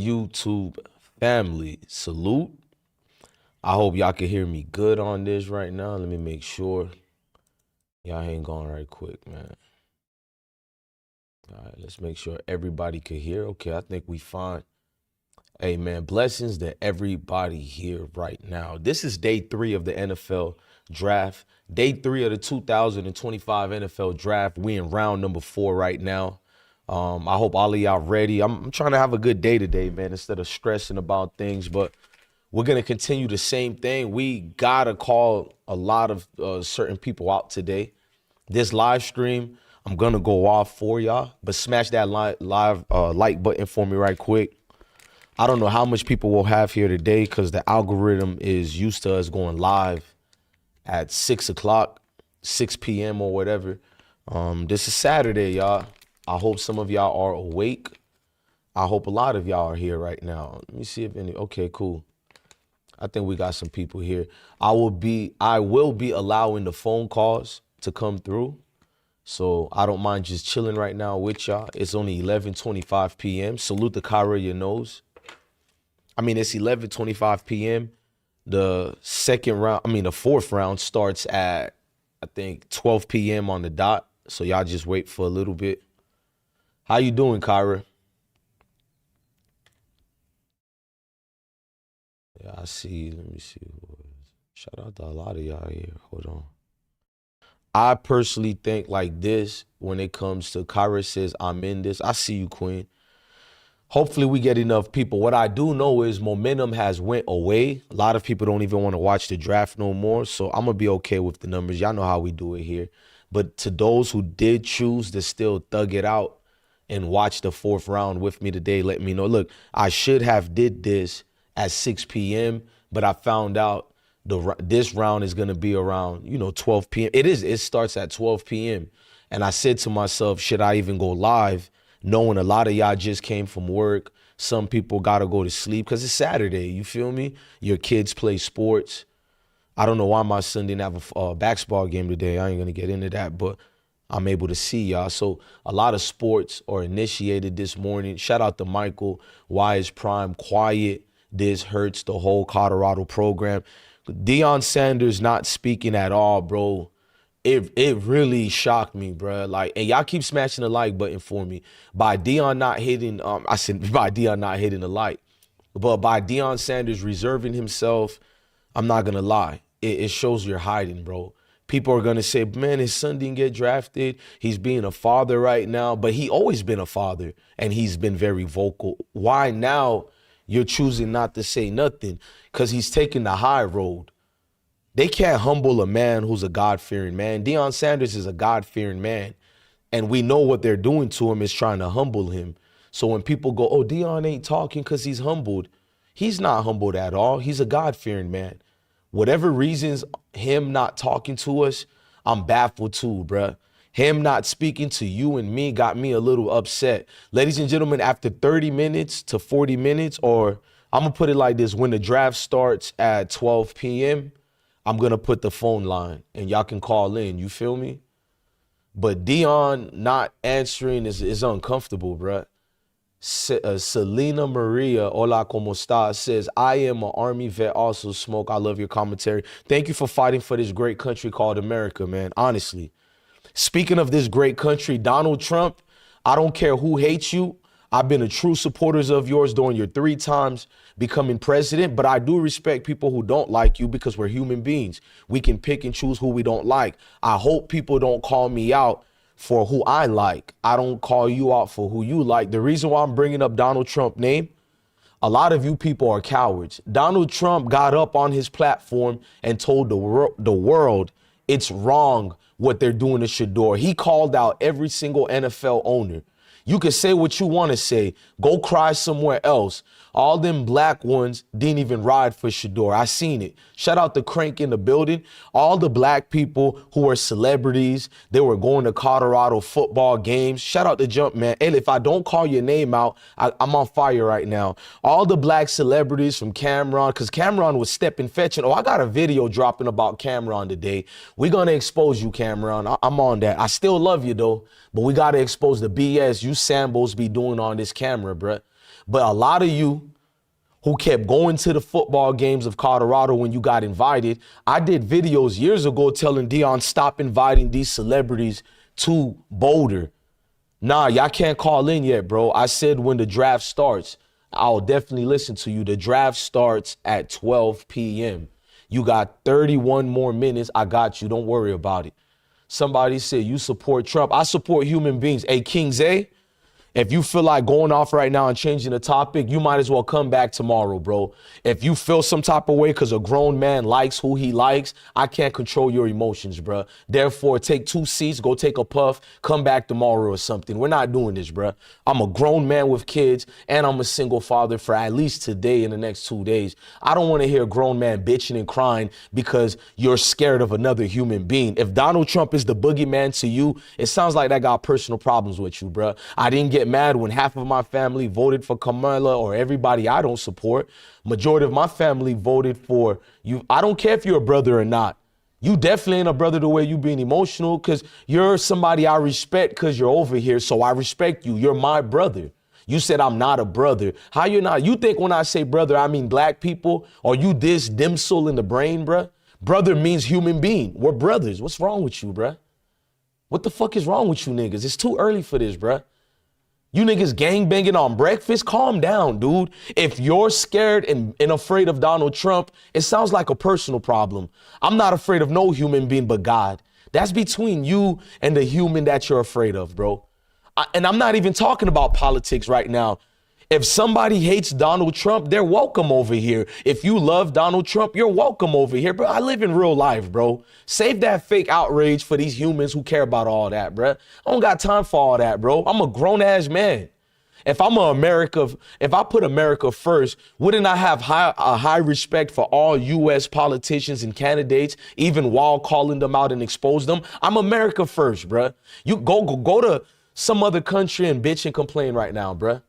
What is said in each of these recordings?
YouTube family? Salute. I hope y'all can hear me good on this right now. Let me make sure. Y'all hang on right quick, man. All right, let's make sure everybody can hear. Okay, I think we fine. Hey, man, blessings to everybody here right now. This is day 3 of the NFL draft. Day 3 of the 2025 NFL draft. We in round number 4 right now. I hope all of y'all ready. I'm trying to have a good day today, man, instead of stressing about things. But we're going to continue the same thing. We got to call a lot of certain people out today. This live stream, I'm going to go off for y'all. But smash that like button for me right quick. I don't know how much people we'll have here today because the algorithm is used to us going live at 6 o'clock, 6 p.m. or whatever. This is Saturday, y'all. I hope some of y'all are awake. I hope a lot of y'all are here right now. Let me see if any. Okay, cool. I think we got some people here. I will be allowing the phone calls to come through. So I don't mind just chilling right now with y'all. It's only 11:25 p.m. Salute the Kyra, your nose. It's 11:25 p.m. The fourth round starts at, I think, 12 p.m. on the dot. So y'all just wait for a little bit. How you doing, Kyra? Yeah, I see. Let me see. Shout out to a lot of y'all here. Hold on. I personally think like this when it comes to Kyra says, I'm in this. I see you, Queen. Hopefully we get enough people. What I do know is momentum has went away. A lot of people don't even want to watch the draft no more. So I'm going to be okay with the numbers. Y'all know how we do it here. But to those who did choose to still thug it out and watch the 4th round with me today, let me know. Look, I should have did this at 6 p.m., but I found out this round is going to be around, 12 p.m. It starts at 12 p.m. And I said to myself, should I even go live? Knowing a lot of y'all just came from work. Some people got to go to sleep because it's Saturday. You feel me? Your kids play sports. I don't know why my son didn't have a basketball game today. I ain't going to get into that, but I'm able to see y'all. So a lot of sports are initiated this morning. Shout out to Michael. Why is Prime quiet? This hurts the whole Colorado program. Deion Sanders not speaking at all, bro. It really shocked me, bro. And y'all keep smashing the like button for me. By Deion not hitting, I said by Deion not hitting the like, but by Deion Sanders reserving himself, I'm not gonna lie. It shows you're hiding, bro. People are gonna say, man, his son didn't get drafted. He's being a father right now, but he always been a father and he's been very vocal. Why now you're choosing not to say nothing? Because he's taking the high road. They can't humble a man who's a God-fearing man. Deion Sanders is a God-fearing man. And we know what they're doing to him is trying to humble him. So when people go, oh, Deion ain't talking because he's humbled. He's not humbled at all. He's a God-fearing man. Whatever reasons him not talking to us, I'm baffled too, bruh. Him not speaking to you and me got me a little upset. Ladies and gentlemen, after 30 minutes to 40 minutes, or I'm going to put it like this, when the draft starts at 12 p.m., I'm going to put the phone line and y'all can call in. You feel me? But Deion not answering is uncomfortable, bruh. Selena Maria, hola, como esta, says, I am an Army vet, also Smoke. I love your commentary. Thank you for fighting for this great country called America, man. Honestly. Speaking of this great country, Donald Trump, I don't care who hates you. I've been a true supporter of yours during your 3 times becoming president, but I do respect people who don't like you because we're human beings. We can pick and choose who we don't like. I hope people don't call me out for who I like. I don't call you out for who you like. The reason why I'm bringing up Donald Trump's name, a lot of you people are cowards. Donald Trump got up on his platform and told the world it's wrong what they're doing to Shedeur. He called out every single NFL owner. You can say what you want to say. Go cry somewhere else. All them black ones didn't even ride for Shedeur. I seen it. Shout out to Crank in the building. All the black people who are celebrities, they were going to Colorado football games. Shout out to Jumpman. Hey, if I don't call your name out, I'm on fire right now. All the black celebrities from Cameron, because Cameron was stepping fetching. Oh, I got a video dropping about Cameron today. We're going to expose you, Cameron. I'm on that. I still love you, though, but we got to expose the BS you Sambos be doing on this camera, bruh. But a lot of you who kept going to the football games of Colorado when you got invited, I did videos years ago telling Deion, stop inviting these celebrities to Boulder. Nah, y'all can't call in yet, bro. I said when the draft starts, I'll definitely listen to you. The draft starts at 12 p.m. You got 31 more minutes. I got you. Don't worry about it. Somebody said you support Trump. I support human beings. Hey, King Zay, if you feel like going off right now and changing the topic, you might as well come back tomorrow, bro. If you feel some type of way because a grown man likes who he likes, I can't control your emotions, bro. Therefore, take 2 seats, go take a puff, come back tomorrow or something. We're not doing this, bro. I'm a grown man with kids, and I'm a single father for at least today and the next 2 days. I don't want to hear a grown man bitching and crying because you're scared of another human being. If Donald Trump is the boogeyman to you, it sounds like that got personal problems with you, bro. I didn't get mad when half of my family voted for Kamala or everybody I don't support. Majority of my family voted for you. I don't care if you're a brother or not. You definitely ain't a brother the way you being emotional, because you're somebody I respect because you're over here. So I respect you. You're my brother. You said I'm not a brother. How you not? You think when I say brother, I mean black people? Or you this dimsel in the brain, bruh? Brother means human being. We're brothers. What's wrong with you, bruh? What the fuck is wrong with you niggas? It's too early for this, bruh. You niggas gangbanging on breakfast? Calm down, dude. If you're scared and afraid of Donald Trump, it sounds like a personal problem. I'm not afraid of no human being but God. That's between you and the human that you're afraid of, bro. And I'm not even talking about politics right now. If somebody hates Donald Trump, they're welcome over here. If you love Donald Trump, you're welcome over here. Bro, I live in real life, bro. Save that fake outrage for these humans who care about all that, bro. I don't got time for all that, bro. I'm a grown-ass man. If I put America first, wouldn't I have a high respect for all U.S. politicians and candidates, even while calling them out and expose them? I'm America first, bro. You go to some other country and bitch and complain right now, bro.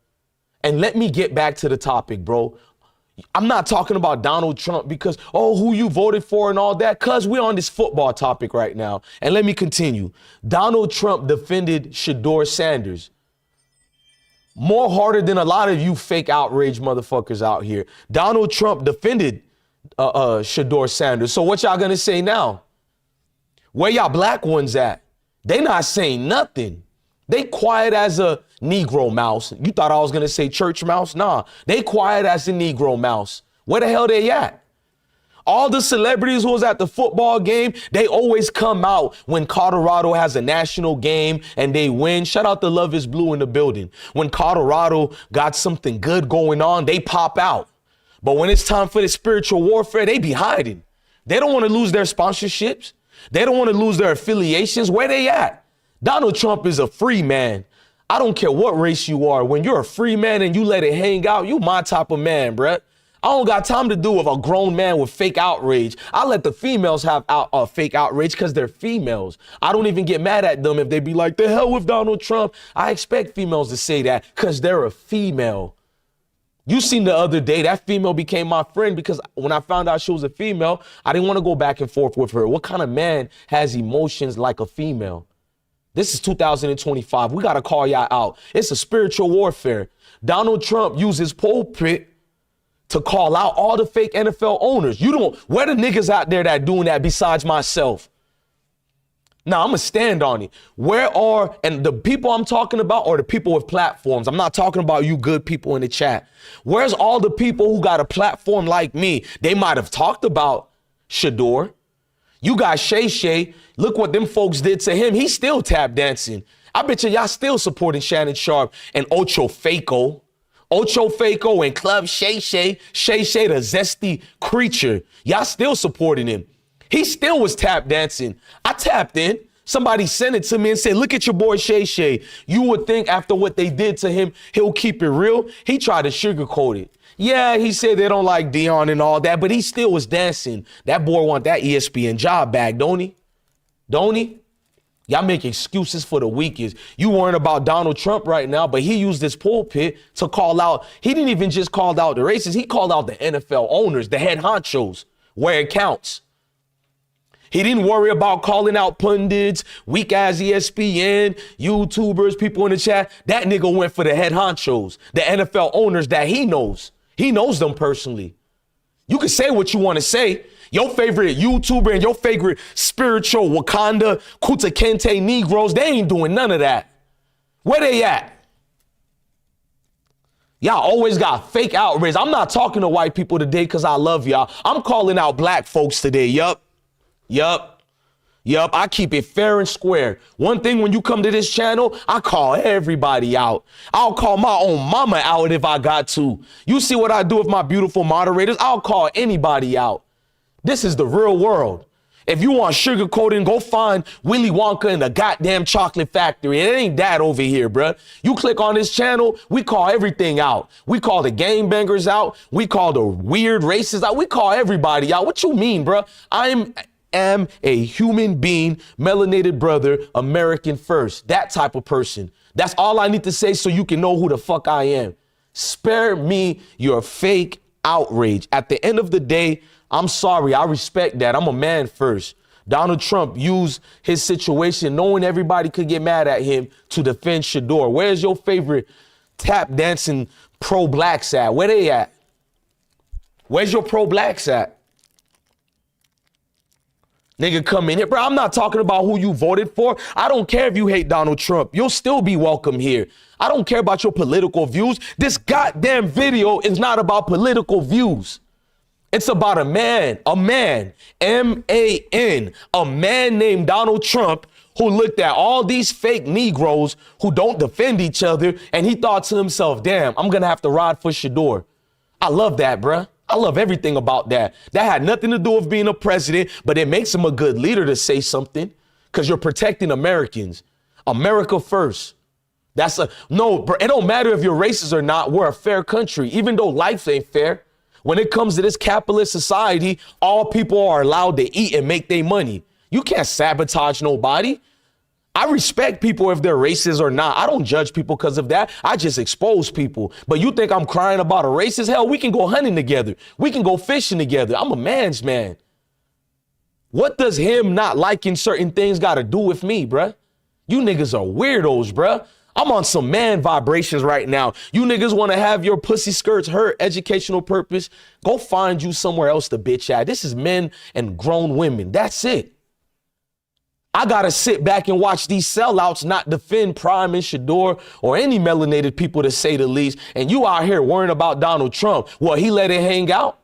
And let me get back to the topic, bro. I'm not talking about Donald Trump because, who you voted for and all that, because we're on this football topic right now. And let me continue. Donald Trump defended Shedeur Sanders more harder than a lot of you fake outrage motherfuckers out here. Donald Trump defended Shedeur Sanders. So what y'all gonna say now? Where y'all black ones at? They not saying nothing. They quiet as a Negro mouse. You thought I was going to say church mouse? Nah, they quiet as a Negro mouse. Where the hell they at? All the celebrities who was at the football game, they always come out when Colorado has a national game and they win. Shout out to Love is Blue in the building. When Colorado got something good going on, they pop out. But when it's time for the spiritual warfare, they be hiding. They don't want to lose their sponsorships. They don't want to lose their affiliations. Where they at? Donald Trump is a free man. I don't care what race you are. When you're a free man and you let it hang out, you my type of man, bruh. I don't got time to do with a grown man with fake outrage. I let the females have fake outrage because they're females. I don't even get mad at them if they be like, the hell with Donald Trump. I expect females to say that because they're a female. You seen the other day, that female became my friend because when I found out she was a female, I didn't want to go back and forth with her. What kind of man has emotions like a female? This is 2025. We got to call y'all out. It's a spiritual warfare. Donald Trump used his pulpit to call out all the fake NFL owners. Where the niggas out there that doing that besides myself? Now, I'm going to stand on it. And the people I'm talking about are the people with platforms. I'm not talking about you good people in the chat. Where's all the people who got a platform like me? They might have talked about Shadeur. You got Shay. Look what them folks did to him. He's still tap dancing. I bet y'all still supporting Shannon Sharp and Ocho Faco and Club Shay, the zesty creature. Y'all still supporting him. He still was tap dancing. I tapped in. Somebody sent it to me and said, look at your boy Shay. You would think after what they did to him, he'll keep it real. He tried to sugarcoat it. Yeah, he said they don't like Deion and all that, but he still was dancing. That boy want that ESPN job back, don't he? Don't he? Y'all make excuses for the weakest. You worrying about Donald Trump right now, but he used this pulpit to call out. He didn't even just call out the racists. He called out the NFL owners, the head honchos, where it counts. He didn't worry about calling out pundits, weak ass ESPN, YouTubers, people in the chat. That nigga went for the head honchos, the NFL owners that he knows. He knows them personally. You can say what you want to say. Your favorite YouTuber and your favorite spiritual Wakanda, Kuta Kente Negroes, they ain't doing none of that. Where they at? Y'all always got fake outrage. I'm not talking to white people today because I love y'all. I'm calling out black folks today. Yup. I keep it fair and square. One thing, when you come to this channel, I call everybody out. I'll call my own mama out if I got to. You see what I do with my beautiful moderators? I'll call anybody out. This is the real world. If you want sugarcoating, go find Willy Wonka in the goddamn chocolate factory. It ain't that over here, bruh. You click on this channel, we call everything out. We call the game bangers out. We call the weird races out. We call everybody out. What you mean, bruh? I am a human being, melanated brother, American first. That type of person. That's all I need to say so you can know who the fuck I am. Spare me your fake outrage. At the end of the day, I'm sorry. I respect that. I'm a man first. Donald Trump used his situation, knowing everybody could get mad at him, to defend Shedeur. Where's your favorite tap dancing pro-blacks at? Where they at? Where's your pro-blacks at? Nigga come in here. Bro, I'm not talking about who you voted for. I don't care if you hate Donald Trump. You'll still be welcome here. I don't care about your political views. This goddamn video is not about political views. It's about a man, M-A-N, a man named Donald Trump, who looked at all these fake Negroes who don't defend each other, and he thought to himself, damn, I'm going to have to ride for Shedeur. I love that, bruh. I love everything about that. That had nothing to do with being a president, but it makes him a good leader to say something, because you're protecting Americans. America first. No, bro, it don't matter if you're racist or not. We're a fair country, even though life ain't fair. When it comes to this capitalist society, all people are allowed to eat and make their money. You can't sabotage nobody. I respect people if they're racist or not. I don't judge people because of that. I just expose people. But you think I'm crying about a racist? Hell, we can go hunting together. We can go fishing together. I'm a man's man. What does him not liking certain things got to do with me, bruh? You niggas are weirdos, bruh. I'm on some man vibrations right now. You niggas want to have your pussy skirts hurt, educational purpose? Go find you somewhere else to bitch at. This is men and grown women. That's it. I got to sit back and watch these sellouts not defend Prime and Shedeur or any melanated people, to say the least. And you out here worrying about Donald Trump. Well, he let it hang out.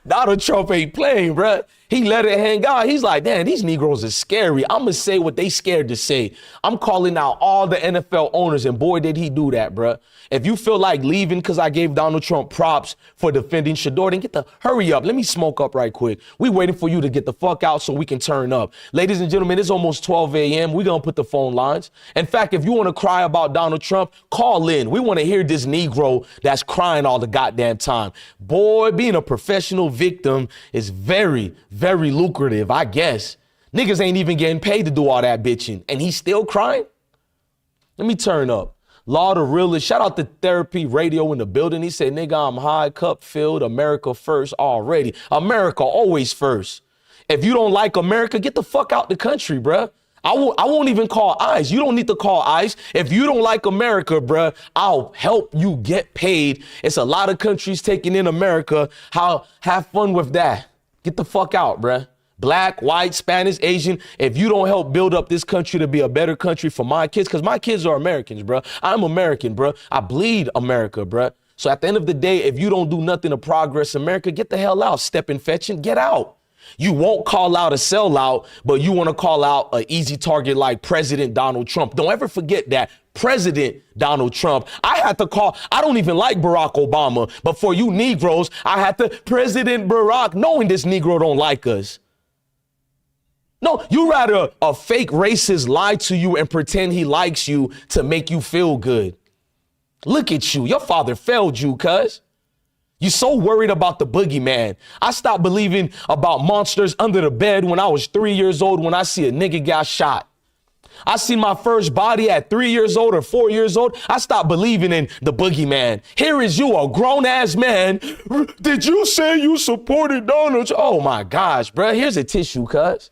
Donald Trump ain't playing, bruh. He let it hang out. He's like, damn, these Negroes are scary. I'm going to say what they scared to say. I'm calling out all the NFL owners, and boy, did he do that, bruh. If you feel like leaving because I gave Donald Trump props for defending Shedeur, then hurry up. Let me smoke up right quick. We waiting for you to get the fuck out so we can turn up. Ladies and gentlemen, it's almost 12 a.m. We're going to put the phone lines. In fact, if you want to cry about Donald Trump, call in. We want to hear this Negro that's crying all the goddamn time. Boy, being a professional victim is very, very lucrative, I guess. Niggas ain't even getting paid to do all that bitching, and he's still crying? Let me turn up. Law the realist. Shout out to Therapy Radio in the building. He said, nigga, I'm high, cup filled, America first already. America always first. If you don't like America, get the fuck out the country, bruh. I won't even call ICE. You don't need to call ICE. If you don't like America, bruh, I'll help you get paid. It's a lot of countries taking in America. Have fun with that. Get the fuck out, bruh. Black, white, Spanish, Asian. If you don't help build up this country to be a better country for my kids, because my kids are Americans, bruh. I'm American, bruh. I bleed America, bruh. So at the end of the day, if you don't do nothing to progress America, get the hell out. Step and fetching, get out. You won't call out a sellout, but you want to call out an easy target like President Donald Trump. Don't ever forget that. President Donald Trump. I don't even like Barack Obama, but for you Negroes, I had to President Barack, knowing this Negro don't like us. No, you rather a fake racist lie to you and pretend he likes you to make you feel good. Look at you. Your father failed you, cuz. You're so worried about the boogeyman. I stopped believing about monsters under the bed when I was 3 years old when I see a nigga got shot. I seen my first body at 3 years old or 4 years old. I stopped believing in the boogeyman. Here is you, a grown-ass man. Did you say you supported Donald Trump? Oh, my gosh, bro. Here's a tissue, cuz.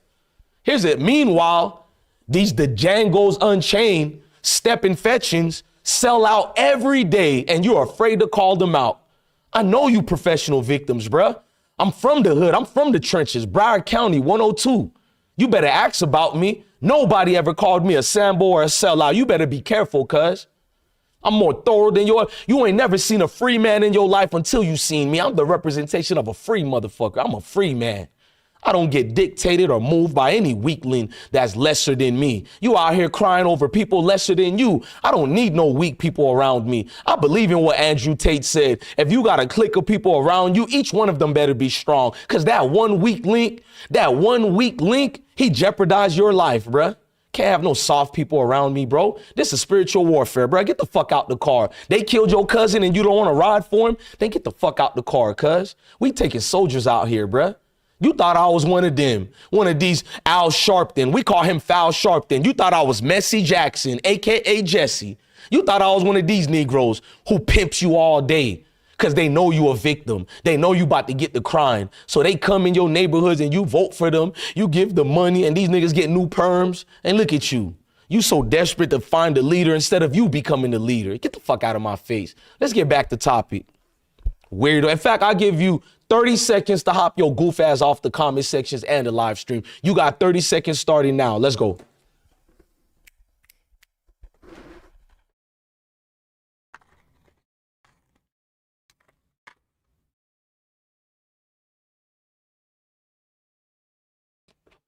Here's it. Meanwhile, these the Django's Unchained, step infections, sell out every day, and you're afraid to call them out. I know you professional victims, bruh. I'm from the hood. I'm from the trenches. Broward County, 102. You better ask about me. Nobody ever called me a Sambo or a sellout. You better be careful, cuz. I'm more thorough than you ain't never seen a free man in your life until you seen me. I'm the representation of a free motherfucker. I'm a free man. I don't get dictated or moved by any weakling that's lesser than me. You out here crying over people lesser than you. I don't need no weak people around me. I believe in what Andrew Tate said. If you got a clique of people around you, each one of them better be strong. Cause that one weak link, he jeopardized your life, bruh. Can't have no soft people around me, bro. This is spiritual warfare, bro. Get the fuck out the car. They killed your cousin and you don't want to ride for him? Then get the fuck out the car, cuz. We taking soldiers out here, bruh. You thought I was one of them, one of these Al Sharpton. We call him Foul Sharpton. You thought I was Messi Jackson, AKA Jesse. You thought I was one of these Negroes who pimps you all day because they know you a victim. They know you about to get the crime. So they come in your neighborhoods and you vote for them. You give them money and these niggas get new perms. And look at you. You so desperate to find a leader instead of you becoming the leader. Get the fuck out of my face. Let's get back to topic. Weirdo. In fact, I'll give you 30 seconds to hop your goof ass off the comment sections and the live stream. You got 30 seconds starting now. Let's go.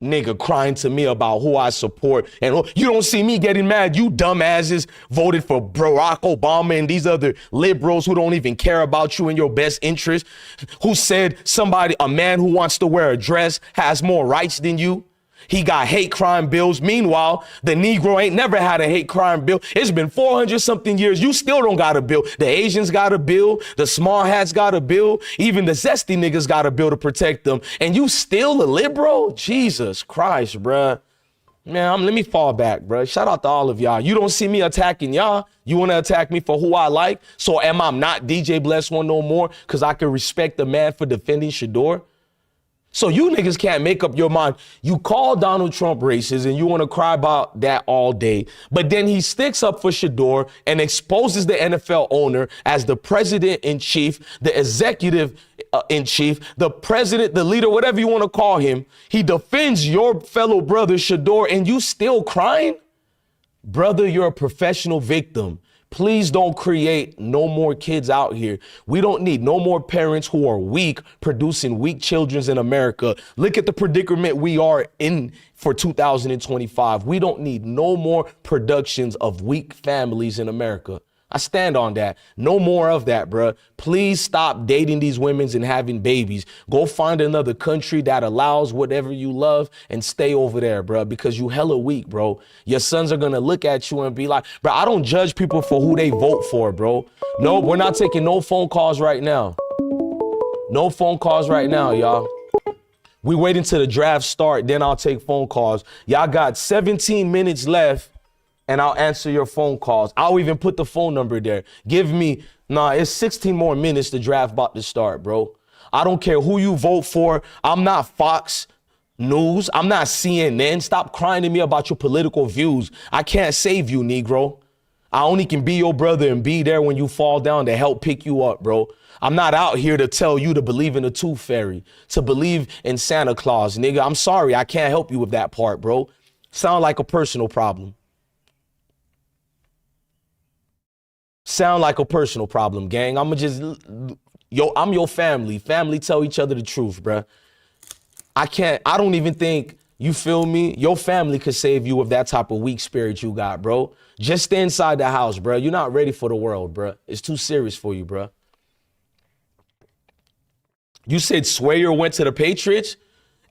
Nigga crying to me about who I support. And you don't see me getting mad. You dumbasses voted for Barack Obama and these other liberals who don't even care about you and your best interest. Who said a man who wants to wear a dress has more rights than you. He got hate crime bills. Meanwhile, the Negro ain't never had a hate crime bill. It's been 400 something years. You still don't got a bill. The Asians got a bill. The small hats got a bill. Even the zesty niggas got a bill to protect them. And you still a liberal? Jesus Christ, bruh. Man, let me fall back, bruh. Shout out to all of y'all. You don't see me attacking y'all. You want to attack me for who I like? So am I not DJ Bless One no more because I can respect the man for defending Shedeur? So you niggas can't make up your mind. You call Donald Trump racist and you want to cry about that all day. But then he sticks up for Shedeur and exposes the NFL owner as the president in chief, the executive in chief, the president, the leader, whatever you want to call him. He defends your fellow brother Shedeur and you still crying? Brother, you're a professional victim. Please don't create no more kids out here. We don't need no more parents who are weak, producing weak children in America. Look at the predicament we are in for 2025. We don't need no more productions of weak families in America. I stand on that. No more of that, bruh. Please stop dating these women and having babies. Go find another country that allows whatever you love and stay over there, bruh, because you hella weak, bro. Your sons are going to look at you and be like, bro, I don't judge people for who they vote for, bro. No, we're not taking no phone calls right now. No phone calls right now, y'all. We wait until the draft start, then I'll take phone calls. Y'all got 17 minutes left. And I'll answer your phone calls. I'll even put the phone number there. It's 16 more minutes, the draft about to start, bro. I don't care who you vote for. I'm not Fox News. I'm not CNN. Stop crying to me about your political views. I can't save you, Negro. I only can be your brother and be there when you fall down to help pick you up, bro. I'm not out here to tell you to believe in the Tooth Fairy, to believe in Santa Claus, nigga. I'm sorry. I can't help you with that part, bro. Sound like a personal problem. Sound like a personal problem, gang. I'm your family. Family tell each other the truth, bruh. I don't even think, you feel me? Your family could save you of that type of weak spirit you got, bro. Just stay inside the house, bruh. You're not ready for the world, bruh. It's too serious for you, bruh. You said Swayer went to the Patriots?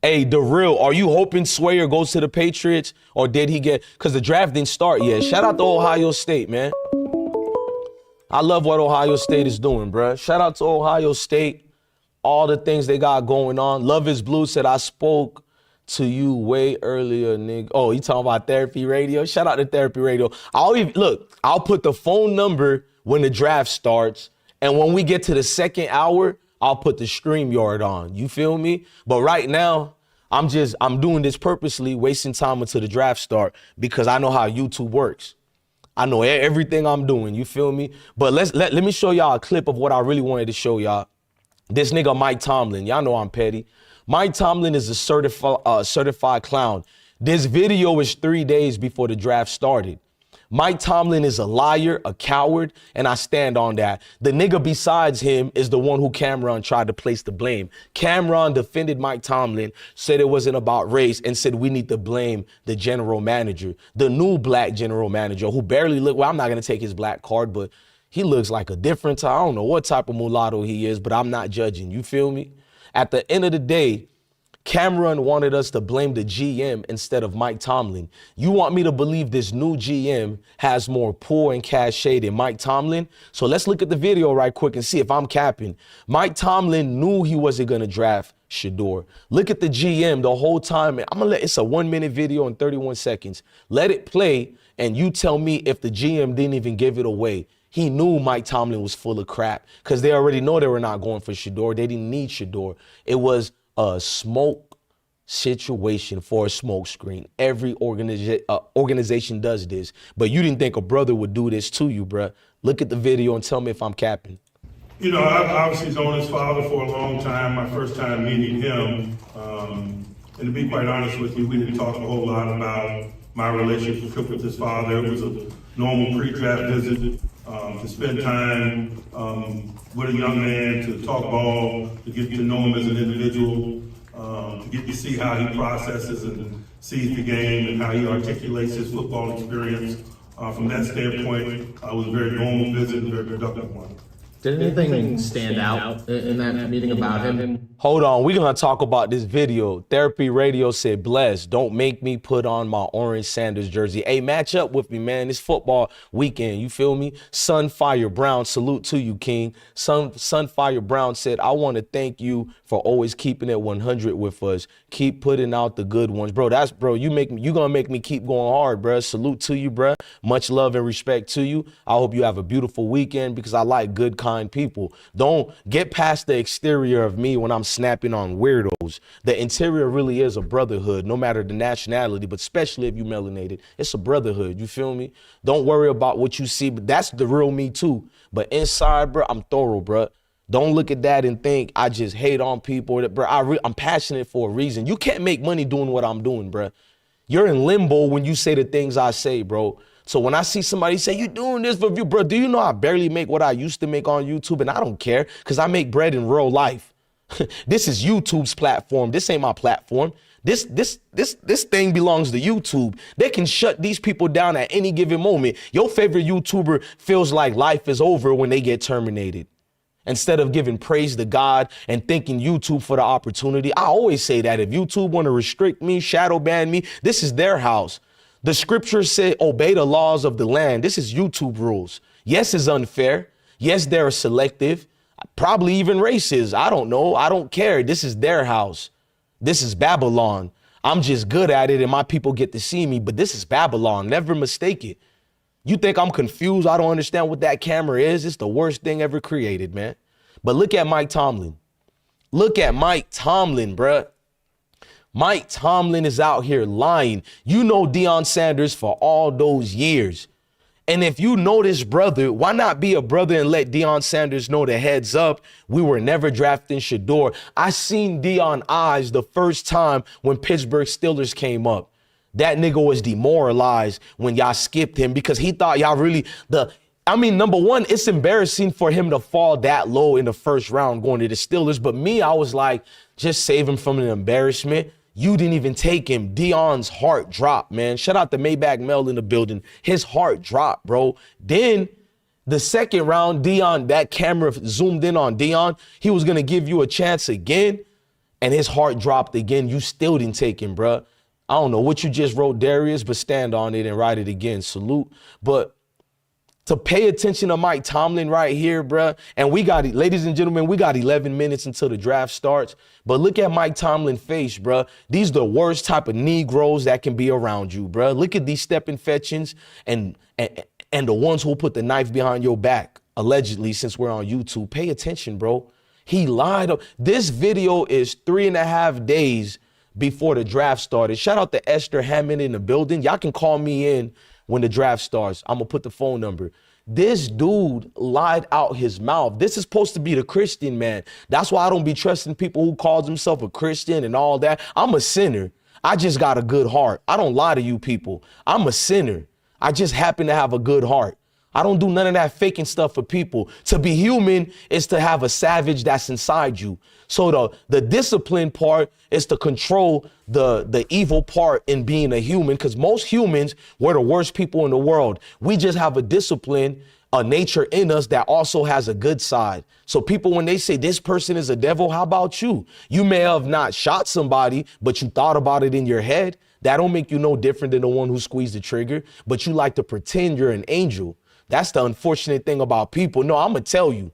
Hey, the real, are you hoping Swayer goes to the Patriots? Or did he because the draft didn't start yet. Shout out to Ohio State, man. I love what Ohio State is doing, bruh. Shout out to Ohio State, all the things they got going on. Love is Blue said, I spoke to you way earlier, nigga. Oh, you talking about therapy radio? Shout out to therapy radio. I'll put the phone number when the draft starts. And when we get to the second hour, I'll put the StreamYard on. You feel me? But right now, I'm doing this purposely, wasting time until the draft start because I know how YouTube works. I know everything I'm doing. You feel me? But let me show y'all a clip of what I really wanted to show y'all. This nigga Mike Tomlin. Y'all know I'm petty. Mike Tomlin is a certified clown. This video is 3 days before the draft started. Mike Tomlin is a liar, a coward, and I stand on that. The nigga besides him is the one who Cameron tried to place the blame. Cameron defended Mike Tomlin, said it wasn't about race, and said we need to blame the general manager, the new black general manager who barely look, well, I'm not going to take his black card, but he looks like a different type. I don't know what type of mulatto he is, but I'm not judging. You feel me? At the end of the day, Cameron wanted us to blame the GM instead of Mike Tomlin. You want me to believe this new GM has more pull and cachet than Mike Tomlin? So let's look at the video right quick and see if I'm capping. Mike Tomlin knew he wasn't going to draft Shedeur. Look at the GM the whole time. It's a 1 minute video and 31 seconds. Let it play and you tell me if the GM didn't even give it away. He knew Mike Tomlin was full of crap because they already know they were not going for Shedeur. They didn't need Shedeur. It was a smoke situation for a smoke screen. Every organization does this, but you didn't think a brother would do this to you, bruh. Look at the video and tell me if I'm capping. You know, I've obviously known his father for a long time. My first time meeting him, and to be quite honest with you, we didn't talk a whole lot about my relationship with his father. It was a normal pre-draft visit to spend time with a young man, to talk ball, to get to know him as an individual, to get to see how he processes and sees the game and how he articulates his football experience. From that standpoint, it was a very normal visit and a very productive one. Did anything stand out in that meeting about him? Hold on, we're going to talk about this video. Therapy Radio said, bless, don't make me put on my orange Sanders jersey. Hey, match up with me, man. It's football weekend, you feel me? Sunfire Brown, salute to you, King. Sunfire Brown said, I want to thank you for always keeping it 100 with us. Keep putting out the good ones. Bro, you going to make me keep going hard, bro. Salute to you, bro. Much love and respect to you. I hope you have a beautiful weekend because I like good, kind people. Don't get past the exterior of me when I'm snapping on weirdos. The interior really is a brotherhood, no matter the nationality, but especially if you melanated. It's a brotherhood, you feel me? Don't worry about what you see, but that's the real me too. But inside, bro, I'm thorough, bro. Don't look at that and think I just hate on people. Bro, I'm passionate for a reason. You can't make money doing what I'm doing, bro. You're in limbo when you say the things I say, bro. So when I see somebody say, you doing this for you, bro, do you know I barely make what I used to make on YouTube? And I don't care because I make bread in real life. This is YouTube's platform. This ain't my platform. This thing belongs to YouTube. They can shut these people down at any given moment. Your favorite YouTuber feels like life is over when they get terminated. Instead of giving praise to God and thanking YouTube for the opportunity. I always say that if YouTube want to restrict me, shadow ban me, this is their house. The scriptures say, obey the laws of the land. This is YouTube rules. Yes, it's unfair. Yes, they're selective, probably even racist. I don't know. I don't care. This is their house. This is Babylon. I'm just good at it and my people get to see me, but this is Babylon. Never mistake it. You think I'm confused? I don't understand what that camera is. It's the worst thing ever created, man. But look at Mike Tomlin. Look at Mike Tomlin, bruh. Mike Tomlin is out here lying. You know Deion Sanders for all those years. And if you know this brother, why not be a brother and let Deion Sanders know the heads up? We were never drafting Shedeur. I seen Deion eyes the first time when Pittsburgh Steelers came up. That nigga was demoralized when y'all skipped him because he thought y'all really number one, it's embarrassing for him to fall that low in the first round going to the Steelers. But me, I was like, just save him from an embarrassment. You didn't even take him. Deion's heart dropped, man. Shout out to Maybach Mel in the building. His heart dropped, bro. Then the second round, Deion, that camera zoomed in on Deion. He was going to give you a chance again, and his heart dropped again. You still didn't take him, bro. I don't know what you just wrote, Darius, but stand on it and write it again. Salute. But to pay attention to Mike Tomlin right here, bruh. And we got, ladies and gentlemen, we got 11 minutes until the draft starts. But look at Mike Tomlin's face, bruh. These are the worst type of Negroes that can be around you, bruh. Look at these stepping fetchings and the ones who put the knife behind your back, allegedly, since we're on YouTube. Pay attention, bro. He lied. This video is 3.5 days before the draft started. Shout out to Esther Hammond in the building. Y'all can call me in when the draft starts. I'm going to put the phone number. This dude lied out his mouth. This is supposed to be the Christian man. That's why I don't be trusting people who calls himself a Christian and all that. I'm a sinner. I just got a good heart. I don't lie to you people. I'm a sinner. I just happen to have a good heart. I don't do none of that faking stuff for people. To be human is to have a savage that's inside you. So the discipline part is to control the evil part in being a human, because most humans, we're the worst people in the world. We just have a discipline, a nature in us that also has a good side. So people, when they say this person is a devil, how about you? You may have not shot somebody, but you thought about it in your head. That don't make you no different than the one who squeezed the trigger, but you like to pretend you're an angel. That's the unfortunate thing about people. No, I'm going to tell you,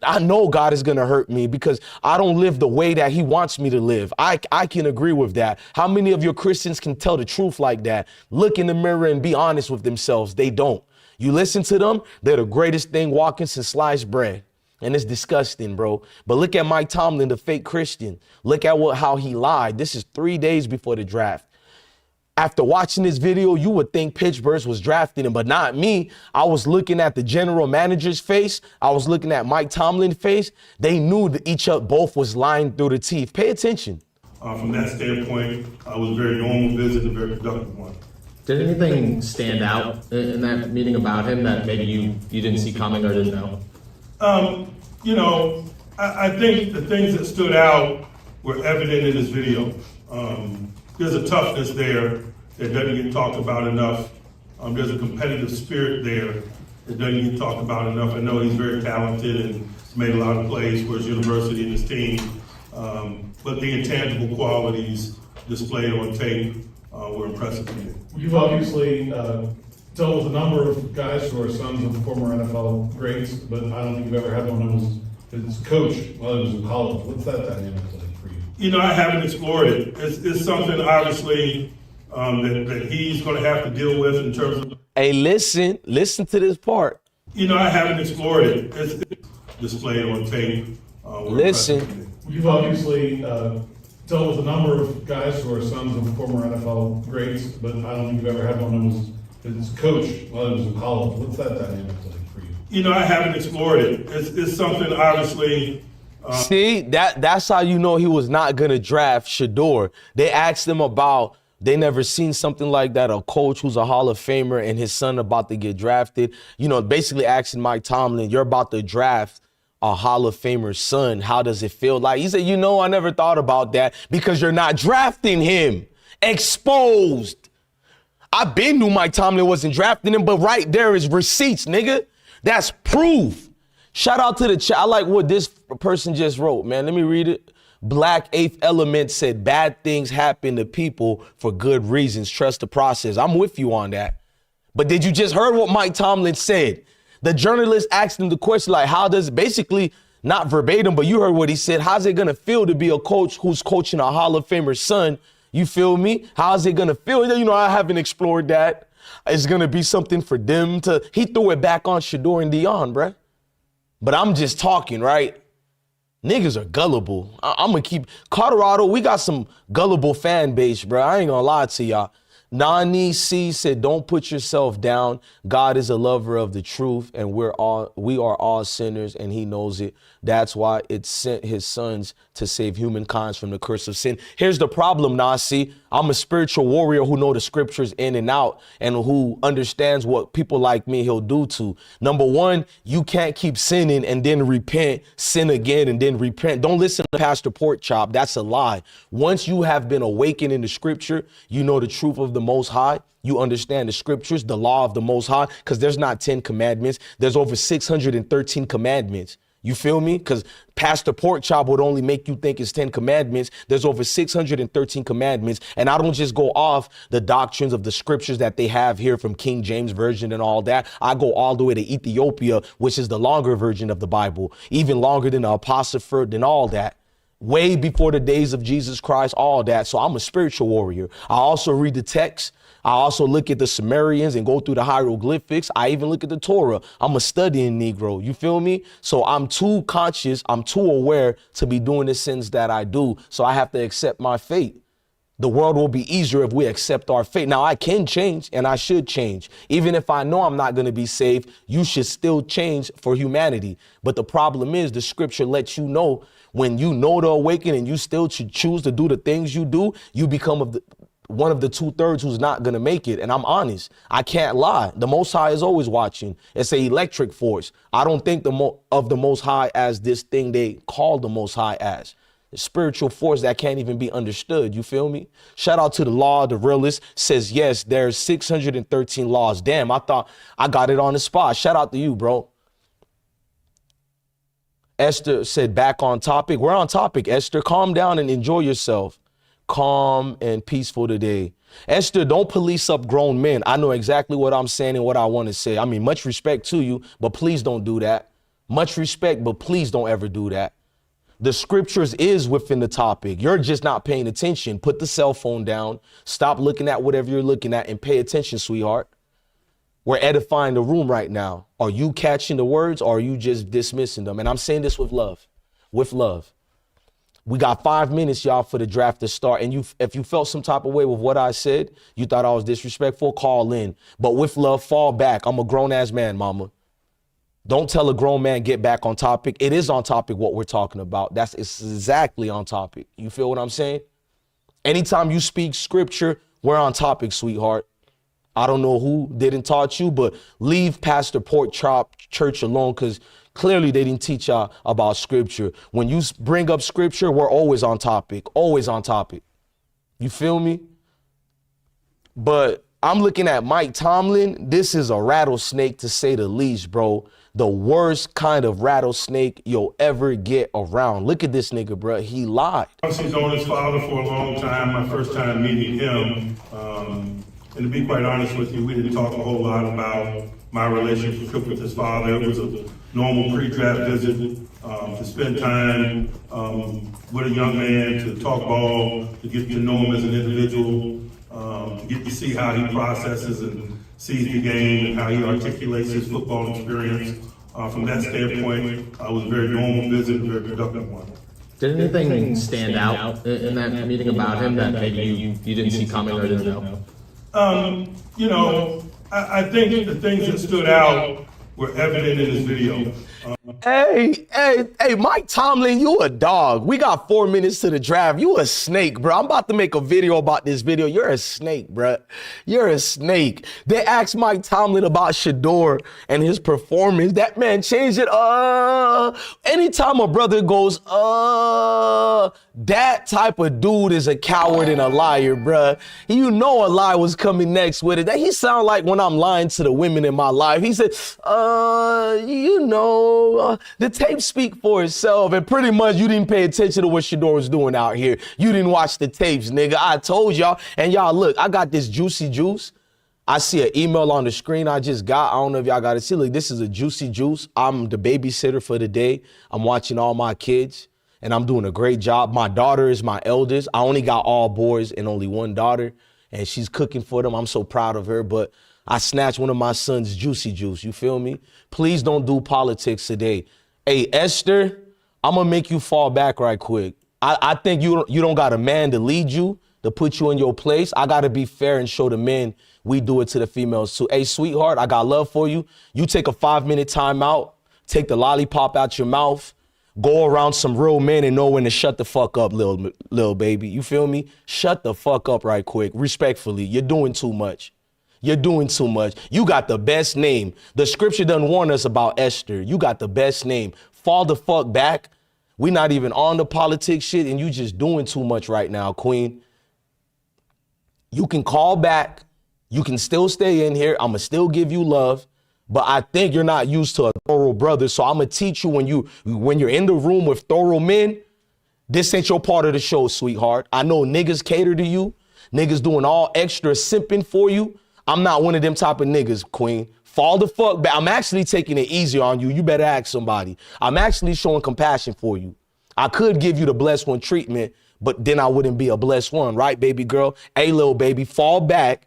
I know God is going to hurt me because I don't live the way that he wants me to live. I can agree with that. How many of your Christians can tell the truth like that? Look in the mirror and be honest with themselves. They don't. You listen to them, they're the greatest thing walking since sliced bread. And it's disgusting, bro. But look at Mike Tomlin, the fake Christian. Look at how he lied. This is 3 days before the draft. After watching this video, you would think Pittsburgh was drafting him, but not me. I was looking at the general manager's face. I was looking at Mike Tomlin's face. They knew that both was lying through the teeth. Pay attention. From that standpoint, it was a very normal visit, a very productive one. Did anything stand out in that meeting about him that maybe you didn't see coming or didn't know? I think the things that stood out were evident in this video. There's a toughness there that doesn't get talked about enough. There's a competitive spirit there that doesn't get talked about enough. I know he's very talented and made a lot of plays for his university and his team, but the intangible qualities displayed on tape were impressive to me. You've obviously dealt with a number of guys who are sons of former NFL greats, but I don't think you've ever had one who was his coach while he was in college. What's that dynamic like for you? I haven't explored it. It's something, obviously, that he's going to have to deal with in terms of... Hey, listen to this part. I haven't explored it. It's displayed on tape. Listen. You've obviously dealt with a number of guys who are sons of former NFL greats, but I don't think you've ever had one who was his coach while he was in college. What's that dynamic like for you? I haven't explored it. It's something, obviously... See, that's how you know he was not going to draft Shedeur. They asked him about, they never seen something like that, a coach who's a Hall of Famer and his son about to get drafted. Basically asking Mike Tomlin, you're about to draft a Hall of Famer's son. How does it feel like? He said, I never thought about that because you're not drafting him. Exposed. I been knew Mike Tomlin wasn't drafting him, but right there is receipts, nigga. That's proof. Shout out to the chat. I like what this person just wrote, man. Let me read it. Black Eighth Element said, bad things happen to people for good reasons. Trust the process. I'm with you on that. But did you just heard what Mike Tomlin said? The journalist asked him the question, like, how does, basically, not verbatim, but you heard what he said. How's it going to feel to be a coach who's coaching a Hall of Famer's son? You feel me? How's it going to feel? I haven't explored that. It's going to be something for them to, he threw it back on Shedeur and Deion, bruh. But I'm just talking, right? Niggas are gullible. I'm going to keep... Colorado, we got some gullible fan base, bro. I ain't going to lie to y'all. Nani C said, don't put yourself down. God is a lover of the truth, and we are all sinners, and he knows it. That's why it sent his sons to save humankind from the curse of sin. Here's the problem, Nasi. I'm a spiritual warrior who know the scriptures in and out and who understands what people like me he'll do to. Number one, you can't keep sinning and then repent, sin again, and then repent. Don't listen to Pastor Porkchop. That's a lie. Once you have been awakened in the scripture, you know the truth of the Most High. You understand the scriptures, the law of the Most High, because there's not 10 commandments. There's over 613 commandments. You feel me? Because Pastor Porkchop would only make you think it's 10 commandments. There's over 613 commandments. And I don't just go off the doctrines of the scriptures that they have here from King James Version and all that. I go all the way to Ethiopia, which is the longer version of the Bible, even longer than the Apocrypha and all that. Way before the days of Jesus Christ, all that. So I'm a spiritual warrior. I also read the text. I also look at the Sumerians and go through the hieroglyphics. I even look at the Torah. I'm a studying Negro. You feel me? So I'm too conscious. I'm too aware to be doing the sins that I do. So I have to accept my fate. The world will be easier if we accept our fate. Now, I can change and I should change. Even if I know I'm not going to be saved, you should still change for humanity. But the problem is the scripture lets you know when you know the awakening and you still choose to do the things you do, you become one of the 2/3 who's not going to make it. And I'm honest. I can't lie. The Most High is always watching. It's an electric force. I don't think of the Most High as this thing they call the Most High as. The spiritual force that can't even be understood. You feel me? Shout out to the law. The realist says, yes, there's 613 laws. Damn, I thought I got it on the spot. Shout out to you, bro. Esther said, back on topic. We're on topic, Esther. Calm down and enjoy yourself. Calm and peaceful today. Esther, don't police up grown men. I know exactly what I'm saying and what I want to say. I mean, much respect to you, but please don't do that. Much respect, but please don't ever do that. The scriptures is within the topic. You're just not paying attention. Put the cell phone down. Stop looking at whatever you're looking at and pay attention, sweetheart. We're edifying the room right now. Are you catching the words or are you just dismissing them? And I'm saying this with love. With love. We got 5 minutes, y'all, for the draft to start. And if you felt some type of way with what I said, you thought I was disrespectful, call in. But with love, fall back. I'm a grown-ass man, mama. Don't tell a grown man get back on topic. It is on topic what we're talking about. It's exactly on topic. You feel what I'm saying? Anytime you speak scripture, we're on topic, sweetheart. I don't know who didn't taught you, but leave Pastor Porkchop Church alone because clearly they didn't teach y'all about scripture. When you bring up scripture, we're always on topic, always on topic. You feel me? But I'm looking at Mike Tomlin. This is a rattlesnake to say the least, bro. The worst kind of rattlesnake you'll ever get around. Look at this nigga, bro. He lied. He's known his father for a long time. My first time meeting him, and to be quite honest with you, we didn't talk a whole lot about my relationship with his father. It was a normal pre-draft visit to spend time with a young man, to talk ball, to get to know him as an individual, to get to see how he processes and sees the game and how he articulates his football experience. From that standpoint, it was a very normal visit, a very productive one. Did anything stand out in that meeting about him that maybe you didn't see coming or didn't know? I think the things that stood out were evident in his video. Hey, Mike Tomlin, you a dog. We got 4 minutes to the draft. You a snake, bro. I'm about to make a video about this video. You're a snake, bro. You're a snake. They asked Mike Tomlin about Shedeur and his performance. That man changed it. Anytime a brother goes, that type of dude is a coward and a liar, bruh. You know a lie was coming next with it. That he sound like when I'm lying to the women in my life. He said, the tapes speak for itself. And pretty much you didn't pay attention to what Shadeur was doing out here. You didn't watch the tapes, nigga. I told y'all. And y'all, look, I got this juicy juice. I see an email on the screen I just got. I don't know if y'all got to see. Look, this is a juicy juice. I'm the babysitter for the day. I'm watching all my kids. And I'm doing a great job. My daughter is my eldest. I only got all boys and only one daughter. And she's cooking for them. I'm so proud of her. But I snatched one of my son's juicy juice. You feel me? Please don't do politics today. Hey, Esther, I'm going to make you fall back right quick. I think you don't got a man to lead you, to put you in your place. I got to be fair and show the men we do it to the females too. Hey, sweetheart, I got love for you. You take a 5-minute time out. Take the lollipop out your mouth. Go around some real men and know when to shut the fuck up, little baby. You feel me? Shut the fuck up right quick. Respectfully, you're doing too much. You're doing too much. You got the best name. The scripture doesn't warn us about Esther. You got the best name. Fall the fuck back. We not even on the politics shit and you just doing too much right now, queen. You can call back. You can still stay in here. I'ma still give you love. But I think you're not used to a thorough brother. So I'm gonna teach you when you're in the room with thorough men, this ain't your part of the show, sweetheart. I know niggas cater to you. Niggas doing all extra simping for you. I'm not one of them type of niggas, queen. Fall the fuck back. I'm actually taking it easier on you. You better ask somebody. I'm actually showing compassion for you. I could give you the blessed one treatment, but then I wouldn't be a blessed one, right, baby girl? Hey, little baby, fall back.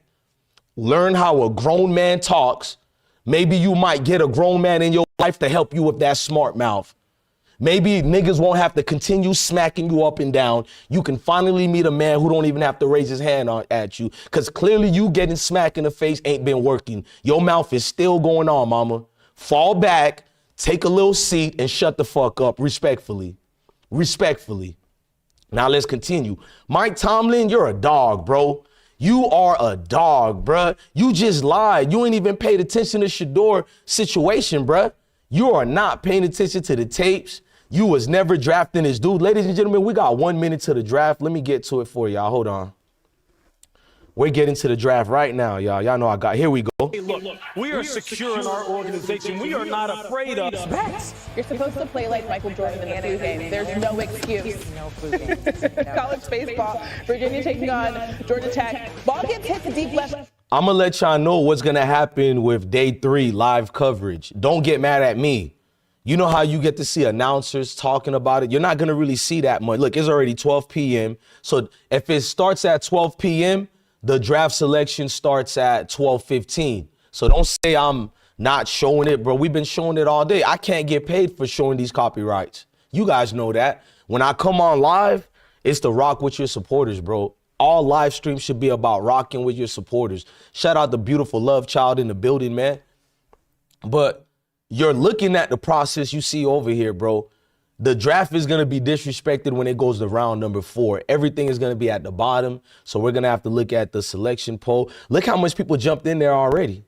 Learn how a grown man talks. Maybe you might get a grown man in your life to help you with that smart mouth. Maybe niggas won't have to continue smacking you up and down. You can finally meet a man who don't even have to raise his hand at you. Because clearly you getting smacked in the face ain't been working. Your mouth is still going on, mama. Fall back, take a little seat, and shut the fuck up respectfully. Respectfully. Now let's continue. Mike Tomlin, you're a dog, bro. You are a dog, bruh. You just lied. You ain't even paid attention to Shedeur situation, bruh. You are not paying attention to the tapes. You was never drafting this dude. Ladies and gentlemen, we got 1 minute to the draft. Let me get to it for y'all. Hold on. We're getting to the draft right now, y'all. Y'all know here we go. Hey, look, we are secure in our organization. We are not afraid of bats. You're supposed to play like Michael Jordan in the flu game. There's no excuse. No flu games. College baseball, Virginia taking on Georgia Tech. Ball gets hit to deep left. I'm going to let y'all know what's going to happen with day 3 live coverage. Don't get mad at me. You know how you get to see announcers talking about it? You're not going to really see that much. Look, it's already 12 p.m. So if it starts at 12 p.m., the draft selection starts at 12:15. So don't say I'm not showing it, bro. We've been showing it all day. I can't get paid for showing these copyrights. You guys know that. When I come on live, it's to rock with your supporters, bro. All live streams should be about rocking with your supporters. Shout out the beautiful love child in the building, man. But you're looking at the process you see over here, bro. The draft is going to be disrespected when it goes to round number 4. Everything is going to be at the bottom. So we're going to have to look at the selection poll. Look how much people jumped in there already.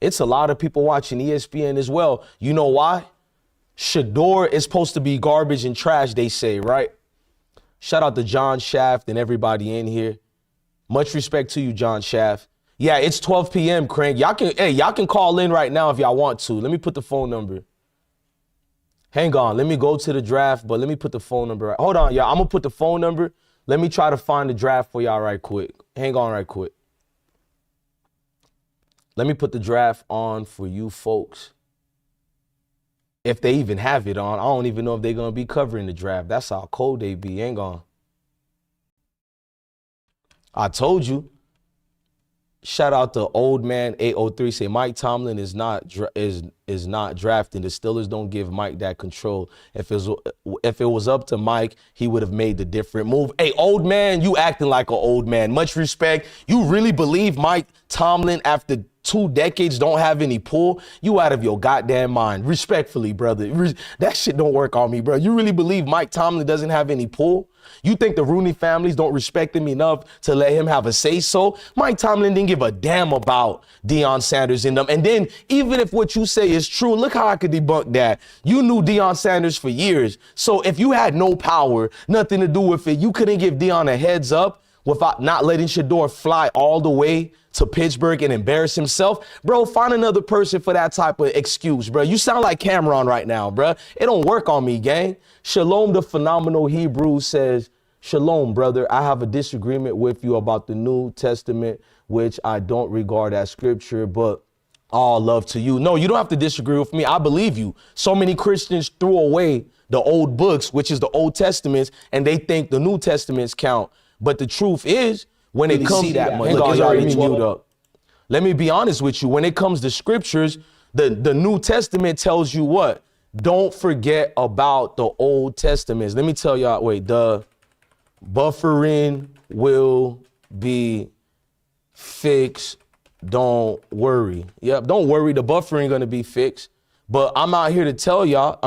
It's a lot of people watching ESPN as well. You know why? Shedeur is supposed to be garbage and trash, they say, right? Shout out to John Shaft and everybody in here. Much respect to you, John Shaft. Yeah, it's 12 p.m., Crank. Y'all can call in right now if y'all want to. Let me put the phone number. Hang on, let me go to the draft, but let me put the phone number. Hold on, y'all. I'm going to put the phone number. Let me try to find the draft for y'all right quick. Hang on right quick. Let me put the draft on for you folks. If they even have it on. I don't even know if they're going to be covering the draft. That's how cold they be. Hang on. I told you. Shout out to Old Man 803. Say Mike Tomlin is not drafting. The Steelers don't give Mike that control. If it was up to Mike, he would have made the different move. Hey, old man, you acting like an old man. Much respect. You really believe Mike Tomlin after 2 decades don't have any pull? You out of your goddamn mind. Respectfully, brother. That shit don't work on me, bro. You really believe Mike Tomlin doesn't have any pull? You think the Rooney families don't respect him enough to let him have a say-so? Mike Tomlin didn't give a damn about Deion Sanders in them. And then even if what you say is true, look how I could debunk that. You knew Deion Sanders for years. So if you had no power, nothing to do with it, you couldn't give Deion a heads up without not letting Shedeur fly all the way to Pittsburgh and embarrass himself. Bro, find another person for that type of excuse, bro. You sound like Cameron right now, bro. It don't work on me, gang. Shalom, the phenomenal Hebrew says, Shalom, brother. I have a disagreement with you about the New Testament, which I don't regard as scripture, but all love to you. No, you don't have to disagree with me. I believe you. So many Christians threw away the old books, which is the Old Testaments, and they think the New Testaments count. But the truth is, when it comes to that much, look, it's already mute up. Let me be honest with you. When it comes to scriptures, the New Testament tells you what? Don't forget about the Old Testaments. Let me tell y'all, wait, the buffering will be fixed. Don't worry. Yep, don't worry. The buffering gonna be fixed. But I'm out here to tell y'all,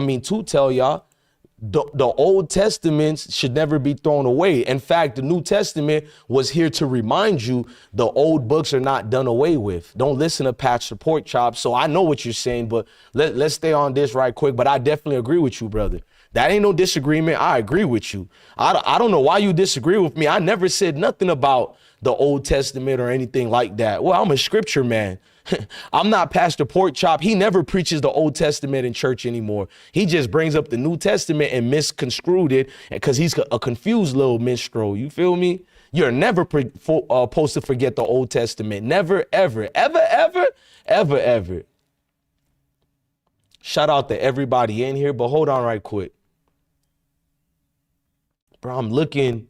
the Old Testaments should never be thrown away. In fact, the New Testament was here to remind you the old books are not done away with. Don't listen to Pat's Pork Chop. So I know what you're saying, but let's stay on this right quick. But I definitely agree with you, brother. That ain't no disagreement. I agree with you. I don't know why you disagree with me. I never said nothing about the Old Testament or anything like that. Well, I'm a scripture man. I'm not Pastor Porkchop. He never preaches the Old Testament in church anymore. He just brings up the New Testament and misconstrued it because he's a confused little minstrel. You feel me? You're never supposed to forget the Old Testament. Never, ever, ever, ever, ever, ever. Shout out to everybody in here, but hold on right quick. Bro, I'm looking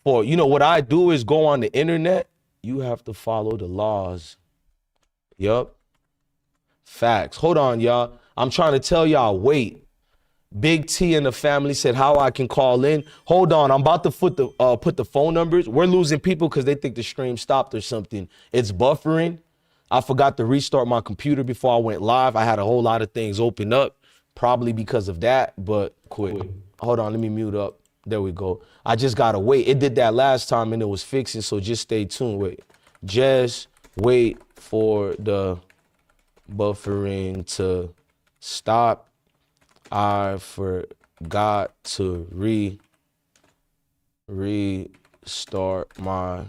for, you know, what I do is go on the internet. You have to follow the laws. Yup. Facts. Hold on, y'all. I'm trying to tell y'all, wait. Big T and the family said how I can call in. Hold on, I'm about to put the phone numbers. We're losing people because they think the stream stopped or something. It's buffering. I forgot to restart my computer before I went live. I had a whole lot of things open up, probably because of that, but quick. Hold on, let me mute up. There we go. I just gotta wait. It did that last time and it was fixing, so just stay tuned. Wait, just wait for the buffering to stop. I forgot to restart my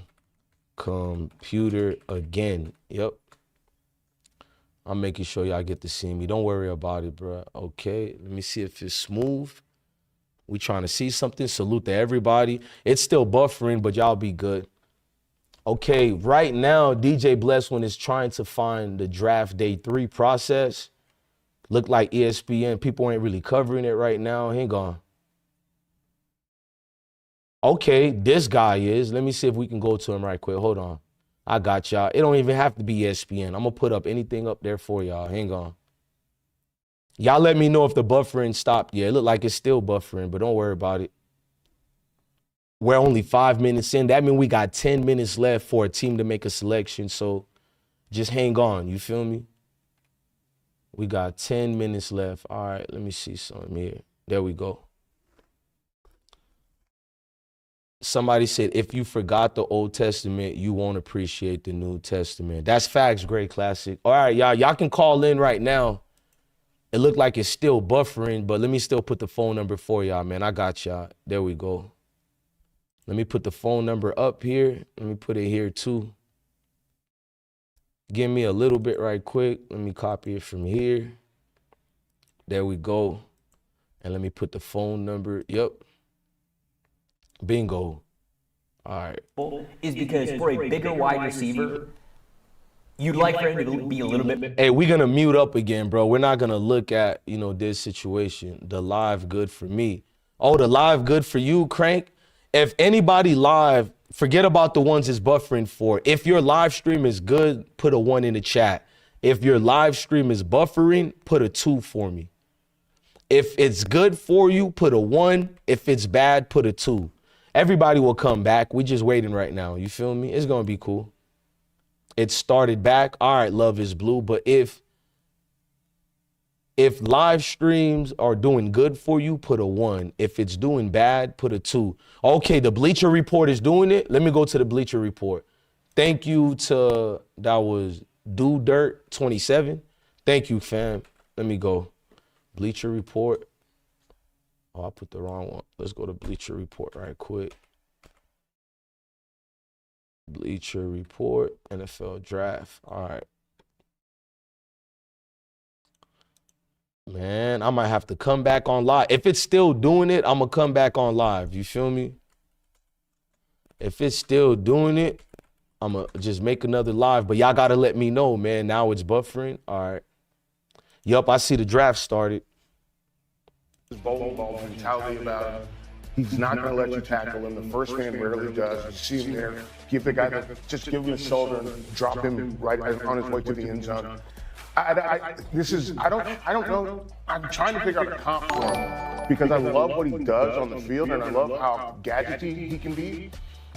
computer again. Yep. I'm making sure y'all get to see me. Don't worry about it, bro. Okay, let me see if it's smooth. We trying to see something. Salute to everybody. It's still buffering, but y'all be good. Okay, right now, DJ Bless One is trying to find the draft day 3 process. Look like ESPN. People ain't really covering it right now. Hang on. Okay, this guy is. Let me see if we can go to him right quick. Hold on. I got y'all. It don't even have to be ESPN. I'm going to put up anything up there for y'all. Hang on. Y'all let me know if the buffering stopped. Yeah, it look like it's still buffering, but don't worry about it. We're only 5 minutes in. That means we got 10 minutes left for a team to make a selection. So just hang on. You feel me? We got 10 minutes left. All right, let me see something here. There we go. Somebody said, if you forgot the Old Testament, you won't appreciate the New Testament. That's facts, Great Classic. All right, y'all. Y'all can call in right now. It looked like it's still buffering, but let me still put the phone number for y'all, man. I got y'all. There we go. Let me put the phone number up here. Let me put it here too. Give me a little bit right quick. Let me copy it from here. There we go. And let me put the phone number. Yep. Bingo. All right. Is because for a bigger wide receiver, you'd like for him to be a little bit. Hey, we're going to mute up again, bro. We're not going to look at, you know, this situation. The live good for me. Oh, the live good for you, Crank? If anybody live, forget about the ones it's buffering for. If your live stream is good, put a 1 in the chat. If your live stream is buffering, put a 2 for me. If it's good for you, put a 1. If it's bad, put a 2. Everybody will come back. We just waiting right now. You feel me? It's going to be cool. It started back. All right, love is blue. But if live streams are doing good for you, put a 1. If it's doing bad, put a 2. Okay, the Bleacher Report is doing it. Let me go to the Bleacher Report. Thank you to, that was Do Dirt 27. Thank you, fam. Let me go. Bleacher Report. Oh, I put the wrong one. Let's go to Bleacher Report right quick. Bleacher Report, NFL Draft. All right. Man, I might have to come back on live. If it's still doing it, I'm going to come back on live. You feel me? If it's still doing it, I'm going to just make another live. But y'all got to let me know, man. Now it's buffering. All right. Yup, I see the draft started. Bowling ball mentality about it. He's not going to let you tackle him. The first man rarely does. You see him there, give the guy, just give him a shoulder and drop him right on his way to the end zone. I don't know. I'm trying to figure out a comp for him because I love what he does on the field and I love how gadgety he can be.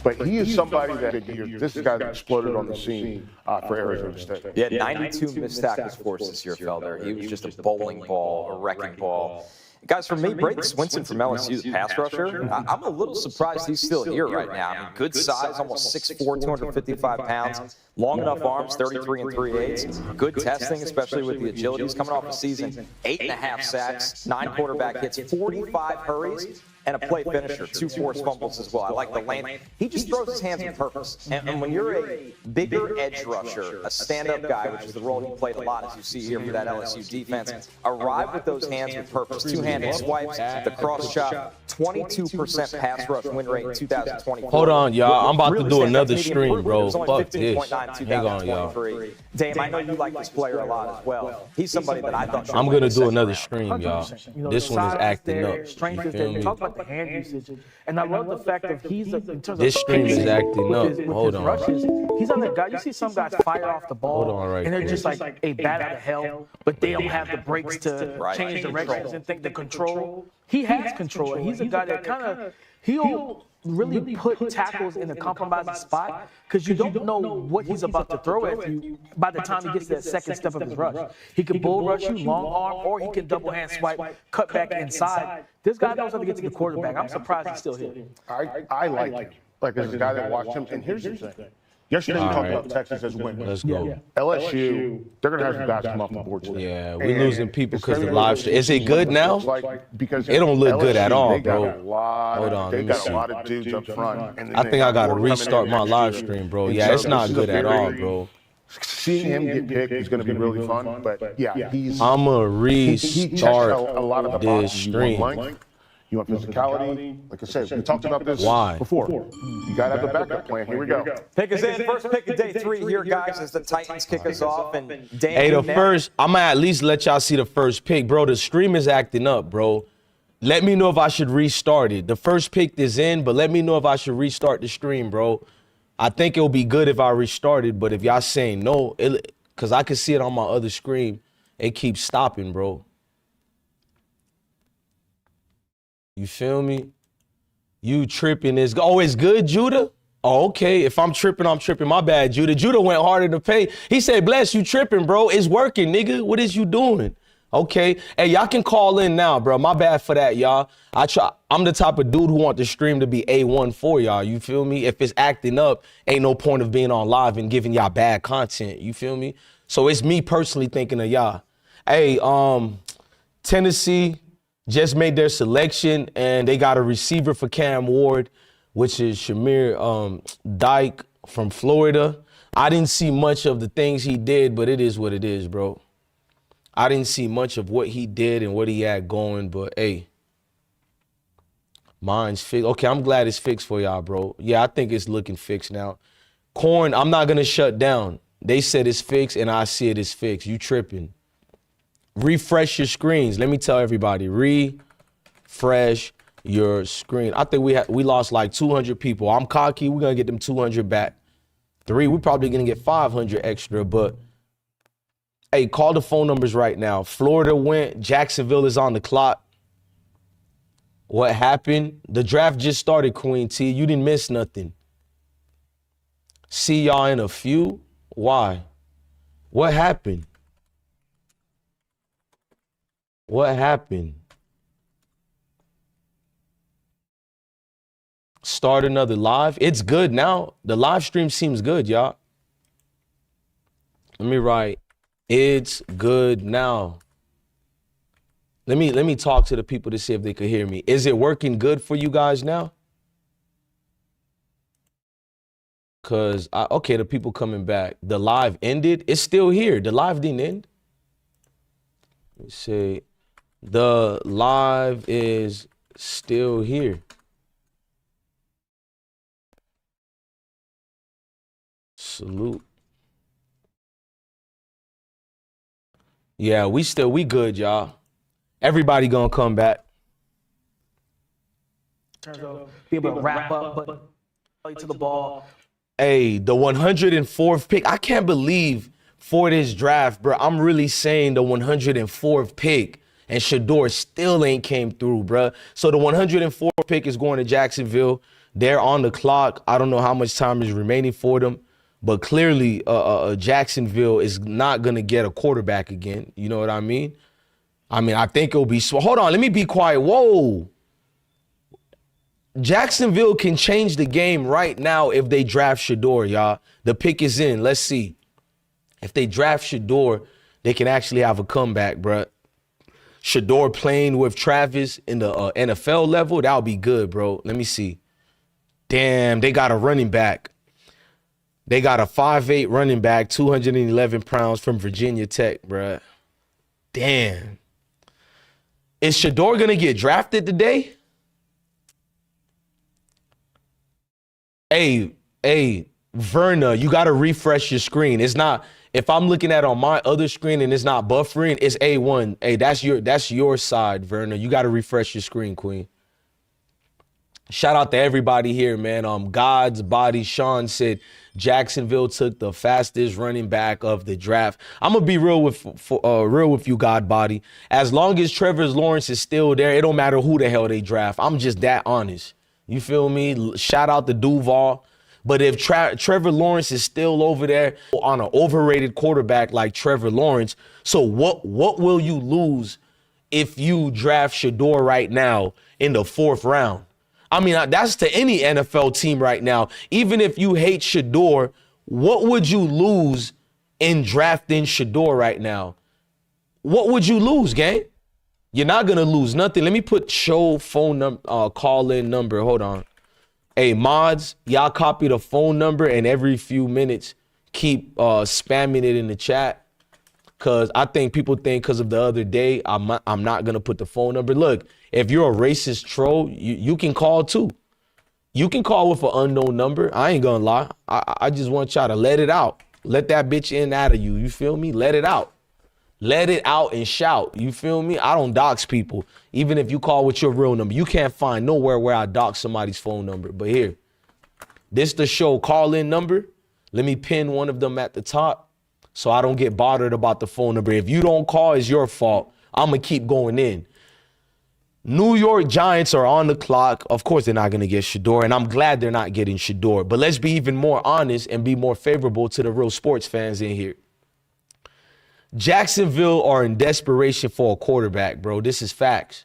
But he is somebody that this guy that exploded on the scene for Arizona State. Yeah, 92 missed tackles forced this year, Felder. He was just a bowling ball, a wrecking ball. Guys, for me, Braden Swinson from LSU, the pass rusher, I'm a little surprised he's still here right now. I mean, good size, almost 6'4", 255 pounds, long enough arms, 33 3/8. Good testing, especially with the agility. He's coming off a season, 8.5 sacks, 9 quarterback hits, 45 hurries, and a play finisher, 2 forced fumbles as well. I like the length. He just throws his hands with purpose. And when you're a bigger edge rusher, a stand-up guy, which is the role he played a lot, as you see here for that LSU defense, arrive with those hands with purpose. Two-handed swipes, the cross chop, 22% pass rush win rate in 2024. Hold on, y'all. I'm about to do another stream, bro. It was only Fuck 15.9 this. Hang on, y'all. Dame, I know you like this player a lot as well. He's somebody that I thought should I'm win gonna the do second another round. stream, y'all. You know, This the one is size acting there, up. strength You is feel there. me? Talk about the hand usage, and I love the fact that he's in terms This of stream is pacing acting with up. his Hold on. rushes. He's on the guy. You see some guys fire off the ball, Hold on right and they're quick. just like a bat out of hell, but they don't have the brakes to Right. change directions and think the control. He has control. He's a guy that kind of he'll really put tackles in a compromising spot because you don't know what he's about to throw at you by the time he gets to that second step of his rush. He can bull rush you, long arm, or he can double hand swipe, cut back inside. This guy knows how to get to the quarterback. I'm surprised he's still here. I like him. Like, as a guy that watched him, and here's the thing. Yesterday we talked about Texas as winners. Let's go. LSU, they're going to have some guys come off the board today. Yeah, we losing people because the live stream. Is it good now? Because It don't look good at all, they got bro. a lot Hold of- on, They let me got see. a lot of dudes up front. And I they think I got gotta more coming in restart my next live year. stream, bro. And Yeah, so it's not this is a good at all, very- bro. Seeing him get picked is going to be really fun. But yeah, he's I'ma he checks restart a lot of the this boxes you want stream. length. You want physicality. Like I said, we talked about this Why? before. You got to have a backup plan. Here we go. Pick us in. First pick of day 3 here, guys, as the Titans kick us off. And Dame, Hey, the you next. first, I'm gonna at least let y'all see the first pick, bro. The stream is acting up, bro. Let me know if I should restart it. The first pick is in, but let me know if I should restart the stream, bro. I think it'll be good if I restart it, but if y'all saying no, because I can see it on my other screen, it keeps stopping, bro. You feel me? You tripping is, oh, it's good, Judah? Oh, okay. If I'm tripping, I'm tripping. My bad, Judah. Judah went harder to pay. He said, bless you tripping, bro. It's working, nigga. What is you doing? Okay. Hey, y'all can call in now, bro. My bad for that, y'all. I'm the type of dude who want the stream to be A1 for y'all. You feel me? If it's acting up, ain't no point of being on live and giving y'all bad content. You feel me? So it's me personally thinking of y'all. Hey, Tennessee just made their selection, and they got a receiver for Cam Ward, which is Shamir Dyke from Florida. I didn't see much of the things he did, but it is what it is, bro. I didn't see much of what he did and what he had going, but hey, mine's fixed. Okay, I'm glad it's fixed for y'all, bro. Yeah, I think it's looking fixed now. Corn, I'm not gonna shut down. They said it's fixed, and I see it is fixed. You tripping. Refresh your screens. Let me tell everybody, refresh your screen. I think we lost like 200 people. I'm cocky. We're going to get them 200 back. 3, we're probably going to get 500 extra. But, hey, call the phone numbers right now. Florida went. Jacksonville is on the clock. What happened? The draft just started, Queen T. You didn't miss nothing. See y'all in a few? Why? What happened? What happened? Start another live. It's good now. The live stream seems good, y'all. Let me write. It's good now. Let me talk to the people to see if they could hear me. Is it working good for you guys now? Cause okay, the people coming back. The live ended. It's still here. The live didn't end. Let me see. The live is still here. Salute. Yeah, we good, y'all. Everybody gonna come back. In terms of be able to wrap up, but play to the ball. Hey, the 104th pick. I can't believe for this draft, bro. I'm really saying the 104th pick. And Shedeur still ain't came through, bruh. So the 104th pick is going to Jacksonville. They're on the clock. I don't know how much time is remaining for them. But clearly, Jacksonville is not going to get a quarterback again. You know what I mean? I mean, I think it'll be. Hold on, let me be quiet. Whoa. Jacksonville can change the game right now if they draft Shedeur, y'all. The pick is in. Let's see. If they draft Shedeur, they can actually have a comeback, bruh. Shedeur playing with Travis in the NFL level, that'll be good, bro. Let me see. Damn, they got a running back. They got a 5'8" running back, 211 pounds from Virginia Tech, bruh. Damn. Is Shedeur going to get drafted today? Hey, Verna, you got to refresh your screen. It's not, if I'm looking at on my other screen and it's not buffering, it's A1. Hey, that's your side, Verna. You got to refresh your screen, Queen. Shout out to everybody here, man. God's Body Sean said Jacksonville took the fastest running back of the draft. I'm gonna be real with you, God Body. As long as Trevor Lawrence is still there, it don't matter who the hell they draft. I'm just that honest. You feel me? Shout out to Duval. But if Trevor Lawrence is still over there on an overrated quarterback like Trevor Lawrence, so what will you lose if you draft Shedeur right now in the 4th round? I mean, that's to any NFL team right now. Even if you hate Shedeur, what would you lose in drafting Shedeur right now? What would you lose, gang? You're not going to lose nothing. Let me put show phone number, call-in number. Hold on. Hey, mods, y'all copy the phone number and every few minutes keep spamming it in the chat. Because I think people think because of the other day, I'm not going to put the phone number. Look, if you're a racist troll, you can call too. You can call with an unknown number. I ain't going to lie. I just want y'all to let it out. Let that bitch in out of you. You feel me? Let it out. Let it out and shout. You feel me? I don't dox people. Even if you call with your real number, you can't find nowhere where I dox somebody's phone number. But here, this the show call-in number. Let me pin one of them at the top so I don't get bothered about the phone number. If you don't call, it's your fault. I'm going to keep going in. New York Giants are on the clock. Of course, they're not going to get Shedeur, and I'm glad they're not getting Shedeur. But let's be even more honest and be more favorable to the real sports fans in here. Jacksonville are in desperation for a quarterback, bro. This is facts.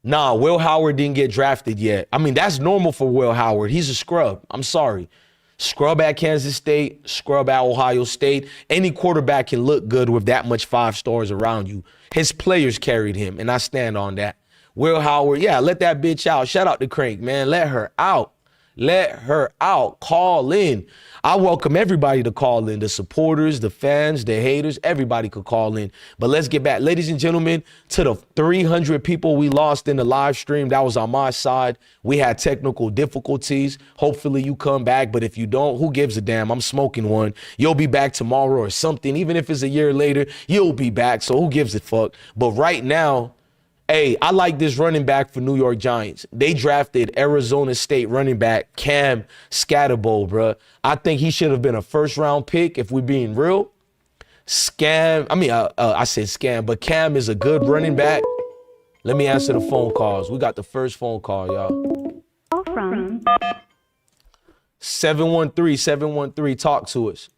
Nah, Will Howard didn't get drafted yet. I mean, that's normal for Will Howard. He's a scrub. I'm sorry. Scrub at Kansas State, scrub at Ohio State. Any quarterback can look good with that much 5 stars around you. His players carried him, and I stand on that. Will Howard, yeah, let that bitch out. Shout out to Crank, man. Let her out. Let her out. Call in. I welcome everybody to call in. The supporters, the fans, the haters, everybody could call in. But let's get back, ladies and gentlemen, to the 300 people we lost in the live stream. That was on my side. We had technical difficulties. Hopefully you come back. But if you don't, who gives a damn? I'm smoking one. You'll be back tomorrow or something. Even if it's a year later, you'll be back. So who gives a fuck? But right now, hey, I like this running back for New York Giants. They drafted Arizona State running back Cam Scatterbo, bruh. I think he should have been a 1st-round pick if we're being real. I said Scam, but Cam is a good running back. Let me answer the phone calls. We got the first phone call, y'all. Call from 713, talk to us.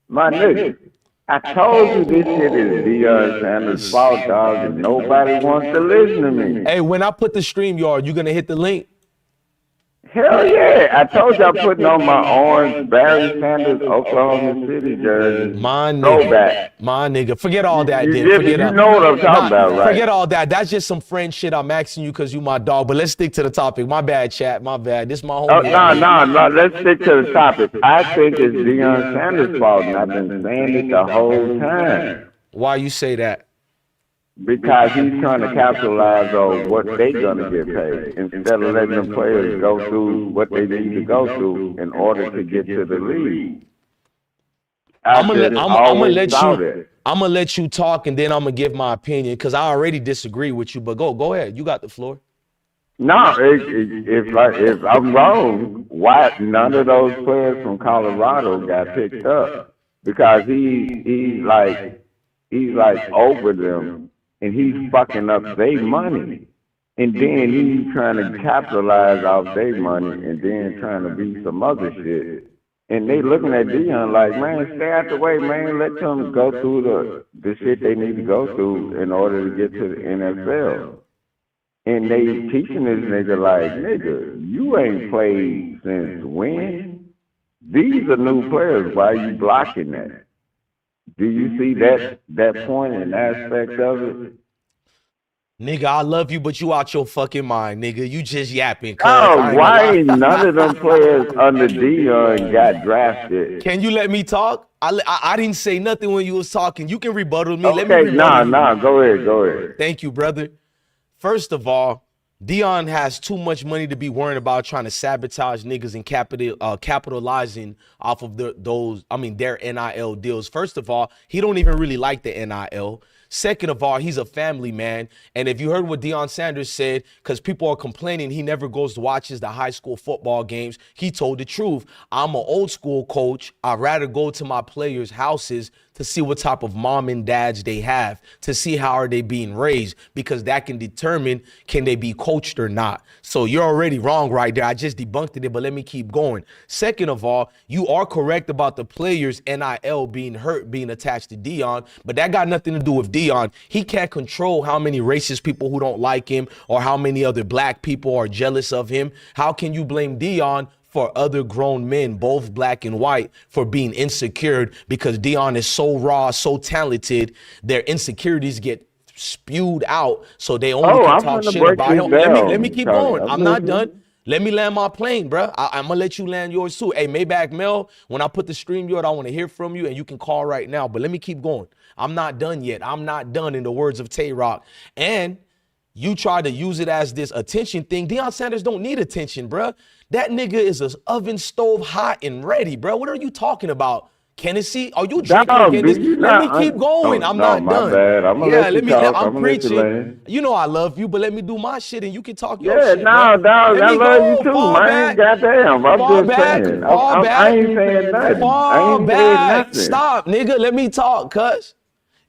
My nigga, I told you this shit is Deion Sanders' fault, dog, and nobody wants to listen to me. Hey, when I put the StreamYard, you gonna hit the link? Hell yeah. I told you I'm putting on my orange Barry Sanders Oklahoma City jersey. My nigga. Throwback. My nigga. Forget all that, You then. Forget you know what I'm talking about, right? Forget all that. That's just some friend shit. I'm asking you because you my dog. But let's stick to the topic. My bad, chat. My bad. This my homie. No. Let's stick to the topic. I think it's Deion Sanders' fault, and I've been saying it the whole time. Why you say that? Because he's trying to capitalize on what they're going to get paid instead of letting the players go through what they need to go through in order to get to the league. I'm gonna let you talk, and then I'm gonna give my opinion because I already disagree with you. But go ahead. You got the floor. No, if I'm wrong, why none of those players from Colorado got picked up? Because he's like over them. And he's fucking up their money. And then he's trying to capitalize off their money and then trying to be some other shit. And they looking at Deion like, man, stay out the way, man. Let them go through the shit they need to go through in order to get to the NFL. And they teaching this nigga like, nigga, you ain't played since when? These are new players. Why are you blocking that? Do you see that point and aspect of it? Nigga, I love you, but you out your fucking mind, nigga. You just yapping, cuz. Oh, why ain't none of them players under Deion got drafted? Can you let me talk? I didn't say nothing when you was talking. You can rebuttal me. Okay, Let me rebuttal you. nah, go ahead. Thank you, brother. First of all, Deion has too much money to be worrying about trying to sabotage niggas and capitalizing off of their NIL deals. First of all, he don't even really like the NIL. Second of all, he's a family man. And if you heard what Deion Sanders said, because people are complaining he never goes to watches the high school football games, he told the truth. I'm an old school coach. I'd rather go to my players' houses to see what type of mom and dads they have, to see how are they being raised, because that can determine can they be coached or not. So you're already wrong right there. I just debunked it, but let me keep going. Second of all, you are correct about the players' NIL being hurt, being attached to Deion, but that got nothing to do with Deion. He can't control how many racist people who don't like him or how many other black people are jealous of him. How can you blame Deion for other grown men, both black and white, for being insecure because Deion is so raw, so talented, their insecurities get spewed out so they only can talk shit about him. Let me keep going. I'm not done. Let me land my plane, bro. I'm going to let you land yours too. Hey, Maybach Mel, when I put the stream yard, I want to hear from you and you can call right now. But let me keep going. I'm not done yet. I'm not done, in the words of Tay Rock. And you try to use it as this attention thing. Deion Sanders don't need attention, bro. That nigga is an oven stove hot and ready, bro. What are you talking about? Hennessy? Are you drinking Hennessy? Let me keep going. I'm not done. Bad. I'm gonna let you talk. I'm preaching. You know I love you, but let me do my shit and you can talk your shit. Yeah, dog. I love you too, man. Goddamn. I'm just saying. I ain't saying nothing. I ain't saying nothing. Stop, nigga. Let me talk, cuz.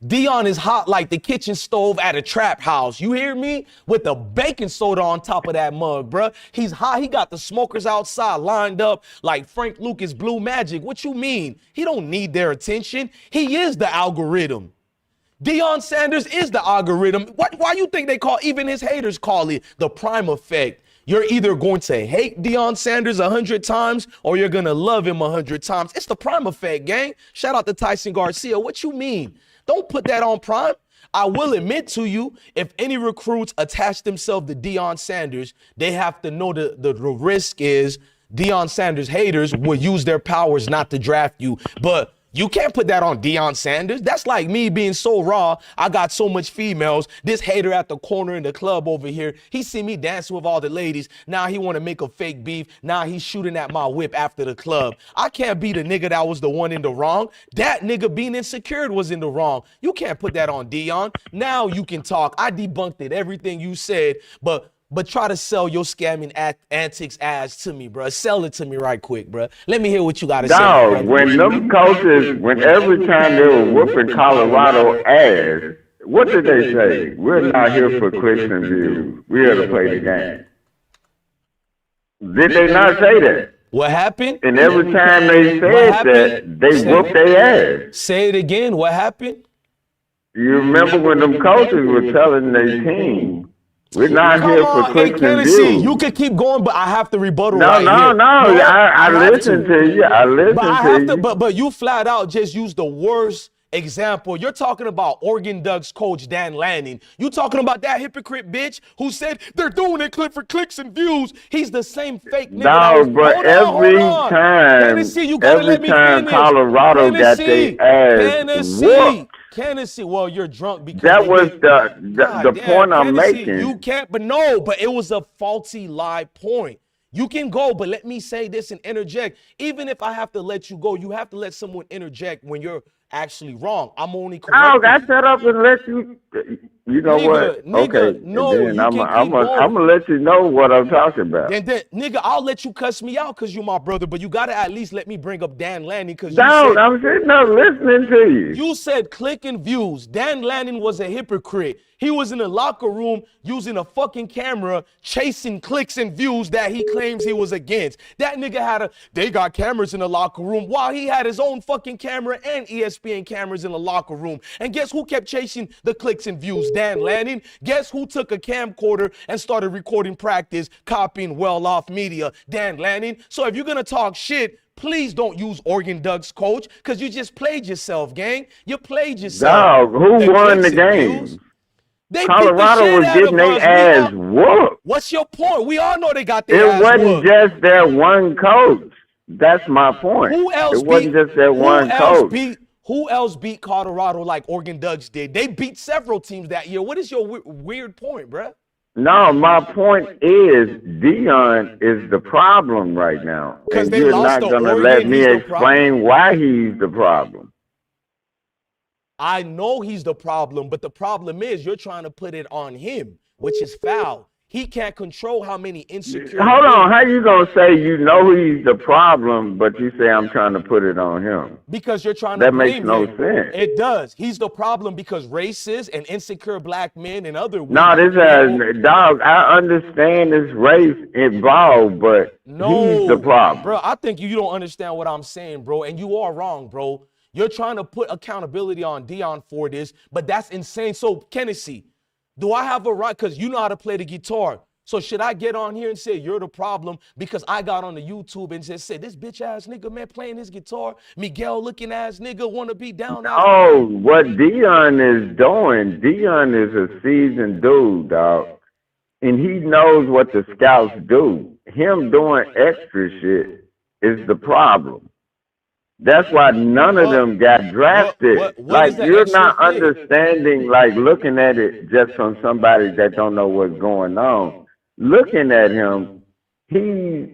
Deion is hot like the kitchen stove at a trap house. You hear me? With the baking soda on top of that mug, bruh. He's hot. He got the smokers outside lined up like Frank Lucas Blue Magic. What you mean? He don't need their attention. He is the algorithm. Deion Sanders is the algorithm. Why you think they call, even his haters call it the prime effect? You're either going to hate Deion Sanders 100 times or you're going to love him 100 times. It's the prime effect, gang. Shout out to Tyson Garcia. What you mean? Don't put that on Prime. I will admit to you, if any recruits attach themselves to Deion Sanders, they have to know the risk is Deion Sanders haters will use their powers not to draft you. But you can't put that on Deion Sanders. That's like me being so raw. I got so much females. This hater at the corner in the club over here, he see me dancing with all the ladies. Now he want to make a fake beef. Now he's shooting at my whip after the club. I can't be the nigga that was the one in the wrong. That nigga being insecure was in the wrong. You can't put that on Deion. Now you can talk. I debunked it, everything you said, but try to sell your scamming antics ass to me, bro. Sell it to me right quick, bro. Let me hear what you got to say. Dog, when them coaches, when every time they were whooping Colorado ass, what did they say? We're not here for clicks and views. We're here to play the game. Did they not say that? What happened? And every time they said that, they whooped their ass. Say it again. What happened? You remember when them coaches were telling their team, we're not here for clicks and views. You can keep going, but I have to rebuttal No, I listen to you. I listen to you. But you flat out just use the worst example. You're talking about Oregon Ducks coach Dan Lanning. You talking about that hypocrite bitch who said they're doing it for clicks and views. He's the same fake nigga. No, but every time Colorado got their ass whooped. Tennessee, well, you're drunk because that was the point I'm making. You can't, but it was a faulty lie point. You can go, but let me say this and interject. Even if I have to let you go, you have to let someone interject when you're actually wrong. I'm only Dog, correcting. I shut up and let you. You know what? Nigga, Okay, no, and then you can keep going. I'm gonna let you know what I'm talking about. Then, nigga, I'll let you cuss me out because you my brother, but you gotta at least let me bring up Dan Lanning because you Dog, said, I'm sitting up listening to you. you said click and views. Dan Lanning was a hypocrite. He was in the locker room using a fucking camera, chasing clicks and views that he claims he was against. That nigga they got cameras in the locker room while he had his own fucking camera and ESPN cameras in the locker room. And guess who kept chasing the clicks and views? Dan Lanning. Guess who took a camcorder and started recording practice, copying well-off media? Dan Lanning. So if you're gonna talk shit, please don't use Oregon Ducks coach, because you just played yourself, gang. You played yourself. Dog, who won the game? They Colorado beat the shit was out getting of us. their ass whooped. What's your point? We all know they got their ass It wasn't whooped. just their one coach. That's my point. Who else it wasn't just their one coach. Who else beat Colorado like Oregon Ducks did? They beat several teams that year. What is your weird point, bruh? No, my point is Deion is the problem right now. And you're not going to let me explain why he's the problem. I know he's the problem, but the problem is you're trying to put it on him, which is foul. He can't control how many insecure. Hold on, how you gonna say you know he's the problem, but you say I'm trying to put it on him? Because you're trying to blame him. That makes no sense. It does. He's the problem because racist and insecure black men and other. No, this has dog. I understand this race involved, but he's the problem, bro. I think you don't understand what I'm saying, bro, and you are wrong, bro. You're trying to put accountability on Deion for this, but that's insane. So, Kennedy, do I have a right? Because you know how to play the guitar. So should I get on here and say you're the problem because I got on the YouTube and just said this bitch ass nigga, man, playing his guitar, Miguel looking ass nigga, want to be down? Oh, what Deion is doing, Deion is a seasoned dude, dog. And he knows what the scouts do. Him doing extra shit is the problem. That's why none of them got drafted. Like, you're not understanding, like, looking at it just from somebody that don't know what's going on. Looking at him, he's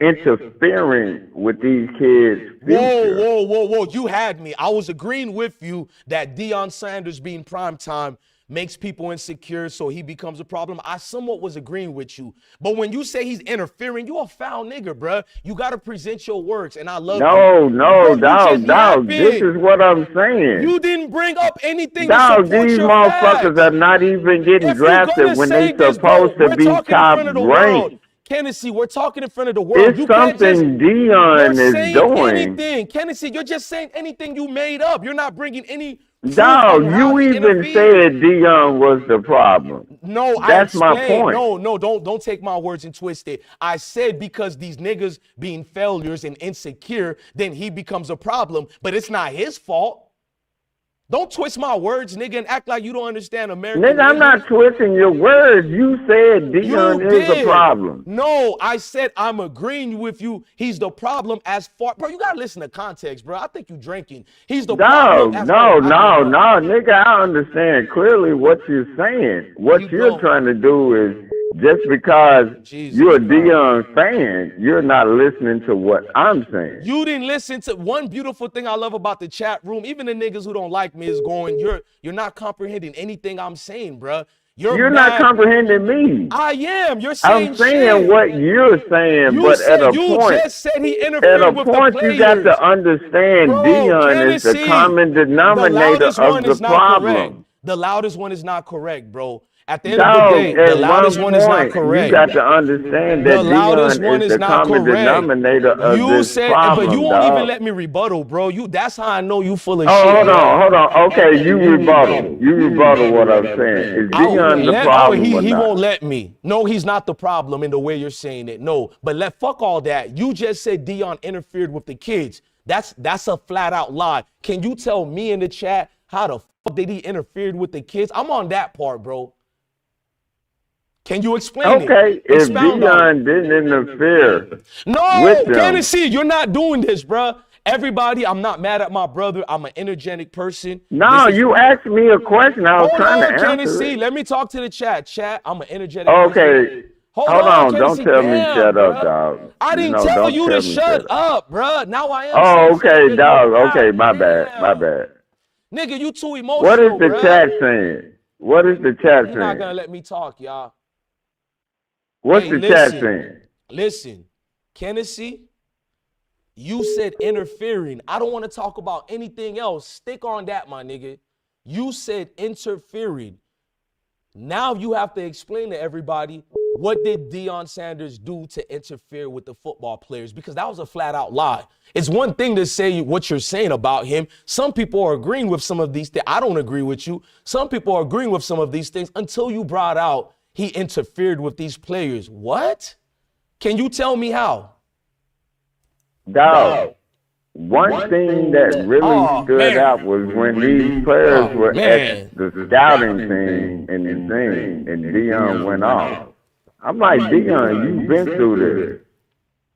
interfering with these kids' future. Whoa. You had me. I was agreeing with you that Deion Sanders being primetime makes people insecure, so he becomes a problem. I somewhat was agreeing with you. But when you say he's interfering, you a foul nigga, bruh. You got to present your works, and I love you. No, dog. This is what I'm saying. You didn't bring up anything dog, to support these your motherfuckers facts. are not even getting drafted when they supposed to be top ranked. Kennedy, we're talking in front of the world. It's something Deion is doing. Anything. Kennedy, you're just saying anything you made up. You're not bringing any. Dog, you even said Deion was the problem. No, that's my point. No, don't take my words and twist it. I said because these niggas being failures and insecure, then he becomes a problem. But it's not his fault. Don't twist my words, nigga, and act like you don't understand American. Nigga, I'm not twisting your words. You said Deion is the problem. No, I said I'm agreeing with you. He's the problem as far. Bro, you got to listen to context, bro. I think you drinking. He's the problem. No, nigga, I understand clearly what you're saying. What you're trying to do is just because you're a Deion fan, you're not listening to what I'm saying. You didn't listen to one beautiful thing I love about the chat room. Even the niggas who don't like me is going, you're not comprehending anything I'm saying, bruh. You're not comprehending me. I am. You're saying I'm saying what you're saying, but at a point, you just said he interfered with the players. You got to understand Deion is the common denominator of the problem. The loudest one is not correct, bro. At the end of the day, the loudest one is not correct. You got to understand that Deion is the common denominator of this problem, but you won't even let me rebuttal, bro. That's how I know you full of shit. Hold on. Okay, you rebuttal what I'm saying. Is Deion the problem or not? He won't let me. No, he's not the problem in the way you're saying it. No, but fuck all that. You just said Deion interfered with the kids. That's a flat out lie. Can you tell me in the chat how the fuck did he interfered with the kids? I'm on that part, bro. Can you explain it? Okay, if Deion didn't interfere with them. Kennedy, you're not doing this, bro. Everybody, I'm not mad at my brother. I'm an energetic person. No, you asked me a question. I was trying to answer Kennedy, let me talk to the chat. Chat, I'm an energetic person. Okay. Hold on. Don't tell me shut up, dog. I didn't tell you to shut up, bro. Now I am. Oh, okay, dog. Okay, my bad. Nigga, you too emotional, What is the bruh. chat saying? What is the chat You're not gonna saying? let me talk, y'all. What's Hey, the chat listen. saying? Listen, Kennedy, you said interfering. I don't want to talk about anything else. Stick on that, my nigga. You said interfering. Now you have to explain to everybody, what did Deion Sanders do to interfere with the football players? Because that was a flat out lie. It's one thing to say what you're saying about him. Some people are agreeing with some of these things. I don't agree with you. Some people are agreeing with some of these things until you brought out he interfered with these players. What? Can you tell me how? Dog. One thing that really stood out was when these players were at the scouting team and the thing, and Deion went off. I'm like, Deion, you've been through this.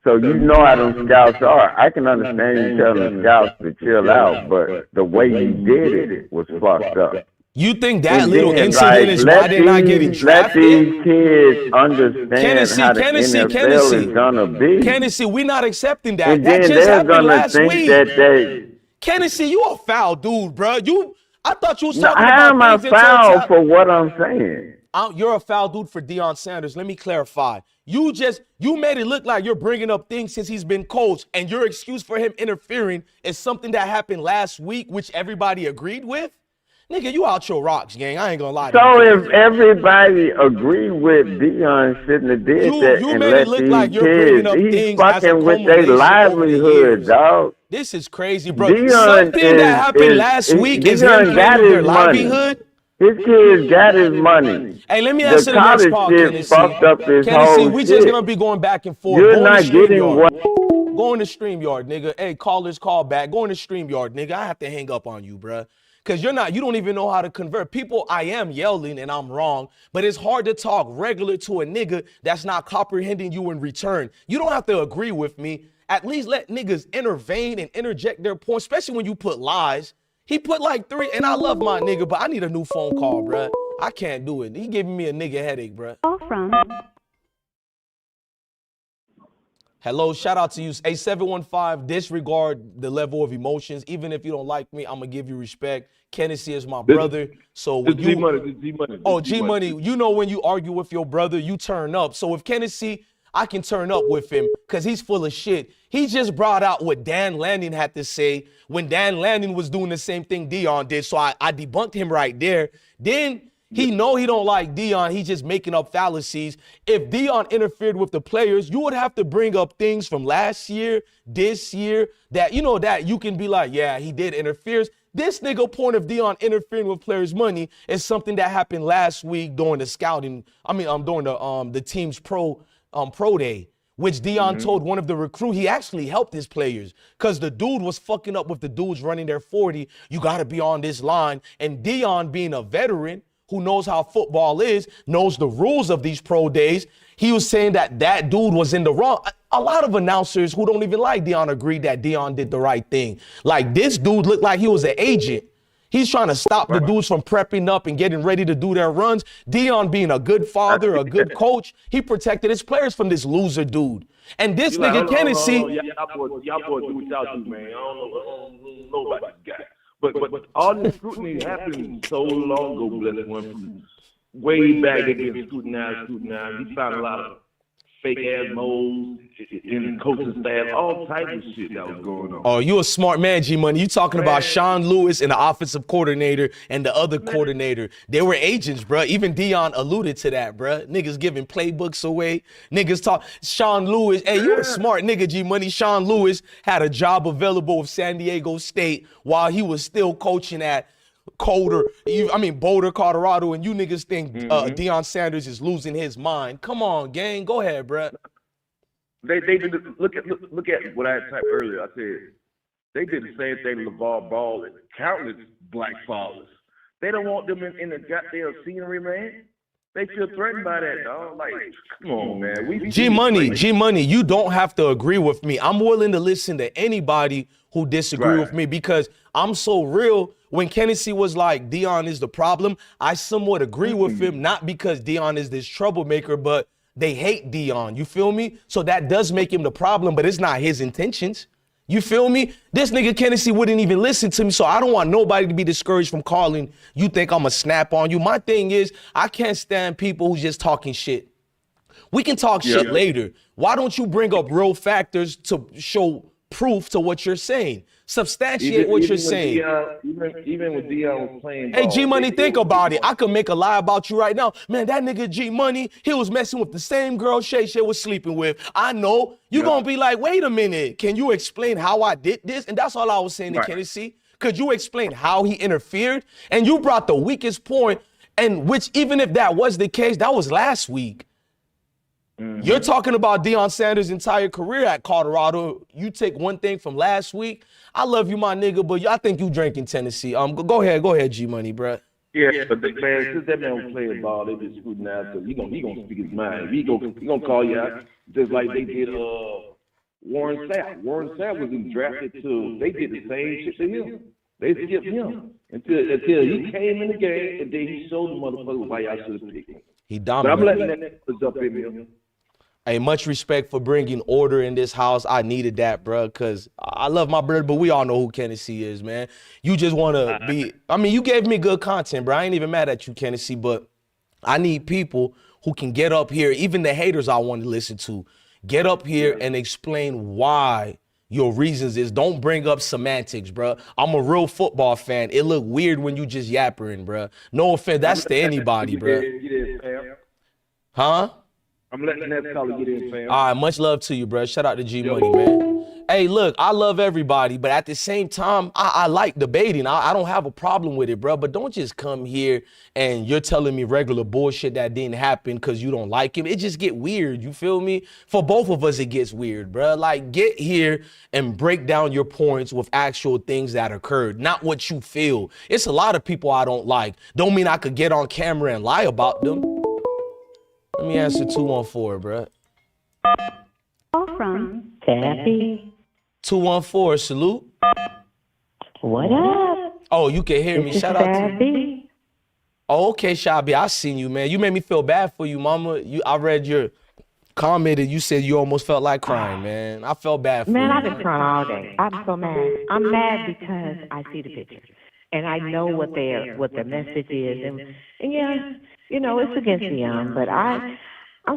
So you know how them scouts are. I can understand you telling the scouts to chill out, but the way you did it was fucked up. You think that And little then, incident is why they're not getting drafted? Let these kids understand how the NFL is gonna be. Kennedy, we're not accepting that. And That then just they're happened gonna last think week. that they. Kennedy, you a foul dude, bro. I thought you was No, talking how about am I things in foul totality. for what I'm saying? You're a foul dude for Deion Sanders. Let me clarify. You made it look like you're bringing up things since he's been coached, and your excuse for him interfering is something that happened last week, which everybody agreed with. Nigga, you out your rocks, gang. I ain't gonna lie to you. So if everybody agreed with Deion shouldn't have did that You and made let it look these like you're bringing kids, up he's things as a fucking with their culmination over the livelihood, years. dog. This is crazy, bro. Deion Something that happened last week is him Deion playing got with their his money. livelihood. His kids got his money. Hey, let me The answer the next college call, shit Kennedy. fucked up this Kennedy, whole we shit. just gonna be going back and forth. You're Go in the not getting StreamYard. what. Go in the StreamYard, nigga. Hey, callers, call back. Go in the StreamYard, nigga. I have to hang up on you, bruh. Because you don't even know how to convert. People, I am yelling and I'm wrong, but it's hard to talk regular to a nigga that's not comprehending you in return. You don't have to agree with me. At least let niggas intervene and interject their point, especially when you put lies. He put like 3, and I love my nigga, but I need a new phone call, bruh. I can't do it. He giving me a nigga headache, bruh. Hello, shout out to you. Hey, 715, disregard the level of emotions. Even if you don't like me, I'm going to give you respect. Kennedy is my brother. So when you... G-Money, you know when you argue with your brother, you turn up. So if Kennedy, I can turn up with him because he's full of shit. He just brought out what Dan Lanning had to say when Dan Lanning was doing the same thing Deion did. So I debunked him right there. Then... he know he don't like Deion. He's just making up fallacies. If Deion interfered with the players, you would have to bring up things from last year, this year, that you can be like, yeah, he did interfere. This nigga point of Deion interfering with players' money is something that happened last week during the scouting. During the team's pro day, which Deion told one of the recruits he actually helped his players because the dude was fucking up with the dudes running their 40. You got to be on this line. And Deion, being a veteran who knows how football is, knows the rules of these pro days, he was saying that dude was in the wrong. A lot of announcers who don't even like Deion agreed that Deion did the right thing. Like, this dude looked like he was an agent. He's trying to stop the dudes from prepping up and getting ready to do their runs. Deion, being a good father, a good coach, he protected his players from this loser dude. And this nigga Kennedy... Y'all boys do what y'all do, man. I don't know about this guy. But all this scrutiny happened so long ago, bless one, from way back. They been scrutinized. We found a lot of fake ass moles in the coaching staff, all types of shit that was going on. Oh, you a smart man, G-Money. You talking about Sean Lewis and the offensive coordinator and the other coordinator. They were agents, bro. Even Deion alluded to that, bro. Niggas giving playbooks away. Niggas talk. Sean Lewis, hey, you a smart nigga, G-Money. Sean Lewis had a job available with San Diego State while he was still coaching at Boulder, Colorado, and you niggas think Deion Sanders is losing his mind. Come on, gang. Go ahead, bro. They did look at what I typed earlier. I said they did the same thing to LeVar Ball and countless black fathers. They don't want them in the goddamn scenery, man. They feel threatened by that, dog. Like, come on, man. G-Money, you don't have to agree with me. I'm willing to listen to anybody who disagree with me because I'm so real. When Kennedy was like, Deion is the problem, I somewhat agree with him, not because Deion is this troublemaker, but they hate Deion. You feel me? So that does make him the problem, but it's not his intentions. You feel me? This nigga Tennessee wouldn't even listen to me, so I don't want nobody to be discouraged from calling. You think I'ma snap on you? My thing is, I can't stand people who's just talking shit. We can talk shit later. Why don't you bring up real factors to show proof to what you're saying? Substantiate what you're saying. Even when Deion was playing ball. Hey, G-Money, think about it. I could make a lie about you right now. Man, that nigga G-Money, he was messing with the same girl Shay was sleeping with. I know. You're going to be like, wait a minute. Can you explain how I did this? And that's all I was saying to Tennessee. Could you explain how he interfered? And you brought the weakest point, and which even if that was the case, that was last week. You're talking about Deion Sanders' entire career at Colorado. You take one thing from last week. I love you, my nigga, but I think you drinking Tennessee. Go ahead, G-Money, bro. Yeah, but man, since that man was playing ball, they just scrutinize him. He gonna speak his mind. He gonna call you out just like they did Warren Sapp. Warren Sapp was drafted to. They did the same shit to him. They skipped him until he came in the game, and then he showed the motherfuckers why y'all should have picked him. He dominated. But I'm letting that put up in him. Hey, much respect for bringing order in this house. I needed that, bro, because I love my brother, but we all know who Tennessee is, man. You just want to be, I mean, you gave me good content, bro. I ain't even mad at you, Tennessee, but I need people who can get up here, even the haters I want to listen to, get up here and explain why your reasons is. Don't bring up semantics, bro. I'm a real football fan. It look weird when you just yappering, bro. No offense, that's to anybody, bro. Huh? I'm letting that caller get in, fam. All right, much love to you, bro. Shout out to G-Money, man. Hey, look, I love everybody, but at the same time, I like debating. I don't have a problem with it, bro. But don't just come here and you're telling me regular bullshit that didn't happen because you don't like him. It just get weird, you feel me? For both of us, it gets weird, bro. Like, get here and break down your points with actual things that occurred, not what you feel. It's a lot of people I don't like. Don't mean I could get on camera and lie about them. Let me answer 214, bro. Call from Tappy. 214, salute. What up? Oh, you can hear me. Shout out to you. Oh, okay, Shabby. I seen you, man. You made me feel bad for you, mama. I read your comment and you said you almost felt like crying, man. I felt bad for you. Man, I've been crying all day. I'm so mad. I'm mad because I see the picture. And I know what the message is. And yeah, you know, it's against Deion, but I'm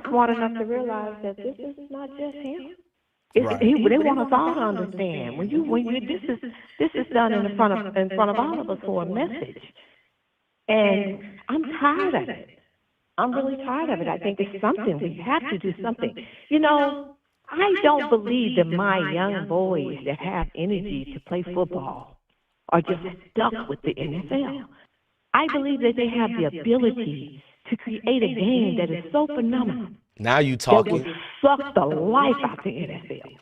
smart enough to realize that this is not just him. They want us all to understand. This is done in front of all of us for a message. And I'm tired of it. I'm really tired of it. I think it's something. We have to do something. You know, I don't believe that my young boys that have energy to play football are just stuck with the NFL. I believe that they have the ability to create a game that is so phenomenal. Now you talking. That will suck the life out the NFL.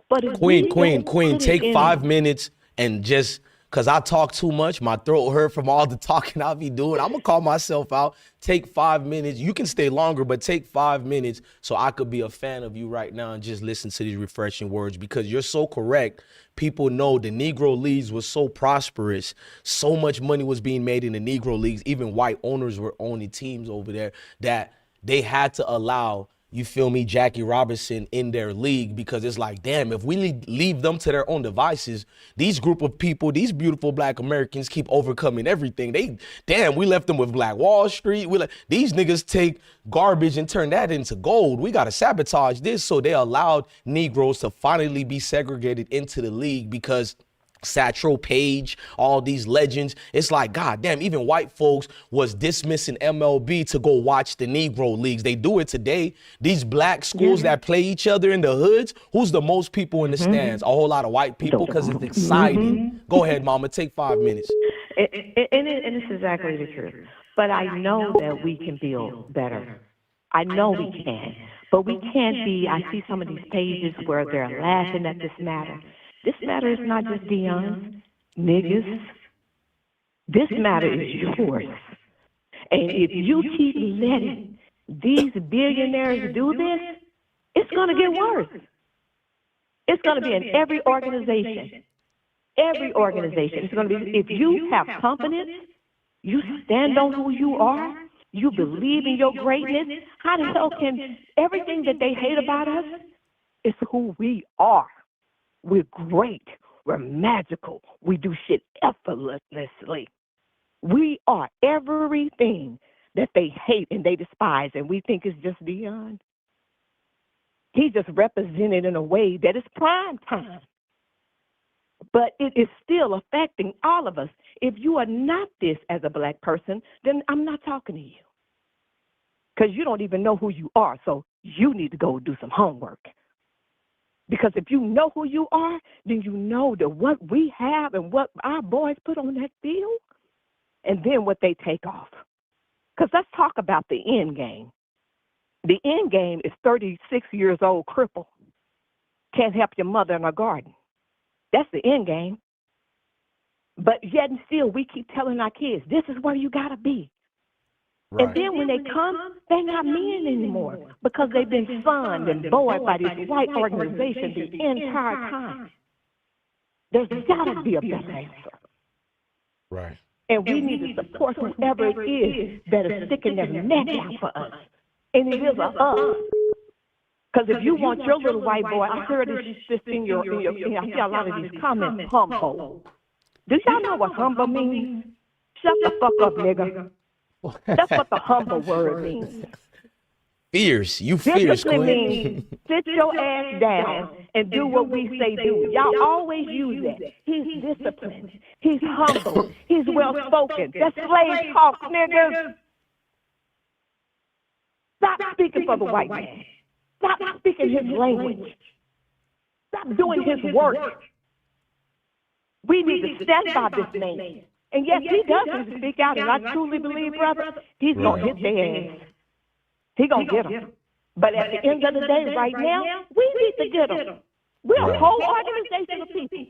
But Queen, take 5 minutes and just, because I talk too much, my throat hurt from all the talking I'll be doing. I'm going to call myself out. Take 5 minutes. You can stay longer, but take 5 minutes so I could be a fan of you right now and just listen to these refreshing words, because you're so correct. People know the Negro Leagues was so prosperous. So much money was being made in the Negro Leagues. Even white owners were owning teams over there that they had to allow, you feel me, Jackie Robinson in their league, because it's like, damn, if we leave them to their own devices, these group of people, these beautiful black Americans keep overcoming everything. We left them with Black Wall Street. These niggas take garbage and turn that into gold. We got to sabotage this. So they allowed Negroes to finally be segregated into the league because Satchel Paige, all these legends. It's like, God damn, even white folks was dismissing MLB to go watch the Negro Leagues. They do it today. These black schools that play each other in the hoods, who's the most people in the stands? A whole lot of white people, because it's exciting. Go ahead, mama, take 5 minutes. And it's exactly the truth. But I know that we can build better. I know we can. But we can't be, I see some of these pages where they're laughing at this matter. This matter is not just Deion's, niggas. This matter is yours. And if you keep letting these billionaires do this, it's going to get worse. It's going to be in every organization. Every organization. It's going to be, if you have confidence, you stand on who you are, you believe in your greatness, how the hell can everything that they hate about us is who we are? We're great. We're magical. We do shit effortlessly. We are everything that they hate and they despise, and we think it's just Deion. He just represented in a way that is prime time. But it is still affecting all of us. If you are not this as a black person, then I'm not talking to you. Because you don't even know who you are, so you need to go do some homework. Because if you know who you are, then you know that what we have and what our boys put on that field, and then what they take off. Because let's talk about the end game. The end game is 36 years old cripple. Can't help your mother in her garden. That's the end game. But yet and still, we keep telling our kids, this is where you got to be. Right. And then when they come, they're not men anymore because they've been sunned and buoyed by this white organization the entire time. There's got to be a better answer. Right. And we need to support whoever it is that is sticking their neck out for us. And it is a us. Because if you want your little white boy, I heard this in your I see a lot of these comments, humble. Do y'all know what humble means? Shut the fuck up, nigga. That's what the humble word means. Fierce. You fierce, Discipline Queen. means sit your ass down and do what we say do. Y'all always use that. He's disciplined. He's humble. He's well-spoken. That's slave talk, niggas. Stop speaking for the white man. Stop speaking his language. Stop doing his work. We need to stand by this man. And yes, he does need to speak out, and I truly believe, brother, he's going to hit their ass. He's going to get them. But at the end of the day, right now, we need to get them. We're a whole organization of people.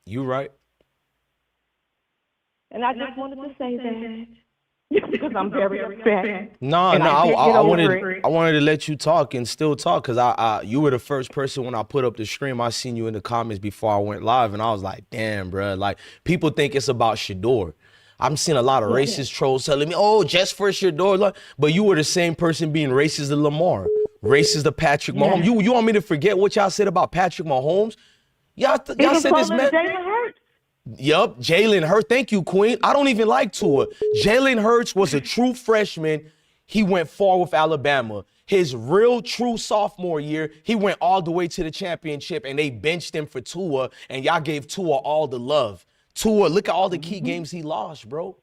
You right. And I just wanted to say that. Because I'm very upset. No, I wanted to let you talk and still talk because you were the first person when I put up the stream. I seen you in the comments before I went live, and I was like, damn, bro. Like, people think it's about Shedeur. I'm seeing a lot of racist trolls telling me, oh, just for Shedeur. But you were the same person being racist to Lamar, racist to Patrick Mahomes. You want me to forget what y'all said about Patrick Mahomes? Y'all said this man. Yup, Jalen Hurts. Thank you, Queen. I don't even like Tua. Jalen Hurts was a true freshman. He went far with Alabama. His real true sophomore year, he went all the way to the championship, and they benched him for Tua, and y'all gave Tua all the love. Tua, look at all the key games he lost, bro.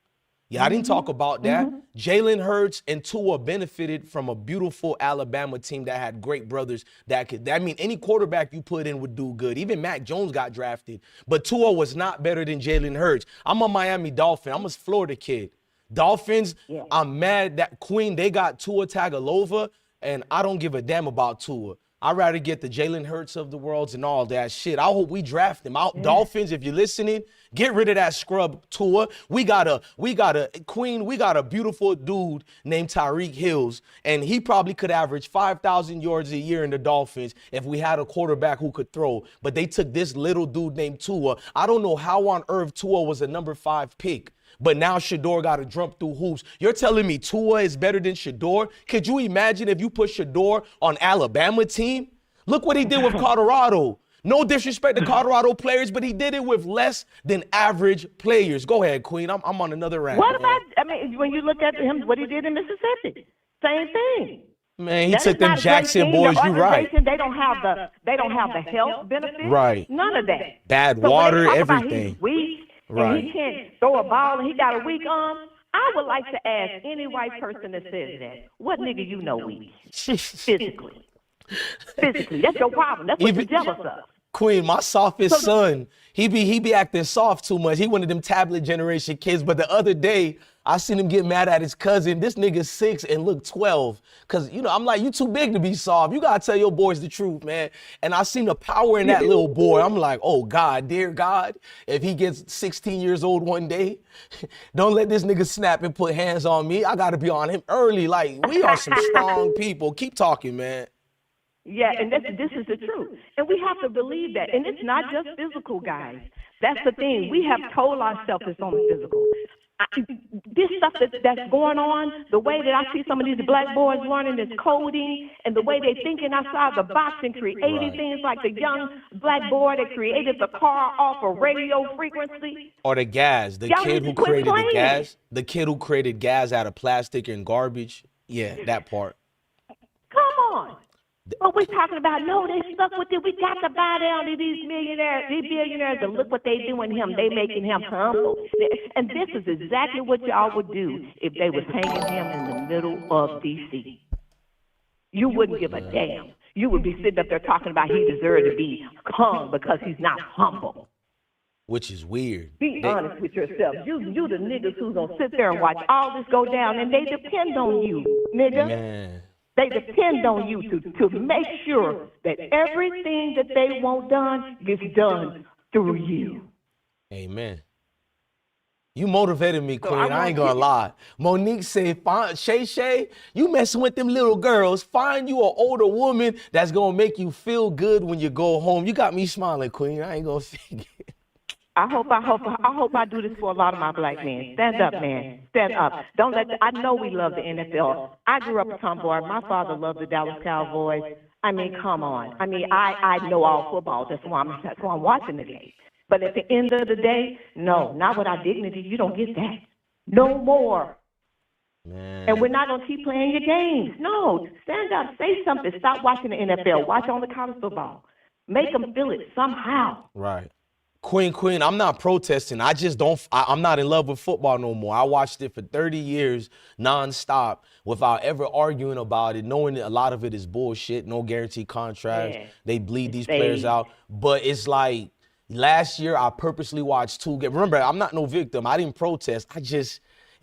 Yeah, I didn't talk about that. Jalen Hurts and Tua benefited from a beautiful Alabama team that had great brothers that mean any quarterback you put in would do good. Even Mac Jones got drafted. But Tua was not better than Jalen Hurts. I'm a Miami Dolphin. I'm a Florida kid. Dolphins, I'm mad that Queen, they got Tua Tagovailoa, and I don't give a damn about Tua. I'd rather get the Jalen Hurts of the world and all that shit. I hope we draft him. Dolphins, if you're listening, get rid of that scrub Tua. We got a beautiful dude named Tyreek Hills, and he probably could average 5,000 yards a year in the Dolphins if we had a quarterback who could throw. But they took this little dude named Tua. I don't know how on earth Tua was a number 5 pick. But now Shedeur got to jump through hoops. You're telling me Tua is better than Shedeur? Could you imagine if you put Shedeur on Alabama team? Look what he did with Colorado. No disrespect to Colorado players, but he did it with less than average players. Go ahead, Queen. I'm on another round. What about, when you look at him, what he did in Mississippi? Same thing. Man, he took them Jackson boys. You're right. They don't have the health benefits. Right. None of that. Bad water, everything. And he can't throw a ball and he got a weak arm. I would like to ask any white person that says that, what nigga you know weak? Physically. That's your problem. That's what you're jealous of. Queen, my softest son, he be acting soft too much. He one of them tablet generation kids. But the other day, I seen him get mad at his cousin. This nigga's 6 and look 12. Cause I'm like, you too big to be soft. You gotta tell your boys the truth, man. And I seen the power in that little boy. I'm like, oh God, dear God, if he gets 16 years old one day, don't let this nigga snap and put hands on me. I gotta be on him early. Like, we are some strong people. Keep talking, man. Yeah, and this is the truth. And we have to believe that. And it's not just physical, guys. That's the thing. We have told ourselves it's only physical. This stuff that's going on, the way that I see some of these black boys learning this coding and the way they thinking outside the box and creating things like the young black boy that created the car off a radio frequency. Or the gas. The Y'all kid need who to quit created the playing. gas. The kid who created gas out of plastic and garbage. Yeah, that part. Come on. But we're talking about, no, they stuck with it. We got to buy down to these millionaires, these billionaires, and look what they doing him. They making him humble. And this is exactly what y'all would do if they was hanging him in the middle of D.C. You wouldn't give a damn. You would be sitting up there talking about he deserved to be hung because he's not humble. Which is weird. Be honest with yourself. You the niggas who's gonna sit there and watch all this go down, and they depend on you, nigga. Man. They depend on you to make sure that everything that they want done gets done through you. Amen. You motivated me, So Queen. I ain't gonna lie. Monique said, Shay, you messing with them little girls. Find you an older woman that's gonna make you feel good when you go home. You got me smiling, Queen. I ain't gonna figure. I hope I do this for a lot of my black men. Stand up, man. Stand up. Don't let. I know we love the NFL. I grew up a tomboy. My father loved the Dallas Cowboys. I mean, come on. I mean, I know all football. That's why I'm watching the game. But at the end of the day, no, not with our dignity. You don't get that. No more. Man. And we're not gonna keep playing your games. No, stand up. Say something. Stop watching the NFL. Watch on the college football. Make them feel it somehow. Right. Queen, I'm not protesting. I just I'm not in love with football no more. I watched it for 30 years nonstop without ever arguing about it, knowing that a lot of it is bullshit, no guaranteed contracts. Yeah. They bleed these players out. But it's like last year I purposely watched 2 games. Remember, I'm not no victim. I didn't protest. It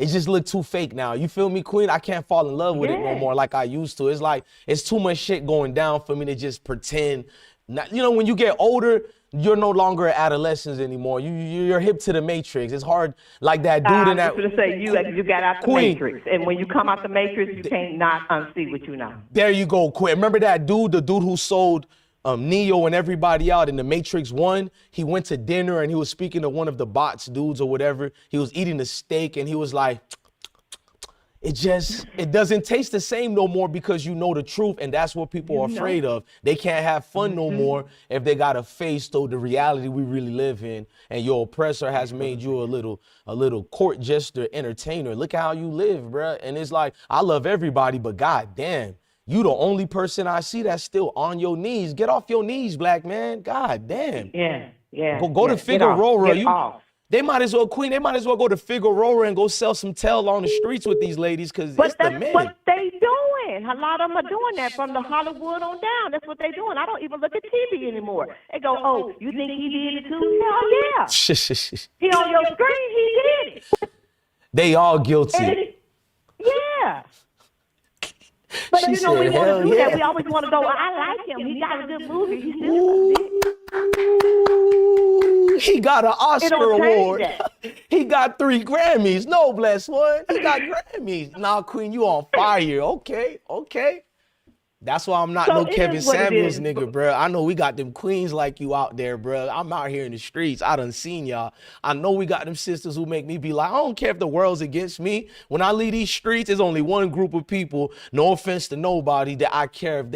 just looked too fake now. You feel me, Queen? I can't fall in love with it no more like I used to. It's like it's too much shit going down for me to just pretend. When you get older, you're no longer adolescents anymore. You're hip to the Matrix. It's hard, like that dude in that. I was going to say, you got out the Queen. Matrix. And when you come out the Matrix, you can't not unsee what you know. There you go, Quinn. Remember that dude, the dude who sold Neo and everybody out in the Matrix 1? He went to dinner and he was speaking to one of the bots dudes or whatever. He was eating a steak and he was like, it doesn't taste the same no more because you know the truth, and that's what people are afraid of. They can't have fun no more if they gotta face the reality we really live in, and your oppressor has made you a little court jester entertainer. Look how you live, bruh. And it's like, I love everybody, but god damn, you the only person I see that's still on your knees. Get off your knees, black man. God damn. Yeah. Go to Figueroa. Get off. They might as well, Queen, they might as well go to Figueroa and go sell some tail on the streets with these ladies because it's the men. But that's what they doing. A lot of them are doing that from the Hollywood on down. That's what they doing. I don't even look at TV anymore. They go, oh, you think he did it too? Hell yeah. He on your screen, he did it. They all guilty. Yeah. But She we want to said, do that. yeah. We always want to go, I like him. He got a good movie. He still He got an Oscar award. That. He got 3 Grammys. No, bless one. He got Grammys. Nah, Queen, you on fire. Okay. That's why I'm not no Kevin Samuels nigga, bro. I know we got them queens like you out there, bro. I'm out here in the streets. I done seen y'all. I know we got them sisters who make me be like, I don't care if the world's against me. When I leave these streets, there's only one group of people, no offense to nobody, that I care if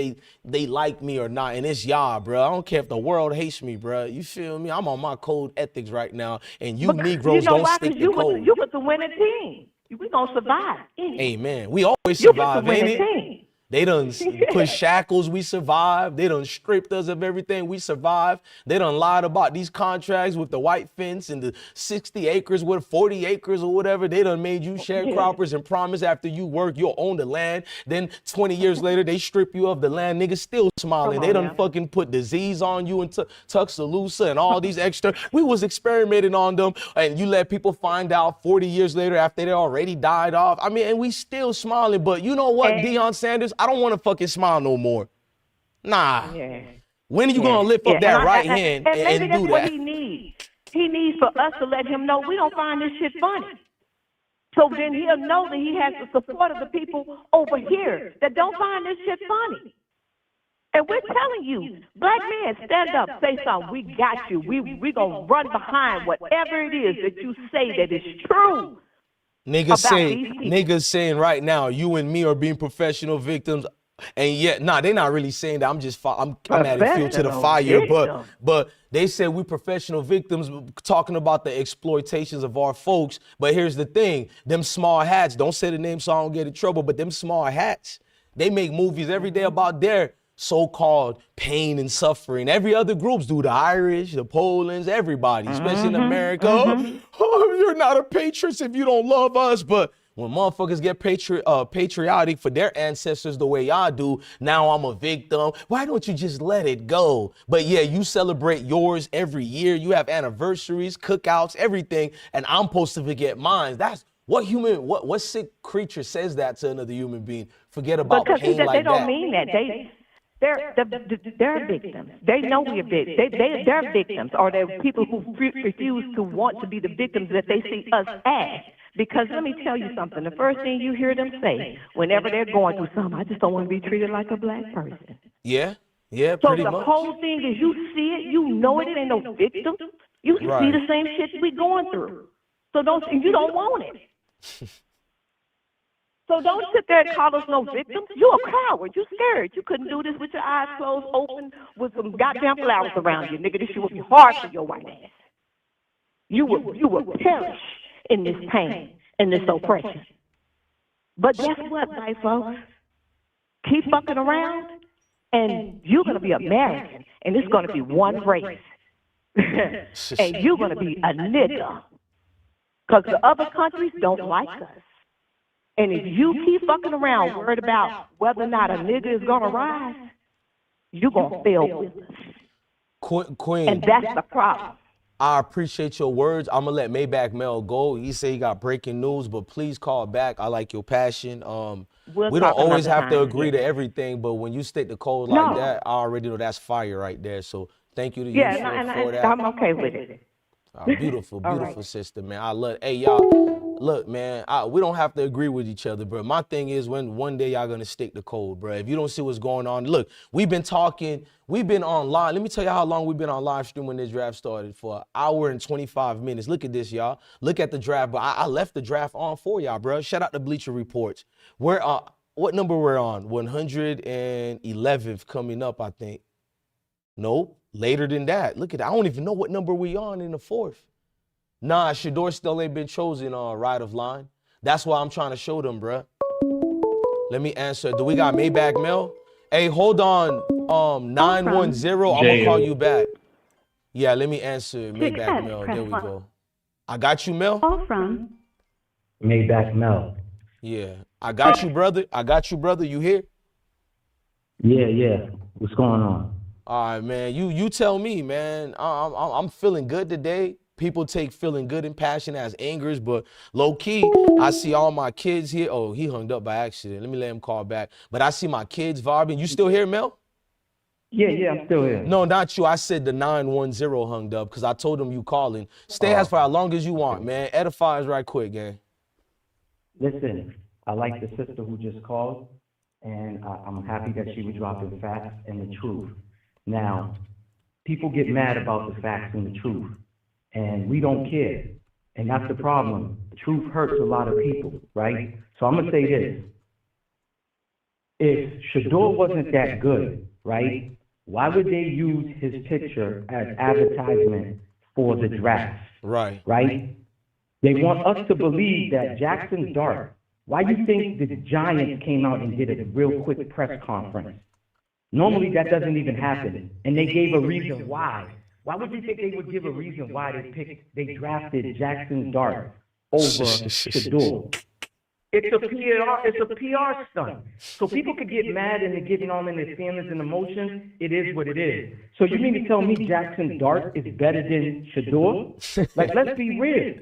they like me or not, and it's y'all, bro. I don't care if the world hates me, bro. You feel me? I'm on my code ethics right now, and you Negroes don't stick to code. You was the winning team. We gonna survive. Amen. We always survive, ain't it? Team. They done put shackles, we survived. They done stripped us of everything, we survived. They done lied about these contracts with the white fence and the 60 acres with 40 acres or whatever. They done made you sharecroppers and promise after you work, you'll own the land. Then 20 years later, they strip you of the land. Niggas still smiling. They done fucking put disease on you and Tuxaloosa and all these extra. We was experimenting on them, and you let people find out 40 years later after they already died off. I mean, and we still smiling, but you know what, Deion Sanders? I don't want to fucking smile no more. Nah. Yeah. When are you going to lift up that right hand and maybe do that's that? what he needs. He needs for us to let him know we don't find this shit funny. So then he'll know that he has the support of the people over here that don't find this shit funny. And we're telling you, black men, stand up, say something. We got you. We going to run behind whatever it is that you say that is true. Niggas saying right now, you and me are being professional victims, and yet, they're not really saying that. I'm adding fuel to the fire, but they said we professional victims, talking about the exploitations of our folks. But here's the thing: them small hats. Don't say the name so I don't get in trouble. But them small hats, they make movies every day about their so-called pain and suffering. Every other groups do. The Irish, the Polands, everybody, especially in America. Oh, you're not a patriot if you don't love us. But when motherfuckers get patriotic for their ancestors the way y'all do, now I'm a victim. Why don't you just let it go? But yeah, you celebrate yours every year. You have anniversaries, cookouts, everything, and I'm supposed to forget mine. That's what sick creature says that to another human being? Forget about pain like that. They don't mean that. They're victims. They know we're victims. They're victims, or they're people who refuse to want to be the victims that they see us as. Because let me tell you something. The first thing you hear them say whenever they're going through something, I just don't want to be treated like a black person. Yeah, so pretty much. So the whole thing is you see it, you know it ain't no victim. You see the same shit we going through. So you don't want it. So don't sit there and call us no victims. You're a coward. You're scared. You couldn't do this with your eyes closed, open, with some goddamn flowers around you, nigga. This shit would be hard for your white ass. You would perish in this pain, in this oppression. But guess what, white folks? Keep fucking around, and you're going to be American, and it's going to be one race. And you're going to be a nigga. Because the other countries don't like us. And if you keep fucking around worried about whether or not a nigga is going to rise, you're going to fail with us. Queen. And that's the problem. I appreciate your words. I'm going to let Maybach Mel go. He said he got breaking news, but please call back. I like your passion. We don't always have to agree to everything, but when you stick the code like that, I already know that's fire right there. So thank you to you for that. I'm okay with it. Beautiful, beautiful sister, man. I love. Hey, y'all, look, man. We don't have to agree with each other, bro. My thing is, when one day y'all gonna stick the code, bro. If you don't see what's going on, look, we've been talking. We've been online. Let me tell you how long we've been on live stream when this draft started, for an hour and 25 minutes. Look at this, y'all. Look at the draft. But I left the draft on for y'all, bro. Shout out to Bleacher Reports. We're what number we're on? 111th coming up, I think. Nope. Later than that. Look at that. I don't even know what number we on in the fourth. Nah, Shedeur still ain't been chosen on right of line. That's why I'm trying to show them, bruh. Let me answer. Do we got Maybach Mel? Hey, hold on. 910. I'm gonna call you back. Yeah, let me answer Maybach Mel. There we go. I got you, Mel. Call from Maybach Mel. Yeah, I got you, brother. I got you, brother. You here? Yeah. What's going on? All right, man. You tell me, man. I'm feeling good today. People take feeling good and passion as angers, but low key, I see all my kids here. Oh, he hung up by accident. Let me let him call back. But I see my kids vibing. You still here, Mel? Yeah, I'm still here. No, not you. I said the 910 hung up because I told him you calling. Stay as for as long as you want, man. Edify us right quick, gang. Listen, I like the sister who just called, and I'm happy that she was dropping facts and the truth. Now, people get mad about the facts and the truth, and we don't care. And that's the problem. The truth hurts a lot of people, right? So I'm going to say this. If Shadeur wasn't that good, right, why would they use his picture as advertisement for the draft? Right. Right? They want us to believe that Jackson Dart, why do you think the Giants came out and did a real quick press conference? Normally that doesn't even happen. And they gave a reason why. Why would you think they would give a reason why they drafted Jackson Dart over Shedeur? It's a PR stunt. So people could get mad and they're getting on in their feelings and emotions. It is what it is. So you mean to tell me Jackson Dart is better than Shedeur? Like, let's be real.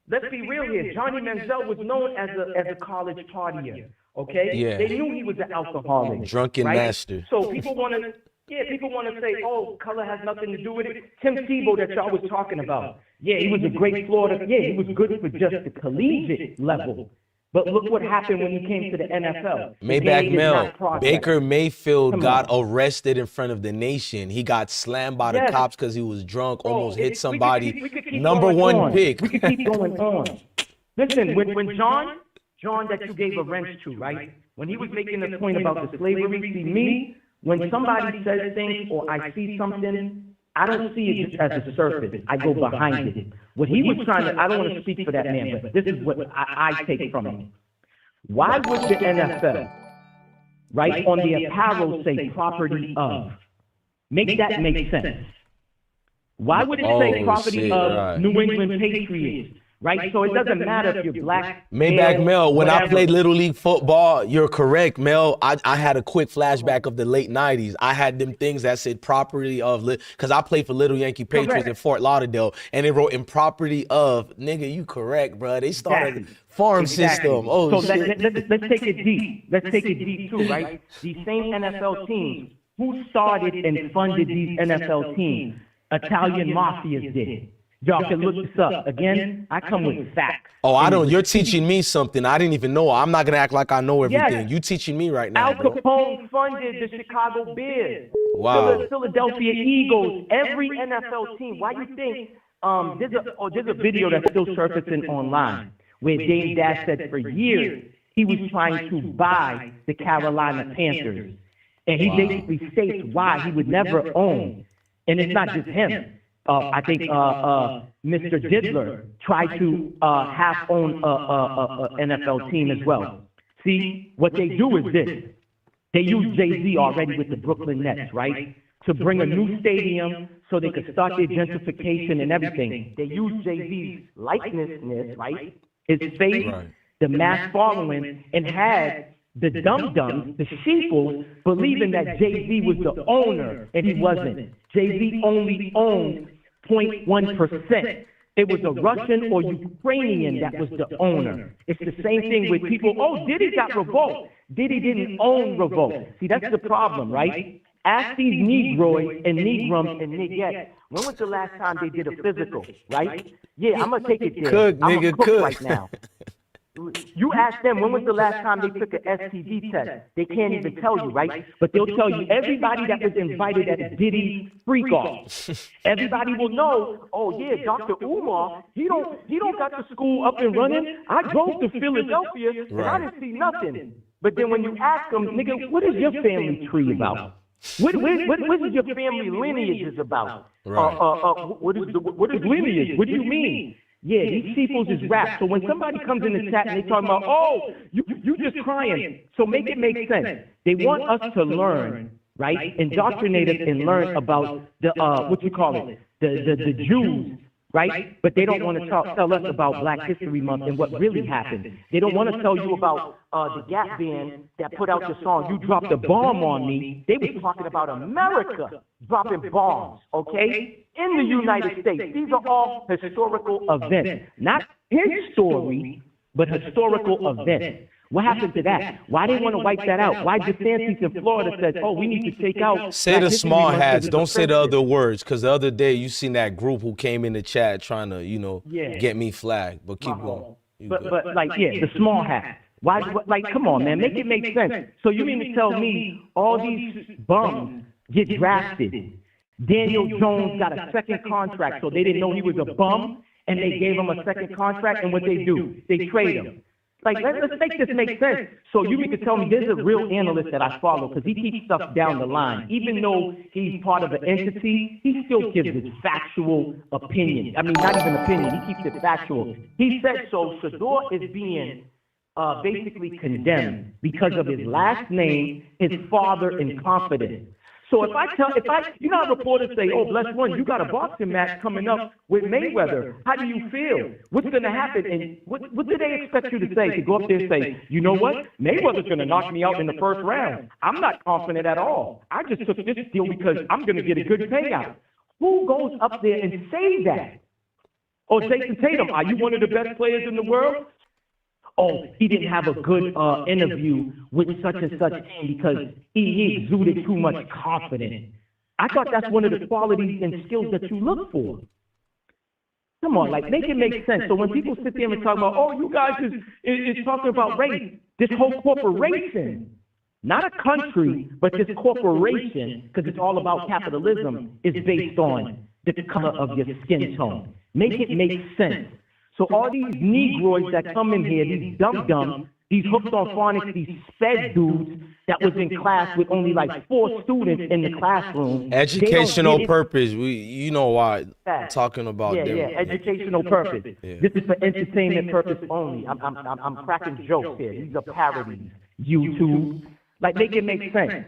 Let's be real here. Johnny Manziel was known as a college partier. Okay? Yeah. They knew he was an alcoholic. Drunken master. So people want to say, oh, color has nothing to do with it. Tim Tebow that y'all was talking about. Yeah, he was a great Florida. Yeah, he was good for just the collegiate level. But look what happened when he came to the NFL. Maybach Mel, Baker Mayfield got arrested in front of the nation. He got slammed by the cops because he was drunk, almost hit somebody. Number one pick. We could keep going on. Listen, when John that you gave a wrench to, right? When he was making the point about the slavery, see me, when somebody says things or I see something, I don't see it just as a surface. I go behind it. What he was trying to, I don't want to speak for that man, but this is what I take from it. Why would the NFL, right, on the apparel say property of? Make that make sense. Why would it say property of New England Patriots? Right? So it doesn't matter if you're black, Maybach Mel, when I whatever. played Little League football, you're correct, Mel. I had a quick flashback of the late 90s. I had them things that said property of, because I played for Little Yankee Patriots in Fort Lauderdale, and they wrote in property of, nigga, you correct, bro. They started farm system. Oh, so shit. Let's take it deep. Let's take it deep too, right? These same NFL teams, who started and funded these NFL teams? Italian mafias did. Y'all can look this up. Again, I come with facts. Oh, I don't. You're teaching me something. I didn't even know. I'm not gonna act like I know everything. You teaching me right now, Al Capone funded the Chicago Bears. Wow. Philadelphia Eagles. Every NFL team. Why you think? There's a video that's still surfacing online where Dave Dash said for years he was trying to buy the Carolina Panthers, and he basically states why he would never own. And it's not just him. I think Mr. Diddler tried to half own an NFL team as well. See, what they do is this. They use Jay-Z already with the Brooklyn Nets, right? To bring a new stadium so they could start their gentrification and everything. They use Jay-Z's likeness, right? His face, the mass following, and had the dum-dums, the sheeples, believing that Jay-Z was the owner, and he wasn't. Jay-Z only owned 0.1%. It was a Russian or Ukrainian that was the owner. It's the same thing with people, oh, Diddy got revoked. Diddy didn't own Revolt. See, that's the problem, right? Ask these Negroids and Negrums and Niggettes, when was the last time they did a physical, right? Yeah, I'm going to take it there. Cook, I'm nigga, a cook cook. right now. You ask them, when was the last time they took an STD test? They can't even tell you, right? But they'll tell you everybody that was invited at Diddy's freak off. Everybody will know, oh yeah, Dr. Umar, he don't got the school up and running. I drove to Philadelphia and I didn't see nothing. But then when you ask them, nigga, what is your family tree about? What is your family lineage is about? What is lineage? What do you mean? Yeah, these peoples is rap. So when somebody comes in the chat and they talk about, oh, you just crying. So make it make sense. They want us to learn, right? Indoctrinate us and learn about the the Jews, right? But they don't want to tell us about Black History Month and what really happened. They don't want to tell you about the Gap Band that put out the song "You Dropped a Bomb on Me." They was talking about America dropping bombs, okay, in the United States. These are all historical events, not his story, but historical events. What happened to that? Why they want to wipe that out? Why DeSantis in Florida said, oh, we need to take out... Say the small hats. Don't say the other words, because the other day you seen that group who came in the chat trying to, get me flagged. But keep going. But the small hat. Why? Like, come on, man, make it make sense. So you mean to tell me all these bums get drafted? Daniel Jones got a second contract, so they didn't know he was a bum, and they gave him a second contract, and what they do? They trade him. Like, let's make this make sense. So you mean to tell me there's a real analyst that I follow, because he keeps stuff down the line. Even though he's part of an entity, he still gives his factual opinion. I mean, not even opinion, he keeps it factual. He said so, Shedeur is being basically condemned because of his last name, his father, and confidence. So if you know how reporters say, oh, bless one, you got a boxing match coming up with Mayweather. How do you feel? What's going to happen? And what do they expect you to say? To go up there and say, you know what? Mayweather's going to knock me out in the first round. I'm not confident at all. I just took this deal because I'm going to get a good payout. Who goes up there and say that? Or Jason Tatum, are you one of the best players in the world? Oh, he didn't have a good interview with such and such thing because he exuded too much confidence. I thought that's one of the qualities and skills that you look for. Come on, like, make it make sense. So when people sit there and talk about, oh, you guys is talking about race, this whole corporation, not a country, but this corporation, because it's all about capitalism, is based on the color of your skin tone. Make it make sense. So all these Negroids that come in here, these dum-dums, these hooked on phonics, these sped dudes that was in class with only like 4 students in the classroom. Educational they don't purpose. You know why I'm talking about them. educational purpose. Yeah. This is for entertainment purpose only. I'm cracking jokes here. These are parodies. YouTube, like make it make sense.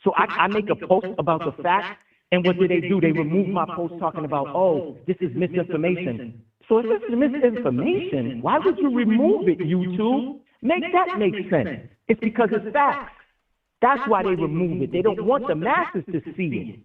So I make a post about the facts, and what do? They remove my post talking about, oh, this is misinformation. So if it's misinformation, why would you remove it, YouTube? Make that make sense. It's because it's facts. That's why they remove it. They don't want the masses to see it.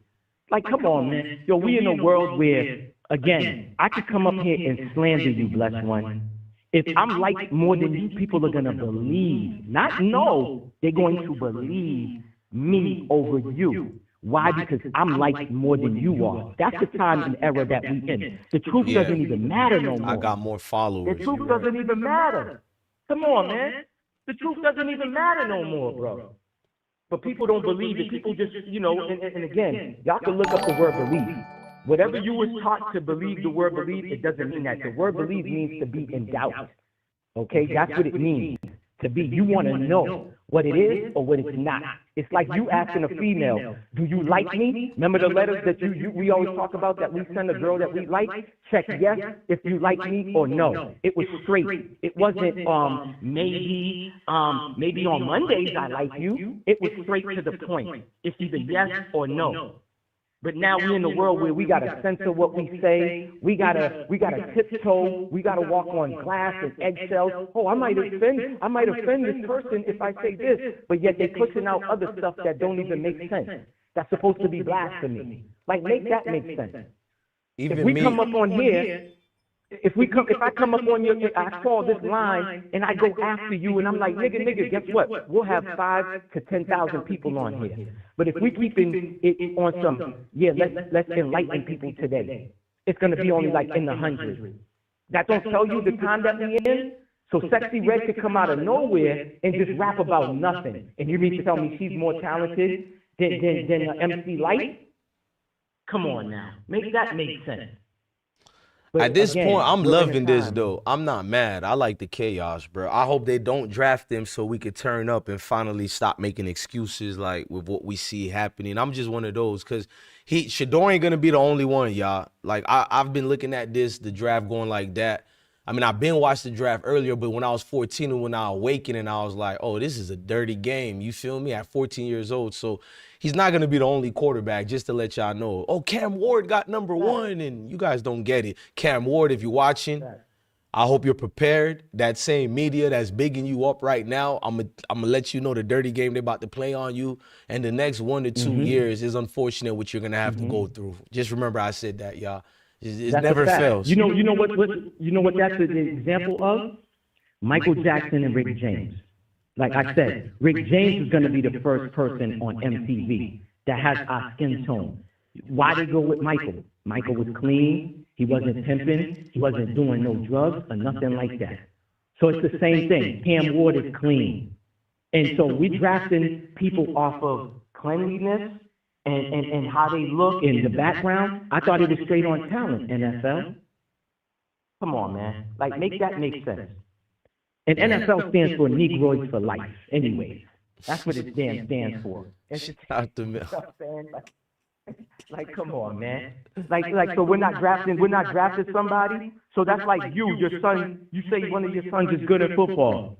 Like, come on, man. Yo, we in a world where, again, I could come up here and slander you, blessed one. If I'm liked more than you, people are going to believe. Not know, they're going to believe me over you. Why? Because I'm liked more than you are. That's the time and era that we in. The truth doesn't even matter no more. I got more followers. The truth doesn't even matter. Come on, man. The truth doesn't even matter no more, bro. But people don't believe it. People just, and again, y'all can look up the word believe. Whatever you was taught to believe the word believe, it doesn't mean that. The word believe means to be in doubt. Okay? That's what it means. To be. You want to know what it is or what it's not. It's like you asking a female, do you like me? Remember the letters that we always talk about that we send a girl that we like? Check yes if you like me or no. It was straight. It wasn't maybe on Mondays I like you. It was straight to the point. It's either yes or no. But now we're in the world where we gotta censor what we say. We gotta tiptoe. We gotta walk on glass and eggshells. Oh, I might offend this person if I say this. But yet they're pushing out other stuff that don't even make sense. That's supposed to be blasphemy. Like, make that make sense. If we come up on here, if I come up on I saw this line and I go after you and I'm like, nigga, guess what? We'll have 5,000 to 10,000 people on here. But if we keeping it on some, let's enlighten people today, it's gonna be only like in the hundreds. That don't tell you the time that we in. So Sexy Red could come out of nowhere and just rap about nothing. And you mean to tell me she's more talented than MC Light? Come on now, make that make sense. But at this again, point, I'm we're in a loving this time. though. I'm not mad. I like the chaos, bro. I hope they don't draft him so we could turn up and finally stop making excuses like with what we see happening. I'm just one of those because Shedeur ain't gonna be the only one, y'all. Like I've been looking at the draft going like that. I mean, I've been watching the draft earlier, but when I was 14 and when I awakened and I was like, oh, this is a dirty game. You feel me? At 14 years old. So he's not going to be the only quarterback, just to let y'all know. Oh, Cam Ward got number 1, and you guys don't get it. Cam Ward, if you're watching, I hope you're prepared. That same media that's bigging you up right now, I'm gonna let you know the dirty game they're about to play on you. And the next 1 to 2 years is unfortunate what you're going to have to go through. Just remember I said that, y'all. It never fails. You know what that's an example of? Michael Jackson and Rick James. Like I said, Rick James is going to be the first person on MTV that has our skin tone. Why they go with Michael? Michael was clean. He wasn't pimping. He wasn't doing no drugs or nothing like that. So it's the same thing. Cam Ward is clean. And so we're drafting people off of cleanliness and how they look in the background. I thought it was straight on talent, NFL. Come on, man. Like, make that make sense. And NFL stands for Negroids for Life, anyways. That's what it stands for. Like, come on, man. Like, so we're not drafting somebody. So that's like your son, you say one of your sons is good at football.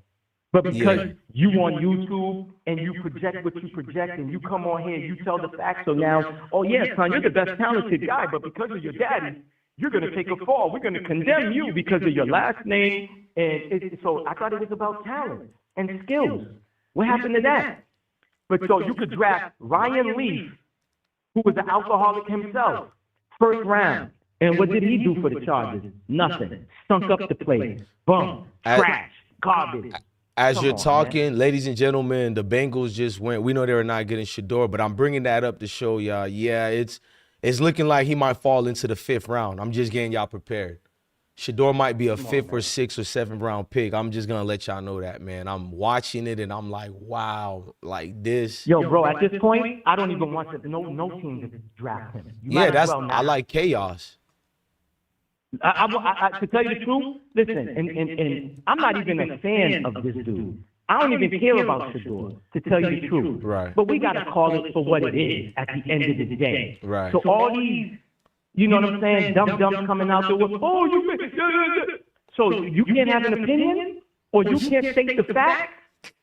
But because you on YouTube and you project what you project and you come on here and you tell the facts, so now, oh yeah, son, you're the best talented guy, but because of your daddy, you're going to take a fall. We're going to condemn you because of your last name. And so I thought it was about talent and skills. What happened to that? But so you could draft Ryan Leaf, who was an alcoholic himself, first round. And what did he do for the Chargers? Nothing. Stunk up the place. Bum. Trash. Garbage. As you're talking, ladies and gentlemen, the Bengals just went. We know they were not getting Shedeur, but I'm bringing that up to show y'all. Yeah, it's looking like he might fall into the 5th round. I'm just getting y'all prepared. Shedeur might be a 5th or 6th or 7th round pick. I'm just gonna let y'all know that, man. I'm watching it and I'm like, wow, like this. Yo, bro, at this point, I don't even want no team to draft him. I like chaos. To tell you the truth, listen, and I'm not even a fan of this dude. I don't even care about Shedeur, to tell you the truth. Right. But we got to call it for what it is at the end of the day. Right. So all these, you know what I'm saying, dumb coming out there with, oh, you so you can't have an opinion, or you can't state the facts.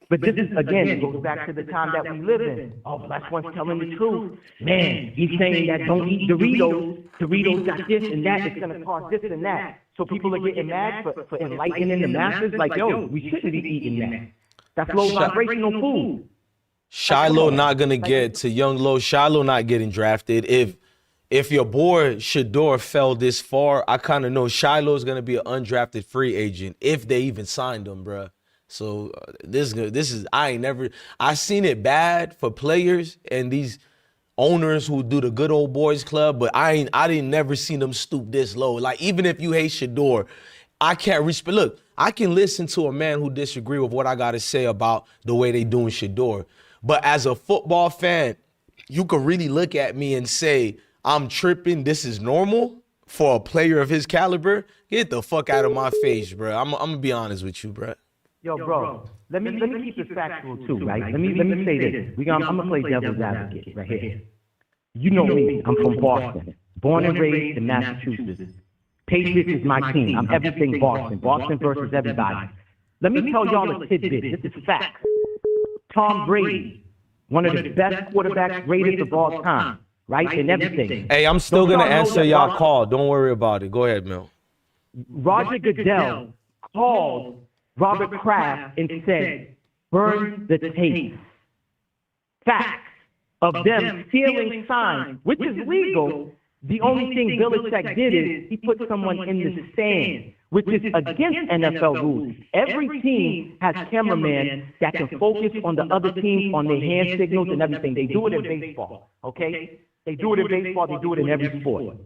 But this is, again, it goes back to the time that we live in. Oh, Blessed One's telling the truth. Man, he's saying that don't eat Doritos. Doritos got this and that. It's going to cause this and that. So people are getting mad for enlightening the masses. Like, yo, we shouldn't be eating that. That's low vibrational food. Shiloh not gonna get to young Low. Shiloh not getting drafted. If your boy Shedeur fell this far, I kind of know Shiloh's gonna be an undrafted free agent if they even signed him, bruh. So this is I seen it bad for players and these owners who do the good old boys club, but I didn't never seen them stoop this low. Like, even if you hate Shedeur, I can't respect. Look, I can listen to a man who disagree with what I got to say about the way they doing Shedeur. But as a football fan, you could really look at me and say, I'm tripping, this is normal for a player of his caliber. Get the fuck out of my face, bro. I'm going to be honest with you, bro. Yo, bro, let me keep it factual too, right? Let me say this. I'm gonna play devil's advocate right here. You know me. I'm from Boston, born and raised in Massachusetts. Patriots is my team. I'm everything Boston. Boston versus everybody. Let me tell y'all a tidbit. This is facts. Tom Brady, one of the best quarterbacks, greatest of all time, right? And everything. Hey, I'm still gonna answer y'all call. Don't worry about it. Go ahead, Mel. Roger Goodell called Robert Kraft and said, burn the tape. Facts of them stealing signs, which is legal. The only thing Belichick did is he put someone in the stand, which is against NFL rules. Every team has cameramen that can focus on the other team, on their hand signals and everything. They do it in baseball, okay? They do it in baseball. They do it in every sport.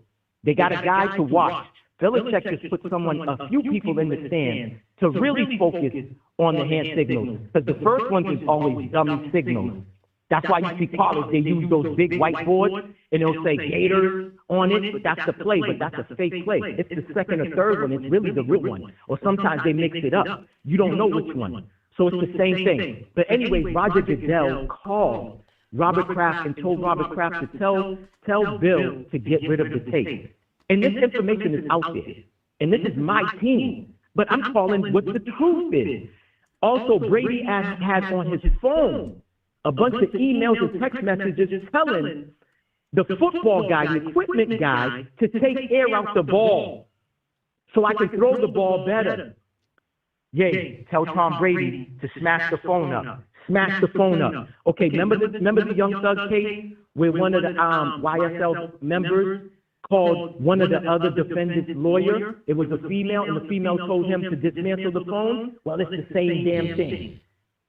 They got a guy to watch. Belichick just put a few people in the stand to really focus on the hand signals. Because the first ones is always dummy signals. That's why you see college, they use those big whiteboards, and they'll say Gators on it, but that's the play, but that's a fake play. It's the second or third one, it's really the real one. Or sometimes they mix it up. You don't know which one. So it's the same thing. But anyways, Roger Goodell called Robert Kraft and told Robert Kraft to tell Bill to get rid of the tape. And this information is out there. And this is my team. But I'm calling what the truth is. Also, Brady has on his phone a bunch of emails and text messages telling the football guy, the equipment guy, to take air out the ball so I can throw the ball better. Yay, tell Tom Brady to smash the phone up. Smash the phone up. Okay, remember the Young Thug case where one of the YSL members called one of the other defendants' lawyer? It was a female, and the female told him to dismantle the phone. Well, it's the same damn thing.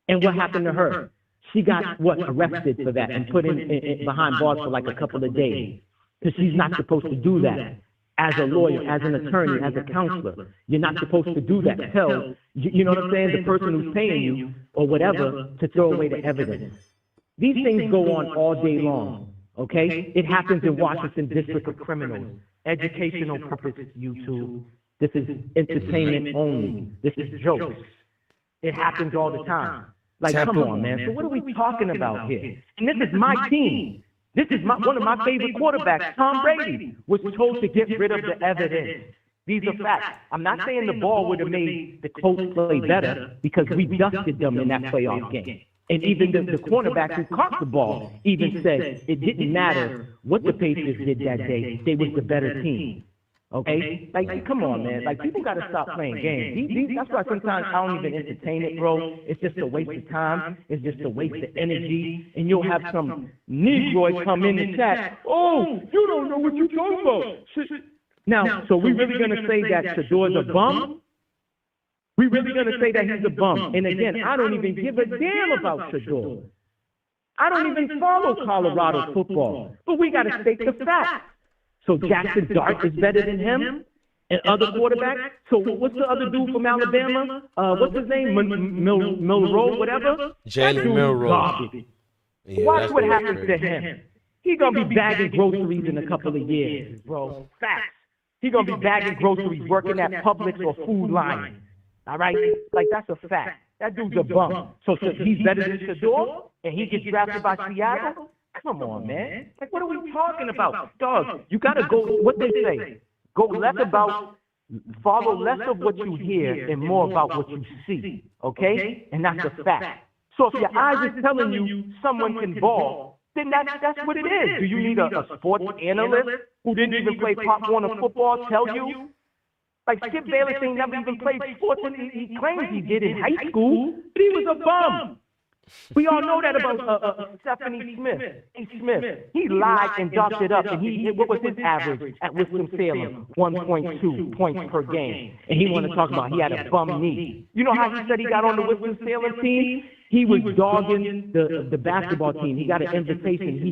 And what happened to her? She got, arrested for that and put in behind bars for like a couple of days. Because she's not supposed to do that. As a lawyer, as an attorney, as a counselor, you're not supposed to do that. Tell, you know what I'm saying, the person who's paying you or whatever to throw away the evidence. These things go on all day long, okay? It happens in Washington District of Criminals. Educational purpose, YouTube. This is entertainment only. This is jokes. It happens all the time. Like, come on, man. So what are we talking about here? And this is my team. This is one of my favorite quarterbacks, Tom Brady, was told to get rid of the evidence. These are facts. I'm not saying the ball would have made the Colts play better because we dusted them in that playoff game. And even the cornerback who caught the ball even said it didn't matter what the Patriots did that day. They was the better team. Okay? Like, come on, man. Like, people got to stop playing games. That's why sometimes I don't even entertain it, bro. It's just a waste of time. It's just a waste of energy. And you'll have some Negroid come in the chat. Oh, you don't know what you're talking about. Now, so we really going to say that Shadeur's a bum? We really going to say that he's a bum? And again, I don't even give a damn about Shedeur. I don't even follow Colorado football. But we got to state the facts. So Jackson Dart is better than him and other quarterbacks. So what's the other dude from Alabama? What's his name? Milroe, whatever? Jalen Milroe. Yeah, watch what happens to him. He's going to be bagging groceries in a couple of years, bro. Facts. He gonna be bagging groceries, working at Publix or Food Lion. All right? Like, that's a fact. That dude's a bum. So he's better than Shedeur, and he gets drafted by Seattle? Come on, man. Like, what are we talking about? Dog, you gotta go, what they say, follow less of what you hear and more about what you see, okay? And that's a fact. So if your eyes is telling you someone can ball, then that's what it is. Do you need a sports analyst who didn't even play Pop Warner football tell you? Like, Skip Bayless ain't never even played sports, and he claims he did in high school, but he was a bum. We all know that about Stephanie Smith. He lied and docked it up, and what was his average at Winston-Salem? 1.2 points per game. And he wanted to talk about he had a bum knee. You know how he said he got on the Winston-Salem team? He was dogging the basketball team. He got an invitation. He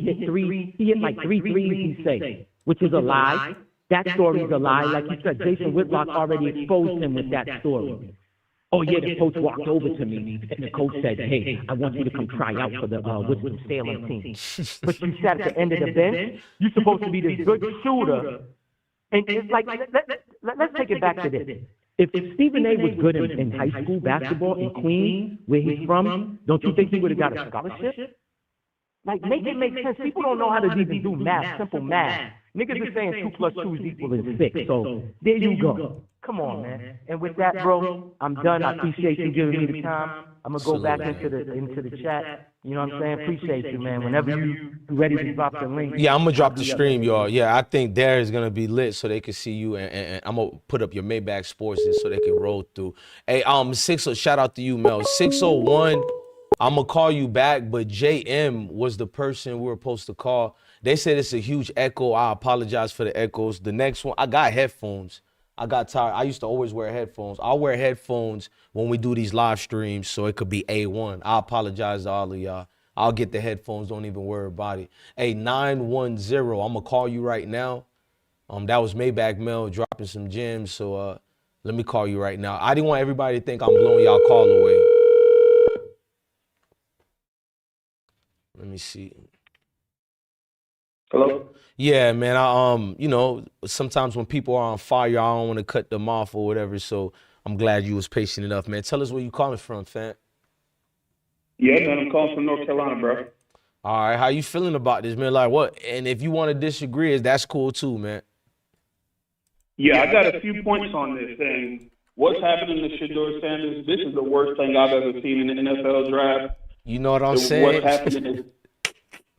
hit like three threes, he say, which is a lie. That story's a lie. Like you said, Jason Whitlock already exposed him with that story. Oh, yeah, the coach walked over to me, and the coach said, hey, I want you to come try out for the Winston-Salem team. But you sat at the end of the bench. You're supposed to be this good shooter. And it's like, let's take it back to this. If Stephen A. was good in high school basketball in Queens, where he's from, don't you think he would have got a scholarship? Like, make it make sense. People don't know how to even do math, simple math. Niggas are saying 2 + 2 = 6. So there you go. Come on, man. And with that, bro, I'm done. I appreciate you giving me the time. I'm gonna go back into the chat. You know what I'm saying? Appreciate you, man. Whenever you ready to drop the link. Yeah, I'm gonna drop the stream, y'all. Yeah, I think there is gonna be lit so they can see you, and I'm gonna put up your Maybach Sports so they can roll through. Hey, shout out to you, Mel. 601. I'm gonna call you back, but JM was the person we were supposed to call. They said it's a huge echo. I apologize for the echoes. The next one, I got headphones. I got tired. I used to always wear headphones. I'll wear headphones when we do these live streams so it could be A1. I apologize to all of y'all. I'll get the headphones. Don't even worry about it. Hey, 910, I'm going to call you right now. That was Maybach Mel dropping some gems. So let me call you right now. I didn't want everybody to think I'm blowing y'all call away. Let me see. Hello? Yeah, man. Sometimes when people are on fire, I don't want to cut them off or whatever. So I'm glad you was patient enough, man. Tell us where you calling from, fam. Yeah, man, I'm calling from North Carolina, bro. All right, how you feeling about this, man? Like what? And if you want to disagree, that's cool too, man. Yeah, I got a few points on this. And what's happening to Shedeur Sanders, this is the worst thing I've ever seen in the NFL draft. You know what I'm saying? What's happening is,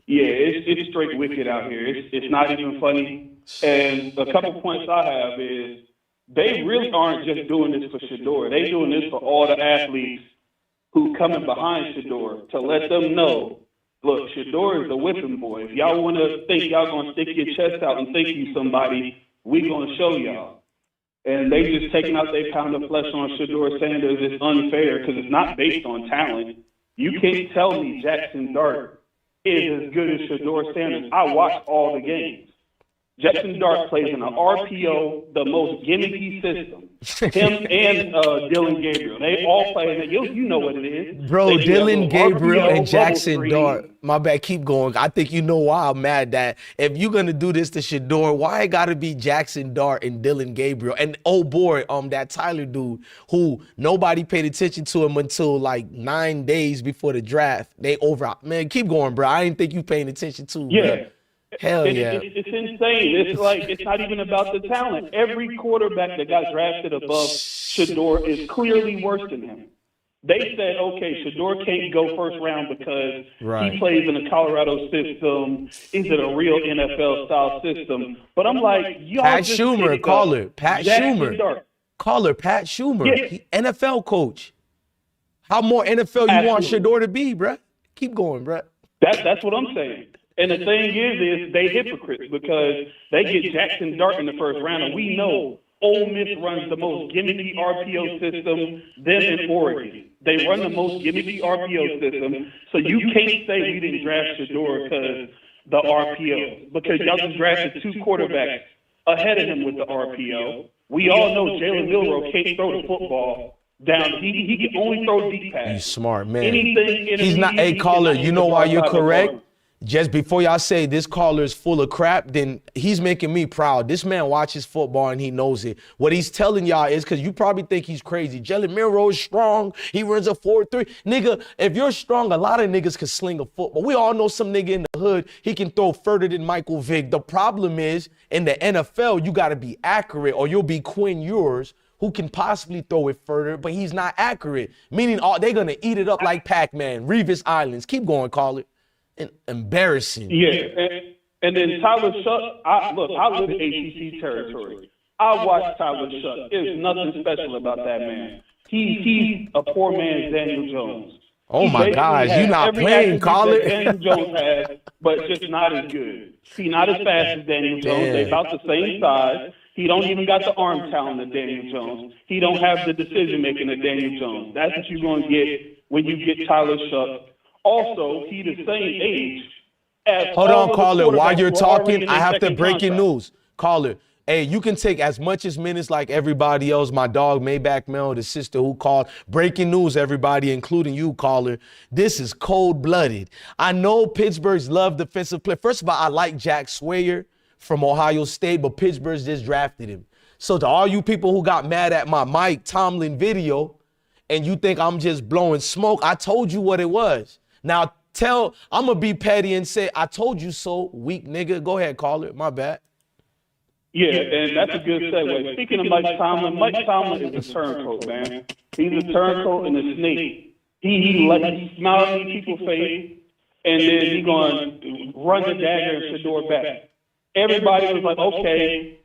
yeah, it's straight wicked out here. It's not even funny. And a couple points I have is they really aren't just doing this for Shedeur. They doing this for all the athletes who coming behind Shedeur to let them know, look, Shedeur is the whipping boy. If y'all want to think y'all going to stick your chest out and think you somebody, we going to show y'all. And they just taking out their pound of flesh on Shedeur Sanders is unfair because it's not based on talent. You can't tell me Jackson Dart is as good as Shedeur Sanders. I watch all the games. Jackson Dart plays in an RPO, the most gimmicky system. Him and Dylan Gabriel, they all play in it. You know what it is. Bro, Dylan Gabriel RPO, and Jackson bubble Dart. My bad, keep going. I think you know why I'm mad that if you're gonna do this to Shedeur, why it gotta be Jackson Dart and Dylan Gabriel? And oh boy, that Tyler dude who nobody paid attention to him until like 9 days before the draft. Man, keep going, bro. I didn't think you paying attention to. Yeah. Bro. Hell yeah. It's insane. It's like, it's not even about the talent. Every quarterback that got drafted above Shedeur is clearly worse than him. They said, okay, Shedeur can't go first round because he plays in a Colorado system. Is it a real NFL-style system? But I'm like, y'all Pat just Schumer, call her. Pat Schumer. Dart. Call her Pat Schumer. Yeah. NFL coach. How more NFL you want Shedeur to be, bruh? Keep going, bruh. That's what I'm saying. And the thing is they hypocrites because they get Jackson Dart in the first round, and we know Ole Miss runs the most gimmicky RPO system than in Oregon. They run the most gimmicky RPO system, so you can't say we didn't draft Shedeur because the RPO, because y'all just drafted 2 quarterbacks ahead of him with the RPO. We all know Jalen Milroe can't throw the football down. He can only throw deep passes. He's smart, man. Anything He's not. Hey, caller, you know why you're correct? just before y'all say this caller is full of crap, then he's making me proud. This man watches football and he knows it. What he's telling y'all is, because you probably think he's crazy. Jalen Milroe is strong. He runs a 4-3. Nigga, if you're strong, a lot of niggas can sling a football. We all know some nigga in the hood, he can throw further than Michael Vick. The problem is, in the NFL, you got to be accurate or you'll be Quinn Ewers, who can possibly throw it further, but he's not accurate. Meaning they're going to eat it up like Pac-Man, Revis Islands. Keep going, call it. Embarrassing. Yeah, and then Tyler Shuck, I live in ACC territory. I watched Tyler Shuck. There's nothing special about that man. He's a poor man's Daniel Jones. Oh my gosh, you not playing, call it. Daniel Jones has, but just not as good. He's not as fast as Daniel Jones. They're about the same size. He don't even got the arm talent of Daniel Jones. He don't have the decision making of Daniel Jones. That's what you're gonna get when you get Tyler Shuck. Also, he's the same age as Hold on, caller. While you're talking, I have to break your news. Caller, hey, you can take as much as minutes like everybody else. My dog, Maybach Mel, the sister who called. Breaking news, everybody, including you, caller. This is cold-blooded. I know Pittsburgh's love defensive play. First of all, I like Jack Swayer from Ohio State, but Pittsburgh's just drafted him. So to all you people who got mad at my Mike Tomlin video and you think I'm just blowing smoke, I told you what it was. Now, I'm going to be petty and say, I told you so, weak nigga. Go ahead, call it. My bad. Yeah, and that's a good segue. Speaking of Mike Tomlin is a turncoat, man. He's a turncoat and a snake. He smiles in people's face, and then he's going to run the dagger and Shedeur back. Everybody was like, okay,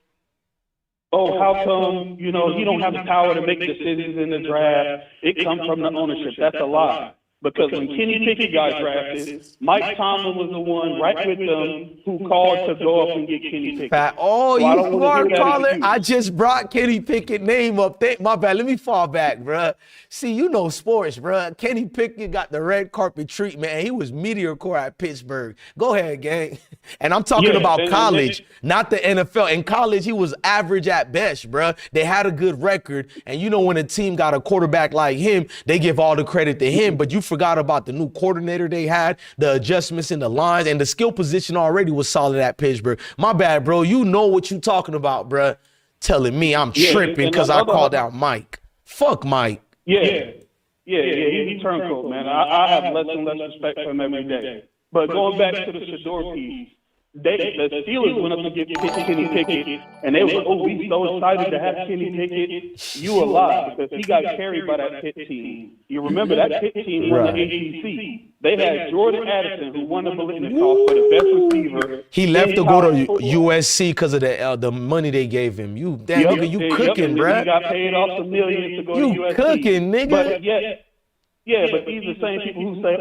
how come, he don't have the power to make decisions in the draft? It comes from the ownership. That's a lie. Because when Kenny Pickett got drafted, Mike Tomlin was the one right with them who called to go up and get Kenny Pickett. Oh, so you smart caller. I just brought Kenny Pickett name up. My bad. Let me fall back, bruh. See, you know sports, bruh. Kenny Pickett got the red carpet treatment, and he was meteor core at Pittsburgh. Go ahead, gang. And I'm talking about college, not the NFL. In college, he was average at best, bruh. They had a good record, and when a team got a quarterback like him, they give all the credit to him, but you forgot about the new coordinator they had, the adjustments in the lines, and the skill position already was solid at Pittsburgh. My bad, bro. You know what you talking about, bruh. Telling me I'm tripping because I called out Mike. Fuck Mike. Yeah, he's a turncoat, man. I have less and less respect for him every day. But going back to the Shedeur piece, the Steelers went up to get Kenny Pickett, and they were like, we so excited to have Kenny Pickett. You a lot, because he got carried by that Pitt team. You remember that Pitt team won the ACC. They had Jordan Addison, who won the Bolitnik toss for the best receiver. He left to go to USC because of the money they gave him. Nigga, you cooking, bruh. He got paid off some millions to go to USC. You cooking, nigga. But but these are the same people who say,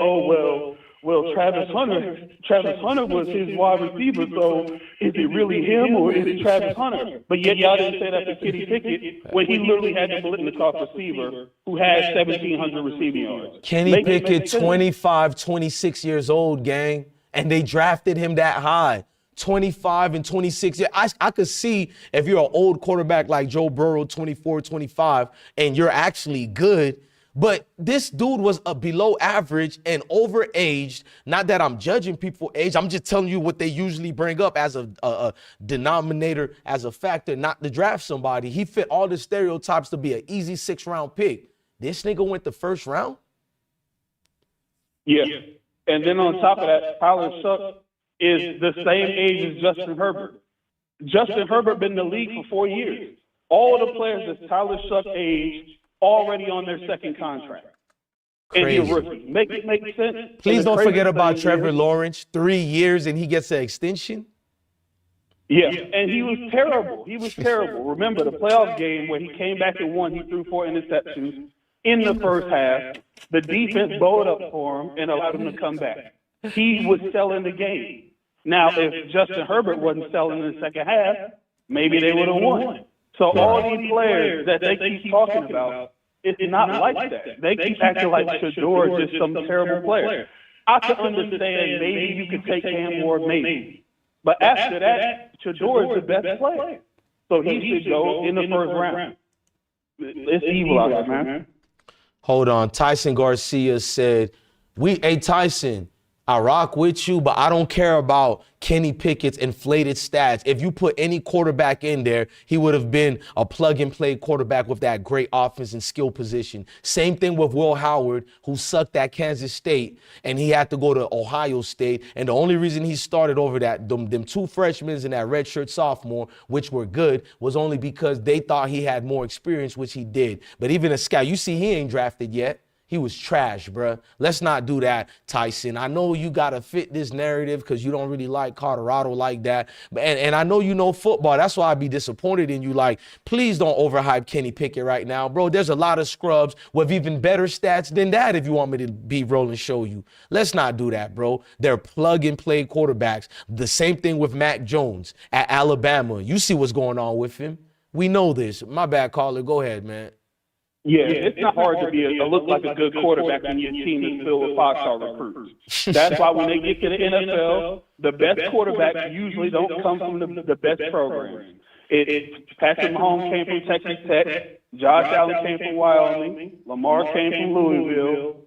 well, Travis Hunter was his wide receiver, so is it really him or is it Travis Hunter? But yet y'all didn't say that for Kenny Pickett when he literally had the Bolitnikoff receiver who had 1,700 receiving yards. Kenny Pickett, 25, 26 years old, gang, and they drafted him that high. 25 and 26 years. I could see if you're an old quarterback like Joe Burrow, 24, 25, and you're actually good. But this dude was below average and overaged. Not that I'm judging people age. I'm just telling you what they usually bring up as a denominator, as a factor, not to draft somebody. He fit all the stereotypes to be an easy 6th-round pick. This nigga went the 1st round? Yeah. And then on top of that, Tyler Shuck is the same age as Justin Herbert. Justin Herbert been in the league for 4 years. All of the players that's Tyler Shuck age already on their 2nd contract. Crazy. And he's a rookie. Make sense? Please don't forget about Trevor Lawrence. 3 years and he gets an extension? Yeah, and he was terrible. Remember the playoff game where he came back and won, he threw 4 interceptions in the first half. The defense bowled up for him and allowed him to come back. He was selling the game. Now, if Justin Herbert wasn't selling in the second half, maybe they would have won. So all these players that they keep talking about, it's not like that. They keep acting like Shedeur is just some terrible player. I can understand maybe you could take Cam Ward, maybe. But after that, Shedeur is the best player. So he should go in the 1st round. It's evil out there, man. Hold on. Tyson Garcia said, hey, Tyson, I rock with you, but I don't care about Kenny Pickett's inflated stats. If you put any quarterback in there, he would have been a plug-and-play quarterback with that great offense and skill position. Same thing with Will Howard, who sucked at Kansas State, and he had to go to Ohio State. And the only reason he started over them two freshmen and that redshirt sophomore, which were good, was only because they thought he had more experience, which he did. But even a scout, you see he ain't drafted yet. He was trash, bruh. Let's not do that, Tyson. I know you got to fit this narrative because you don't really like Colorado like that. And I know you know football. That's why I'd be disappointed in you. Like, please don't overhype Kenny Pickett right now, bro. There's a lot of scrubs with even better stats than that if you want me to be real and show you. Let's not do that, bro. They're plug-and-play quarterbacks. The same thing with Mac Jones at Alabama. You see what's going on with him. We know this. My bad, caller. Go ahead, man. Yeah, it's not hard to be look like a good quarterback when your team is filled with five-star recruits. That's why when they get to the NFL, the best quarterbacks usually don't come from the best programs. Patrick Mahomes came from Texas Tech, Josh Allen came from Wyoming, Lamar came from Louisville.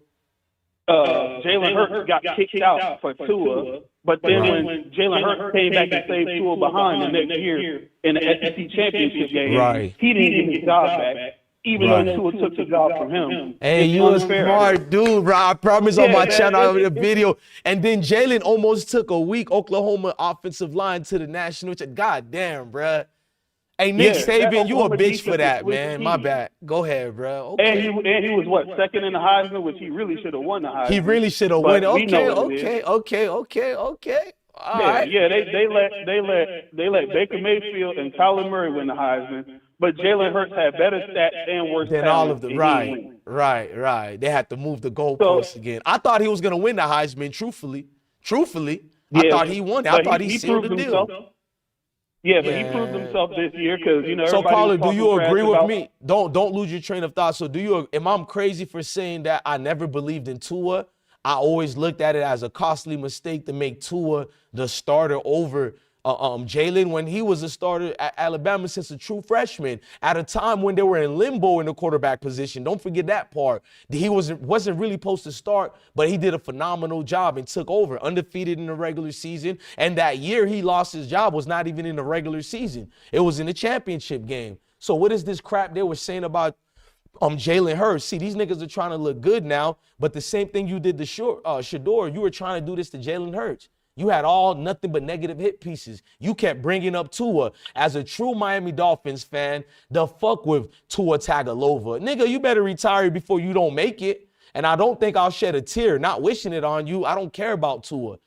Jalen Hurts got kicked out for Tua, but then when Jalen Hurts came back and saved Tua behind the next year in the SEC championship game, he didn't get his job back. Even though Tua took the job from him. Hey, you a smart dude, bro. I promise on my channel I have a video. And then Jalen almost took a weak Oklahoma offensive line to the national. God damn, bro. Hey, Nick Saban, you a bitch for that, man. My bad. Go ahead, bro. Okay. And he was what, second in the Heisman, which he really should have won the Heisman. He really should have won. Okay. All right. Yeah, they let Baker Mayfield and Kyler Murray win the Heisman. But Jalen Hurts had better stats and worse than all of them. Right. They had to move the goalposts again. I thought he was going to win the Heisman, truthfully. I thought he won. I thought he sealed the deal. Yeah, but he proved himself this year because, So, caller, do you agree with me? Don't lose your train of thought. So, am I crazy for saying that I never believed in Tua? I always looked at it as a costly mistake to make Tua the starter over Jalen when he was a starter at Alabama since a true freshman at a time when they were in limbo in the quarterback position. Don't forget that part. He wasn't really supposed to start, but he did a phenomenal job and took over, undefeated in the regular season. And that year he lost his job was not even in the regular season. It was in the championship game. So what is this crap they were saying about Jalen Hurts? See, these niggas are trying to look good now, but the same thing you did to Shedeur, you were trying to do this to Jalen Hurts. You had nothing but negative hit pieces. You kept bringing up Tua. As a true Miami Dolphins fan, the fuck with Tua Tagovailoa. Nigga, you better retire before you don't make it. And I don't think I'll shed a tear, not wishing it on you. I don't care about Tua.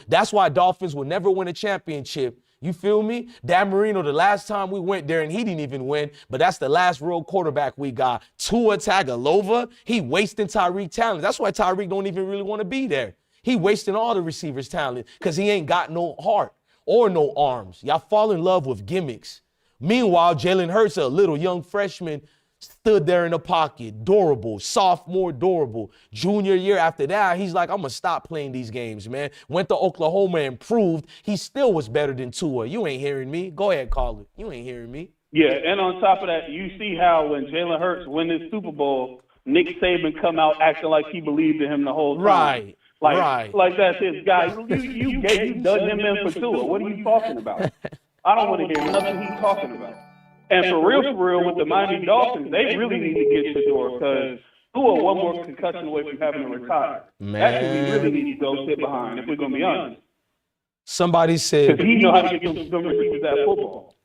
That's why Dolphins will never win a championship. You feel me? Dan Marino, the last time we went there, and he didn't even win, but that's the last real quarterback we got. Tua Tagovailoa, he wasting Tyreek talent. That's why Tyreek don't even really want to be there. He wasting all the receivers' talent because he ain't got no heart or no arms. Y'all fall in love with gimmicks. Meanwhile, Jalen Hurts, a little young freshman, stood there in the pocket, durable, sophomore, durable. Junior year after that, he's like, I'm going to stop playing these games, man. Went to Oklahoma and proved he still was better than Tua. You ain't hearing me. Go ahead, caller. You ain't hearing me. Yeah, and on top of that, you see how when Jalen Hurts win this Super Bowl, Nick Saban come out acting like he believed in him the whole time. Like that's his guy. You dug him in for Tua. What are you talking about? I don't want to hear nothing he's talking about. And for real, with the Miami Dolphins, they really need to get Shedeur because Tua one more concussion away from having to retire. Man. That's what we really need to go sit behind, if we're going to be honest. Somebody said... Because he know how to get them receivers at football.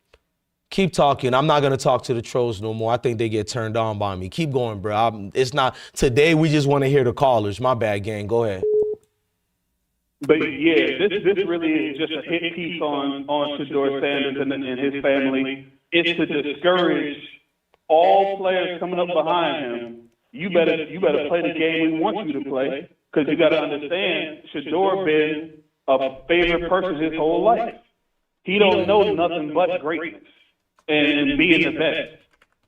Keep talking. I'm not going to talk to the trolls no more. I think they get turned on by me. Keep going, bro. It's not... Today, we just want to hear the callers. My bad, gang. Go ahead. But yeah, this really is just a hit piece on Shedeur Sanders and his family. It's to discourage all players coming up behind him. You better play the game we want you to play because you got to understand Shedeur been a favorite person his whole life. He don't know nothing but greatness and being the best.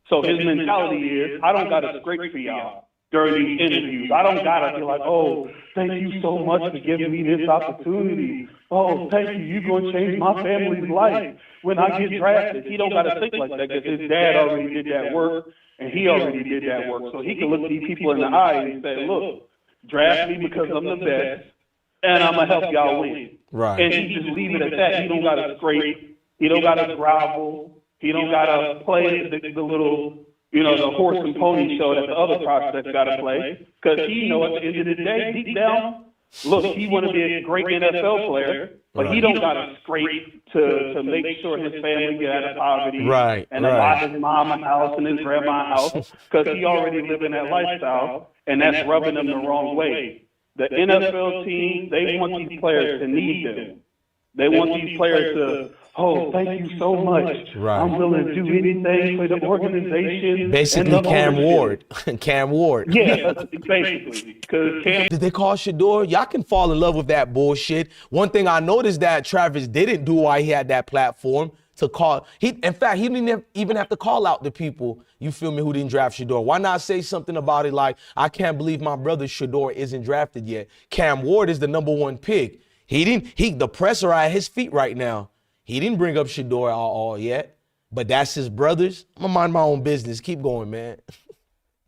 So his mentality is, I don't got to scrape for y'all during these interviews. I don't got to be like, oh, thank you so much for giving me this opportunity. Oh, thank you. You're going to change my family's life when I get drafted. He don't got to think like that because his dad already did that work and he already did that work. So he can look these people in the eye and say, look, draft me because I'm the best. and I'm gonna help y'all win. Right. And he just leave it at that. He don't gotta scrape. He don't gotta grovel. He don't gotta play the little, the horse and pony show that the other prospects gotta play. Because he know at the end of the day, deep down, look, he want to be a great NFL player, but he don't gotta scrape to make sure his family get out of poverty. Right. And to buy his mama's house and his grandma's house, because he already living that lifestyle, and that's rubbing him the wrong way. The NFL team, they want these players to need them. They want these players to, thank you so much. Right. I'm willing to do anything for the organization. Basically, and the Cam ownership. Ward. Cam Ward. Yeah, basically. Because Cam. Did they call Shedeur? Y'all can fall in love with that bullshit. One thing I noticed that Travis didn't do while he had that platform to call. In fact, he didn't even have to call out the people, you feel me, who didn't draft Shedeur. Why not say something about it like, I can't believe my brother Shedeur isn't drafted yet. Cam Ward is the #1 pick. The press are at his feet right now. He didn't bring up Shedeur all yet, but that's his brothers. I'm gonna mind my own business. Keep going, man.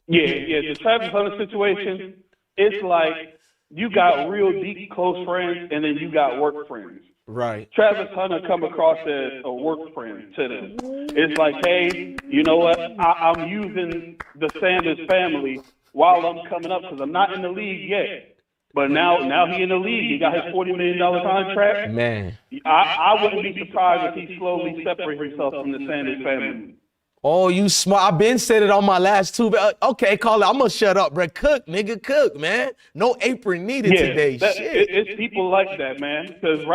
Yeah. The Travis Hunter situation, it's like you got real deep close friends, and then you got work friends. Right. Travis Hunter come across as a work friend to them. It's like, hey, you know what? I'm using the Sanders family while I'm coming up because I'm not in the league yet. But now he in the league. He got his $40 million contract. Man. I wouldn't be surprised if he slowly separates himself from the Sanders family. Oh, you smart. I've been said it on my last two. Okay, call it. I'm going to shut up, bro. Cook, nigga, cook, man. No apron needed today. Shit. It's people like that, man. Because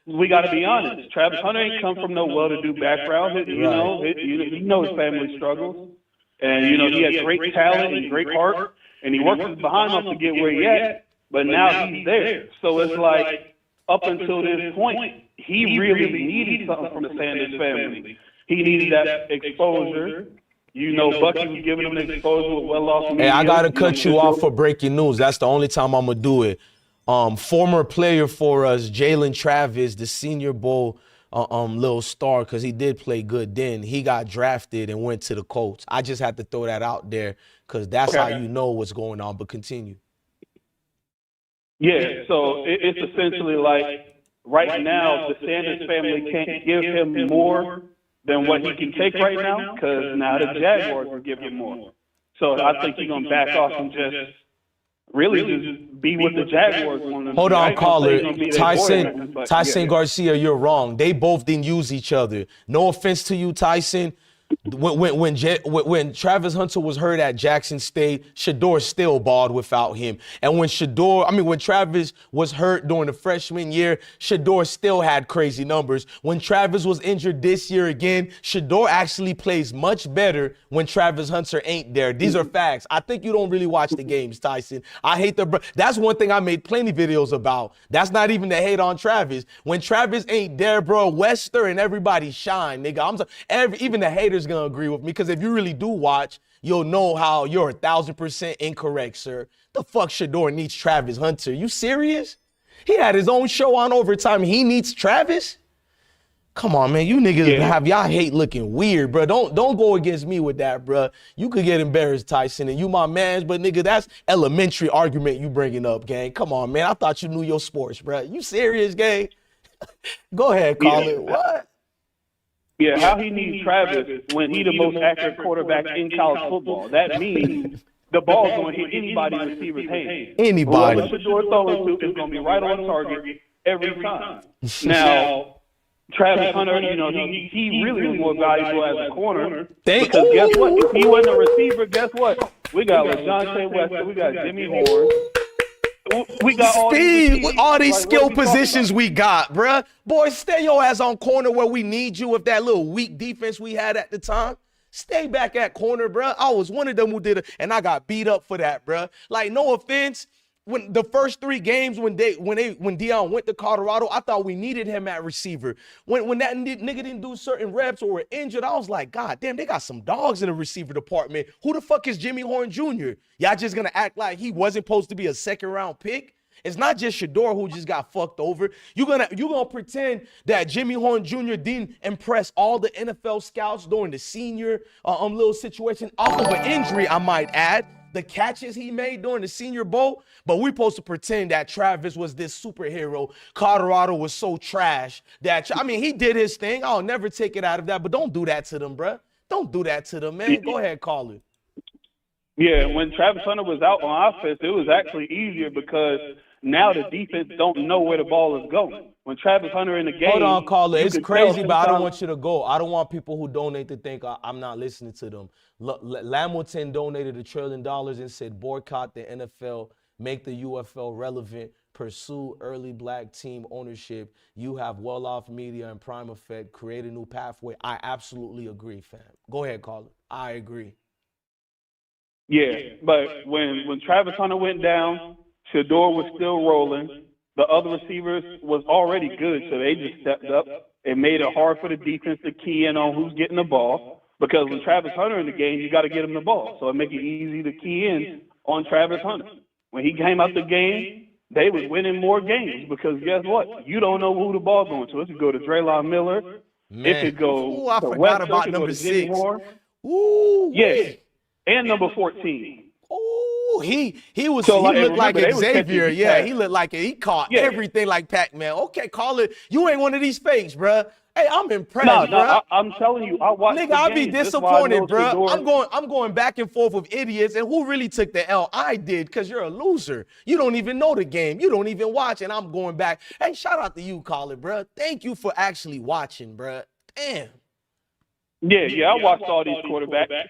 we got to be honest. Travis Hunter ain't come from no well-to-do background. You know his family struggles. And, he has great talent and great heart. And he works behind us to get where he at. But now he's there. So it's like, up until this point, he really needed something from the Sanders family. He needed that exposure. Bucky was giving him the exposure with well-off media. Hey, I got to cut you off for breaking news. That's the only time I'm going to do it. Former player for us, Jalen Travis, the Senior Bowl little star, because he did play good then. He got drafted and went to the Colts. I just had to throw that out there because that's how you know what's going on. But continue. Yeah, so it's essentially like right now the Sanders family can't give him more than what he can take right now because now the Jaguars will give him more. So I think he's going to back off and just be with the Jaguars. Hold on, caller. Tyson Garcia, you're wrong. They both didn't use each other. No offense to you, Tyson. When Travis Hunter was hurt at Jackson State, Shedeur still balled without him. And when Travis was hurt during the freshman year, Shedeur still had crazy numbers. When Travis was injured this year again, Shedeur actually plays much better when Travis Hunter ain't there. These are facts. I think you don't really watch the games, Tyson. I hate that's one thing I made plenty videos about. That's not even the hate on Travis. When Travis ain't there, bro, Wester and everybody shine, nigga. Even the haters gonna agree with me, because if you really do watch, you'll know how you're 1,000% incorrect, sir. The fuck Shedeur needs Travis Hunter? You serious? He had his own show on Overtime. He needs Travis? Come on, man. You niggas have y'all hate looking weird, bro. Don't go against me with that, bro. You could get embarrassed, Tyson, and you my mans, but nigga, that's elementary argument you bringing up, gang. Come on, man. I thought you knew your sports, bro. You serious, gang? Go ahead, call it. What? Yeah, how he needs Travis when he the most accurate quarterback in college football. That means the ball's going to hit anybody in the receiver's hand. Anybody. Whoever Shedeur throws to is going to be right on target every time. Now, Travis Hunter, he really was more valuable as a corner. Because guess what? If he wasn't a receiver, guess what? We got LaJohntay Wester, we got Jimmy Horn. We got all these skill positions we got, bruh. Boy, stay your ass on corner where we need you with that little weak defense we had at the time. Stay back at corner, bruh. I was one of them who did it, and I got beat up for that, bruh. Like, no offense. When the first 3 games when Deion went to Colorado, I thought we needed him at receiver. When that nigga didn't do certain reps or were injured, I was like, God damn, they got some dogs in the receiver department. Who the fuck is Jimmy Horn Jr.? Y'all just gonna act like he wasn't supposed to be a 2nd-round pick? It's not just Shedeur who just got fucked over. You gonna pretend that Jimmy Horn Jr. didn't impress all the NFL scouts during the senior little situation off of an injury, I might add. the catches he made during the Senior Bowl, but we supposed to pretend that Travis was this superhero. Colorado was so trash that, I mean, he did his thing. I'll never take it out of that, but don't do that to them, bruh. Don't do that to them, man. Go ahead, call it. Yeah, when Travis Hunter was out on offense, it was actually easier because now the defense don't know where the ball is going. When Travis Hunter in the game, hold on, caller. It's crazy, but I don't want sometimes- you to go. I don't want people who donate to think I'm not listening to them. Lamilton donated $1 trillion and said boycott the NFL, make the UFL relevant, pursue early black team ownership. You have well-off media and prime effect, create a new pathway. I absolutely agree, fam. Go ahead, caller. I agree. Yeah, but when Travis Hunter went down, Shedeur was still rolling. The other receivers was already good, so they just stepped up. It made it hard for the defense to key in on who's getting the ball because when Travis Hunter in the game, you got to get him the ball. So it make it easy to key in on Travis Hunter. When he came out the game, they was winning more games because guess what? You don't know who the ball going to. It could go to Draylon Miller. Man. It could go I to forgot Webster, about it could go number to Jimmy 6. Moore. Ooh, Yeah, and number 14. Ooh, he was So, he looked like remember, they was Xavier. catching Yeah, passes. he looked like he caught Yeah. everything like Pac-Man. Okay, call it. You ain't one of these fakes, bruh. Hey, I'm impressed, No, bruh. I'm telling you, I watched Nigga, the I'll be games. That's why I know disappointed, bruh. Shedeur- I'm going back and forth with idiots, and who really took the L? I did, because you're a loser. You don't even know the game. You don't even watch, and I'm going back. Hey, shout out to you, Colin, bruh. Thank you for actually watching, bruh. Damn. Yeah, I watched all these quarterbacks.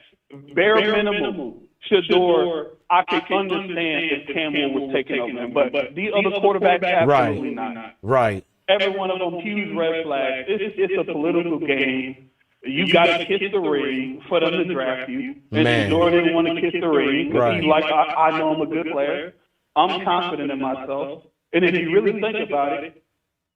Bare minimum, Shedeur, I can understand if Campbell was taking over him, but the other quarterbacks, absolutely not. Right. Every one of them huge red flags. It's a political game. You got to kiss the ring for them to draft you. And Man. Shedeur didn't want to kiss the ring because Right. he's like, I know I'm a good player. I'm confident in myself. And if you really think about it,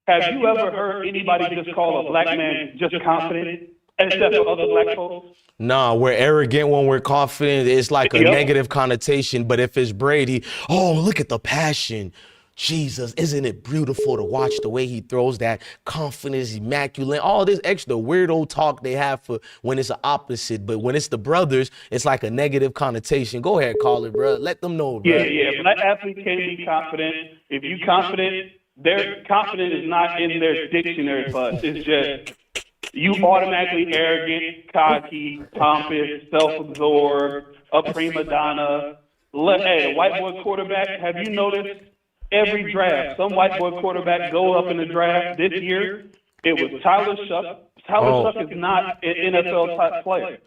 have you ever heard anybody just call a black man just confident, except for other black folks? Nah, we're arrogant when we're confident. It's like a Yep. negative connotation. But if it's Brady, oh, look at the passion. Jesus, isn't it beautiful to watch the way he throws that confidence, immaculate, all this extra weirdo talk they have for when it's the opposite. But when it's the brothers, it's like a negative connotation. Go ahead, call it, bro. Let them know, bro. Yeah. Black athletes can be confident. If you confident, their confidence is not in their dictionary for us. It's just you automatically arrogant, cocky, pompous, self-absorbed, a prima donna. Hey, a white boy quarterback, have you noticed every draft, some white boy quarterback go up in the draft this year? It was Tyler Shuck. Tyler Shuck is not an NFL type player.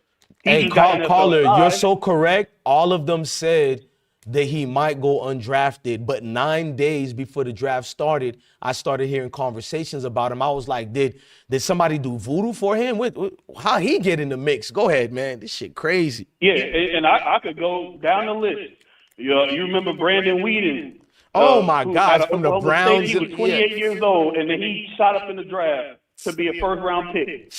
Hey, caller, you're so correct. All of them said that he might go undrafted, but 9 days before the draft started, I started hearing conversations about him. I was like, did somebody do voodoo for him? How he get in the mix? Go ahead, man. This shit crazy. Yeah, and I could go down the list. You remember Brandon Whedon? Oh my who gosh, out of from the Oklahoma Browns. State, he was 28 years old, and then he shot up in the draft to be a first-round pick.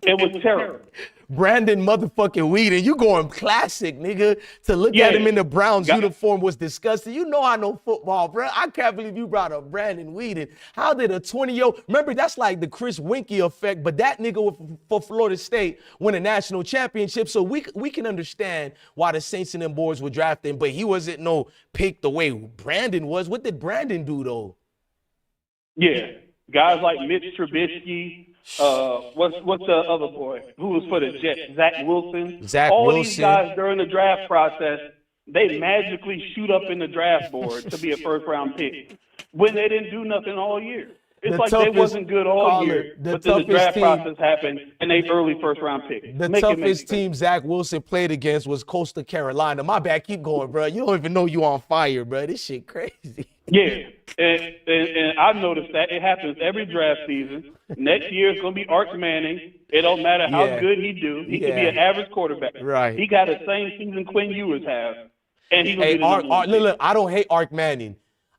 It was terrible. Brandon motherfucking Whedon, you going classic, nigga. To look at him in the Browns uniform was disgusting. You know I know football, bro. I can't believe you brought up Brandon Whedon. How did a 20-year-old, remember that's like the Chris Winkie effect, but that nigga for Florida State won a national championship, so we can understand why the Saints and them boys were drafting, but he wasn't no pick the way Brandon was. What did Brandon do, though? Yeah, guys like Mitch Trubisky, what's the other boy who was for the Jets? Zach Wilson. All these guys during the draft process, they magically shoot up in the draft board to be a first-round pick when they didn't do nothing all year. It's like they wasn't good all year, but then the draft process happened and they early first-round pick. The toughest team Zach Wilson played against was Coastal Carolina. My bad, keep going, bro. You don't even know you on fire, bro. This shit crazy. Yeah, and I've noticed that it happens every draft season. Next year it's gonna be Arch Manning. It don't matter how good he do. He could be an average quarterback. Right. He got the same season Quinn Ewers have, and he's gonna be the number one look, I don't hate Arch Manning.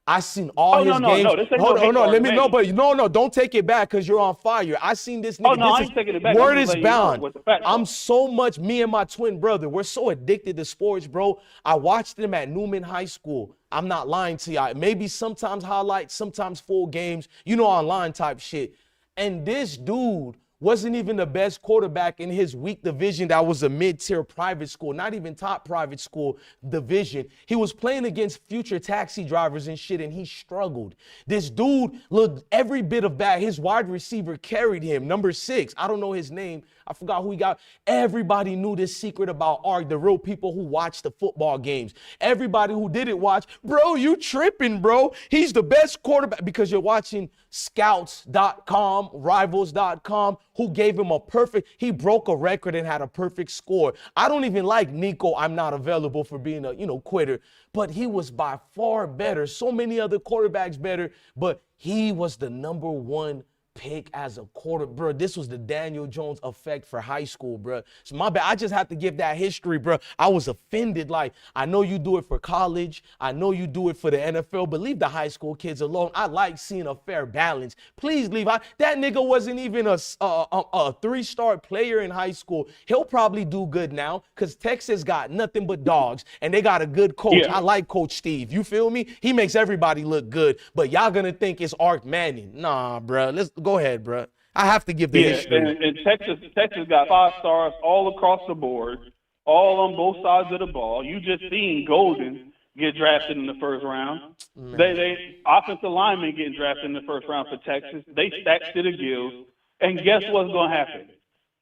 I seen all his games. No, this ain't Hold on, let me know, Manning. but no, don't take it back because you're on fire. I seen this nigga. Oh, no, I ain't taking it back. Word I'm is just letting you know bound. what the facts are. I'm so much, me and my twin brother, we're so addicted to sports, bro. I watched them at Newman High School. I'm not lying to y'all. Maybe sometimes highlights, sometimes full games, you know, online type shit. And this dude wasn't even the best quarterback in his weak division that was a mid-tier private school, not even top private school division. He was playing against future taxi drivers and shit, and he struggled. This dude looked every bit of bad. His wide receiver carried him, number 6. I don't know his name. I forgot who he got. Everybody knew this secret about Art, the real people who watch the football games. Everybody who didn't watch, bro, you tripping, bro. He's the best quarterback because you're watching scouts.com, rivals.com, who gave him a perfect, he broke a record and had a perfect score. I don't even like Nico, I'm not available, for being a, quitter, but he was by far better. So many other quarterbacks better, but he was the number 1 pick as a quarter, bro. This was the Daniel Jones effect for high school, bro. So my bad. I just have to give that history, bro. I was offended. Like, I know you do it for college. I know you do it for the NFL, but leave the high school kids alone. I like seeing a fair balance. Please leave. That nigga wasn't even a 3-star player in high school. He'll probably do good now because Texas got nothing but dogs and they got a good coach. Yeah. I like Coach Steve. You feel me? He makes everybody look good, but y'all gonna think it's Ark Manning. Nah, bro. Let's go ahead, bro. I have to give the history. And Texas got 5 stars all across the board, all on both sides of the ball. You just seen Golden get drafted in the first round. They offensive linemen getting drafted in the first round for Texas. They stacked to the gills. And guess what's going to happen?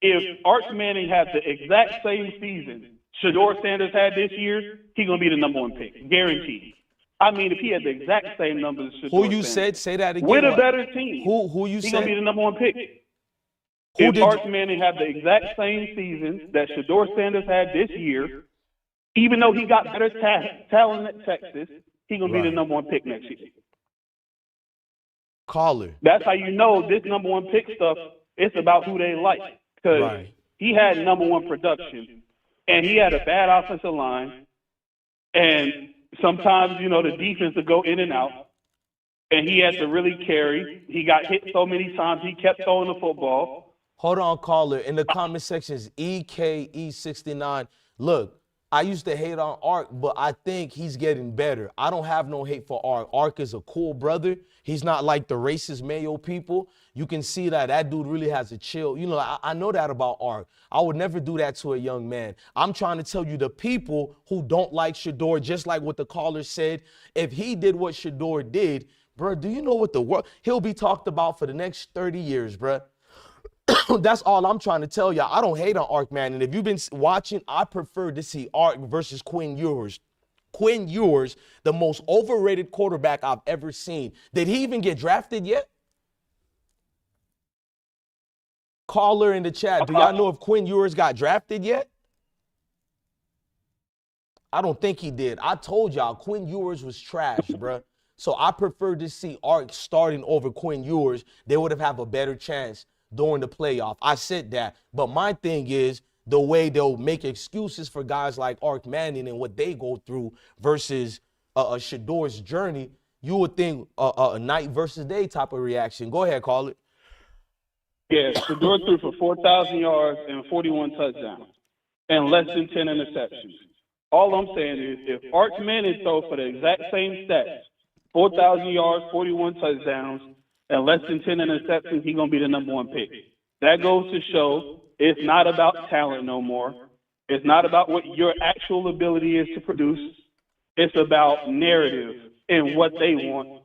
If Arch Manning had the exact same season Shedeur Sanders had this year, he's going to be the number 1 pick, guaranteed. I mean, if he had the exact same numbers as Shedeur Who you Sanders, said? Say that again. with a better team, Who you he's said? going to be the number 1 pick. Who If did Arch Manning had the exact same season that Shedeur Sanders had this year, even though he got better talent at Texas, he's going to be the number 1 pick next year. Caller. That's how you know this number 1 pick stuff, it's about who they like. Because he had number 1 production, and he had a bad offensive line, and sometimes, the defense would go in and out, and he had to really carry. He got hit so many times, he kept throwing the football. Hold on, caller. In the comment sections, EKE69. Look, I used to hate on Ark, but I think he's getting better. I don't have no hate for Ark. Ark is a cool brother. He's not like the racist Mayo people. You can see that dude really has a chill. I know that about Ark. I would never do that to a young man. I'm trying to tell you, the people who don't like Shedeur, just like what the caller said, if he did what Shedeur did, bro, do you know what the world, he'll be talked about for the next 30 years, bro. That's all I'm trying to tell y'all. I don't hate on Ark Manning. If you've been watching, I prefer to see Ark versus Quinn Ewers. Quinn Ewers, the most overrated quarterback I've ever seen. Did he even get drafted yet? Caller in the chat, do y'all know if Quinn Ewers got drafted yet? I don't think he did. I told y'all, Quinn Ewers was trash, bruh. So I prefer to see Ark starting over Quinn Ewers. They would have a better chance during the playoff. I said that. But my thing is the way they'll make excuses for guys like Ark Manning and what they go through versus Shedeur's journey. You would think a night versus day type of reaction. Go ahead, call it. Yeah, Shedeur threw for 4,000 yards and 41 touchdowns and less than 10 interceptions. All I'm saying is if Arch Manning throws for the exact same stats, 4,000 yards, 41 touchdowns, and less than 10 interceptions, he's going to be the number 1 pick. That goes to show it's not about talent no more. It's not about what your actual ability is to produce. It's about narrative and what they want,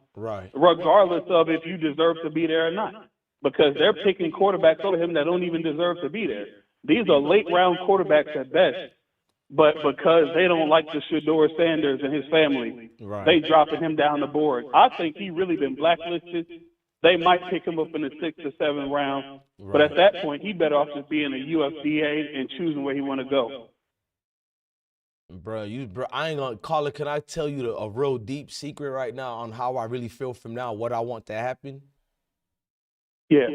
regardless of if you deserve to be there or not. Because they're picking quarterbacks over him that don't even deserve to be there. These are late-round quarterbacks at best. But because they don't like the Shedeur Sanders and his family, they dropping him down the board. I think he really been blacklisted. They might pick him up in the 6th or 7th round. But at that point, he better off just being a UFDA and choosing where he want to go. Bro, I ain't gonna call it. Can I tell you a real deep secret right now on how I really feel from now, what I want to happen? Yeah.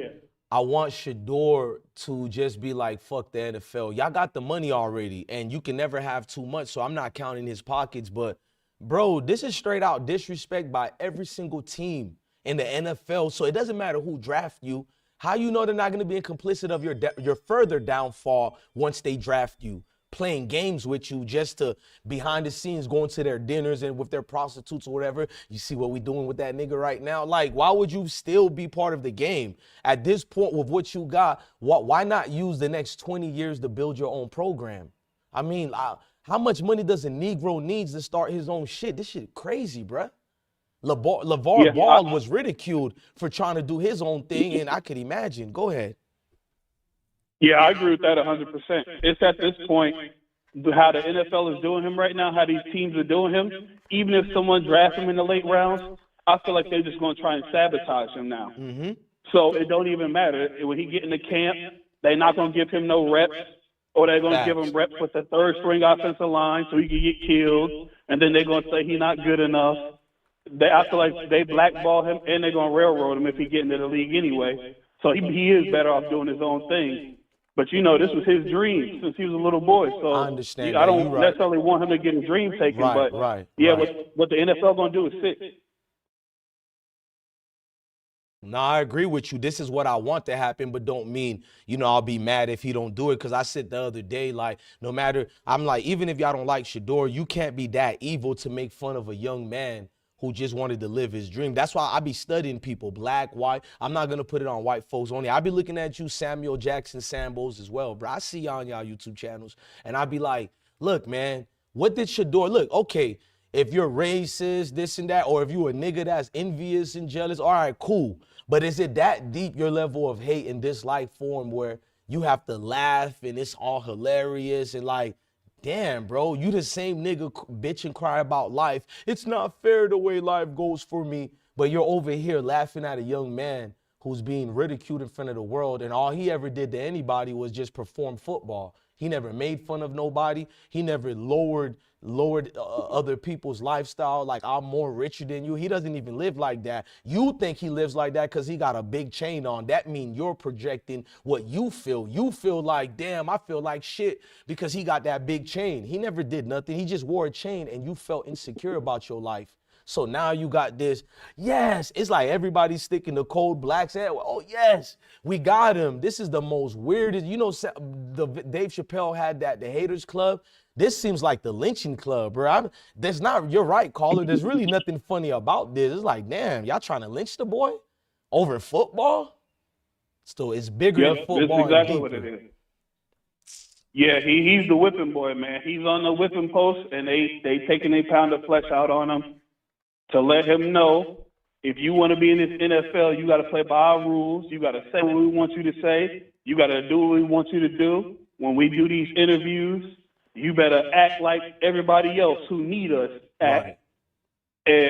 I want Shedeur to just be like, fuck the NFL. Y'all got the money already, and you can never have too much, so I'm not counting his pockets. But, bro, this is straight out disrespect by every single team in the NFL, so it doesn't matter who draft you. How you know they're not going to be complicit of your further downfall once they draft you? playing games with you just to behind the scenes going to their dinners and with their prostitutes or whatever. You see what we doing with that nigga right now? Like, why would you still be part of the game? At this point with what you got, why not use the next 20 years to build your own program? I mean, how much money does a Negro needs to start his own shit? This shit crazy, bruh. LeVar Ball was ridiculed for trying to do his own thing, and I could imagine. Go ahead. Yeah, I agree with that 100%. It's at this point, how the NFL is doing him right now, how these teams are doing him, even if someone drafts him in the late rounds, I feel like they're just going to try and sabotage him now. Mm-hmm. So it don't even matter. When he get into camp, they're not going to give him no reps, or they're going to give him reps with the third string offensive line so he can get killed, and then they're going to say he's not good enough. I feel like they blackball him, and they're going to railroad him if he get into the league anyway. So he is better off doing his own thing. But, you know, this was his dream since he was a little boy. So I understand. I don't necessarily want him to get his dream taken. But, what the NFL going to do is sick. No, I agree with you. This is what I want to happen, but don't mean, you know, I'll be mad if he don't do it. Because I said the other day, like, no matter, I'm like, even if y'all don't like Shedeur, you can't be that evil to make fun of a young man who just wanted to live his dream. That's why I be studying people, black, white. I'm not going to put it on white folks only. I be looking at you, Samuel Jackson Sambos as well, bro. I see y'all on y'all YouTube channels, and I be like, look, man, what did Shedeur, look, okay, if you're racist, this and that, or if you a nigga that's envious and jealous, all right, cool. But is it that deep, your level of hate and dislike for him, where you have to laugh and it's all hilarious and like, damn, bro, you the same nigga bitch and cry about life. It's not fair the way life goes for me. But you're over here laughing at a young man who's being ridiculed in front of the world, and all he ever did to anybody was just perform football. He never made fun of nobody. He never lowered other people's lifestyle, like I'm more richer than you. He doesn't even live like that. You think he lives like that because he got a big chain on. That means you're projecting what you feel. You feel like, damn, I feel like shit because he got that big chain. He never did nothing. He just wore a chain and you felt insecure about your life. So now you got this, yes, it's like everybody's sticking the cold blacks at, oh yes, we got him. This is the most weirdest, you know, Dave Chappelle had that, the Haters Club. This seems like the lynching club, bro. There's not, you're right, caller. There's really nothing funny about this. It's like, damn, y'all trying to lynch the boy over football? So it's bigger than football. That's exactly what it is. Yeah, he's the whipping boy, man. He's on the whipping post, and they taking a pound of flesh out on him to let him know, if you want to be in this NFL, you got to play by our rules. You got to say what we want you to say. You got to do what we want you to do. When we do these interviews, you better act like everybody else who need us act,